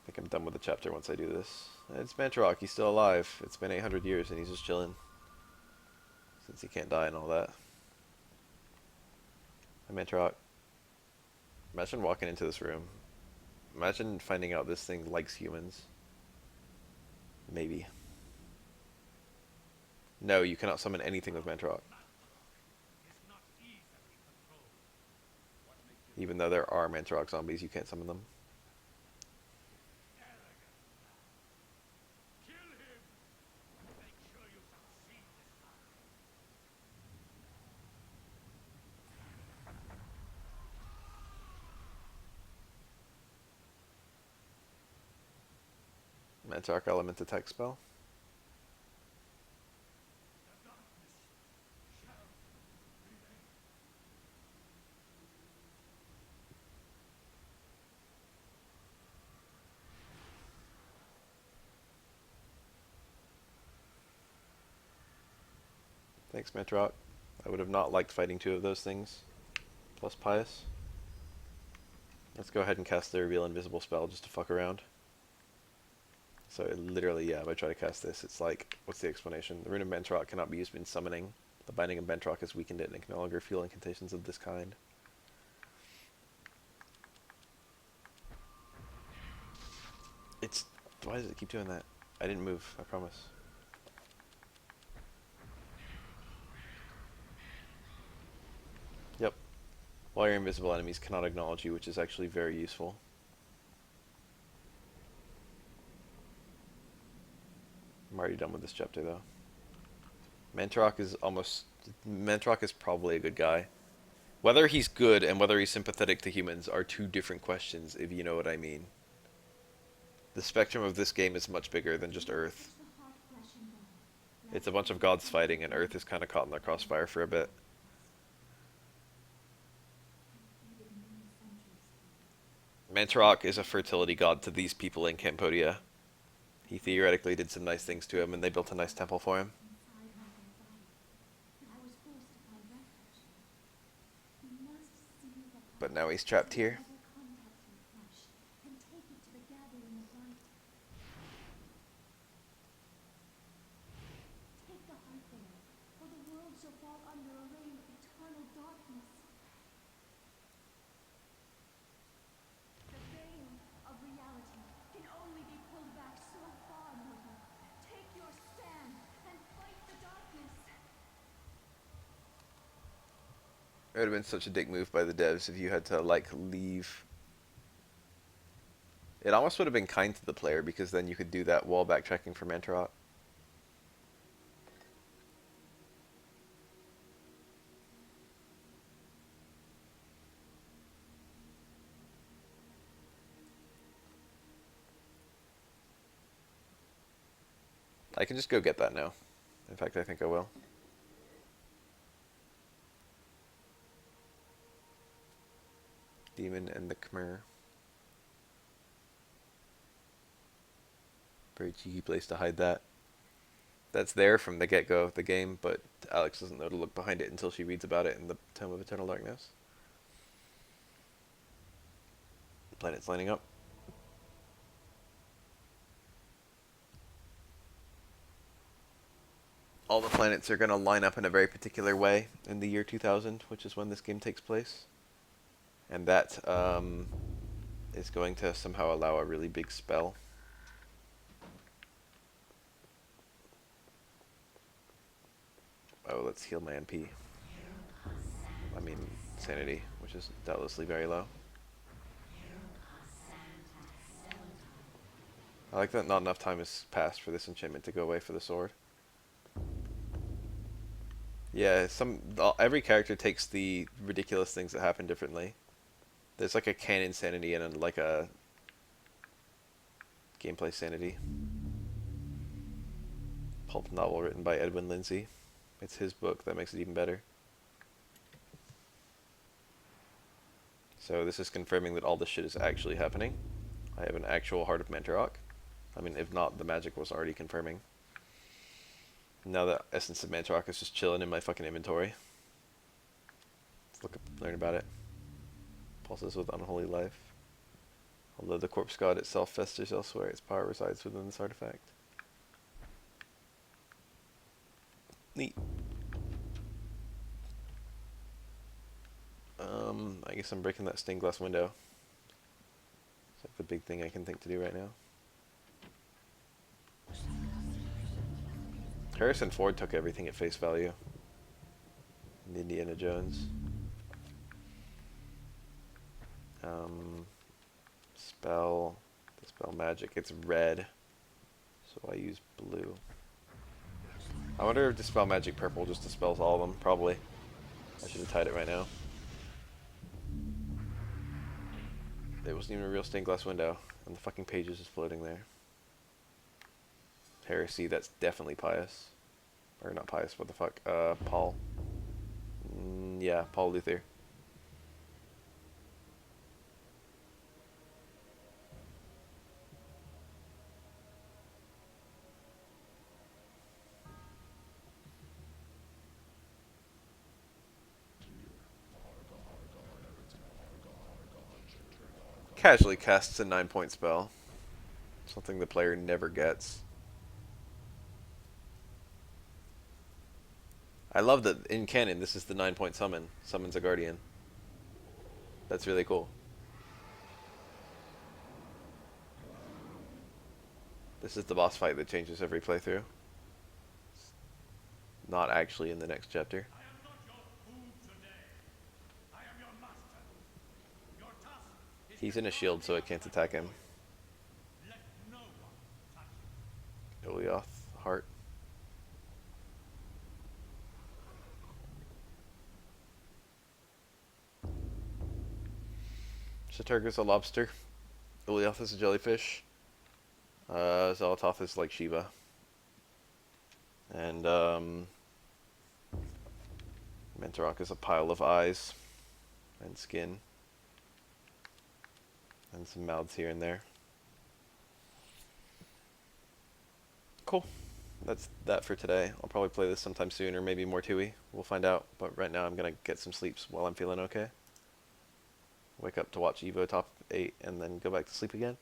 S1: think I'm done with the chapter once I do this. It's Mantarok, he's still alive. It's been 800 years and he's just chilling. Since he can't die and all that. Hi, Mantarok. Imagine walking into this room. Imagine finding out this thing likes humans. Maybe. No, you cannot summon anything with Mantarok. Even though there are Mantarok zombies, you can't summon them. Mantarok element attack spell. Thanks, Mantarok. I would have not liked fighting two of those things, plus Pious. Let's go ahead and cast the Reveal Invisible spell just to fuck around. So literally, yeah, if I try to cast this, it's like, what's the explanation? The Rune of Bentrock cannot be used in summoning. The Binding of Bentrock has weakened it and it can no longer fuel incantations of this kind. It's... why does it keep doing that? I didn't move, I promise. Yep. While your invisible enemies cannot acknowledge you, which is actually very useful. I'm already done with this chapter though. Mantrock is almost... Mantrock is probably a good guy. Whether he's good and whether he's sympathetic to humans are two different questions, if you know what I mean. The spectrum of this game is much bigger than just Earth. It's a bunch of gods fighting, and Earth is kind of caught in the crossfire for a bit. Mantarok is a fertility god to these people in Cambodia. He theoretically did some nice things to him, and they built a nice temple for him. But now he's trapped here. It would have been such a dick move by the devs if you had to, like, leave. It almost would have been kind to the player, because then you could do that while backtracking for Mantarok. I can just go get that now. In fact, I think I will. Demon and the Khmer. Very cheeky place to hide that. That's there from the get-go of the game, but Alex doesn't know to look behind it until she reads about it in the Tome of Eternal Darkness. The planet's lining up. All the planets are going to line up in a very particular way in the year 2000, which is when this game takes place. And that is going to somehow allow a really big spell. Oh, let's heal my NP. I mean, sanity, which is doubtlessly very low. I like that not enough time has passed for this enchantment to go away for the sword. Yeah, every character takes the ridiculous things that happen differently. There's like a canon sanity and like a gameplay sanity. Pulp novel written by Edwin Lindsay. It's his book that makes it even better. So this is confirming that all this shit is actually happening. I have an actual Heart of Mantarok. I mean, if not, the magic was already confirming. Now the Essence of Mantarok is just chilling in my fucking inventory. Let's learn about it. Pulses with unholy life. Although the corpse god itself festers elsewhere, its power resides within this artifact. Neat. I guess I'm breaking that stained glass window. It's like the big thing I can think to do right now. Harrison Ford took everything at face value. In Indiana Jones. Dispel magic. It's red, so I use blue. I wonder if Dispel Magic purple just dispels all of them. Probably. I should have tied it right now. It wasn't even a real stained glass window, and the fucking page is just floating there. Heresy, that's definitely Pious. Or not Pious, what the fuck? Paul. Yeah, Paul Luther. casually casts a 9-point spell. Something the player never gets. I love that in canon this is the 9-point summon. Summons a guardian. That's really cool. This is the boss fight that changes every playthrough. Not actually in the next chapter.
S4: I am not your food today. I am your master. Your task is
S1: He's
S4: to
S1: in a shield, so it can't attack him.
S4: let no one touch you.
S1: Ilioth, heart. Chattur'gha's a lobster. Ilioth is a jellyfish. Zolototh is like Shiva. And, Mentorok is a pile of eyes and skin. And some mouths here and there. Cool. That's that for today. I'll probably play this sometime soon, or maybe more 2e. We'll find out. But right now I'm going to get some sleeps while I'm feeling okay. Wake up to watch Evo top 8 and then go back to sleep again.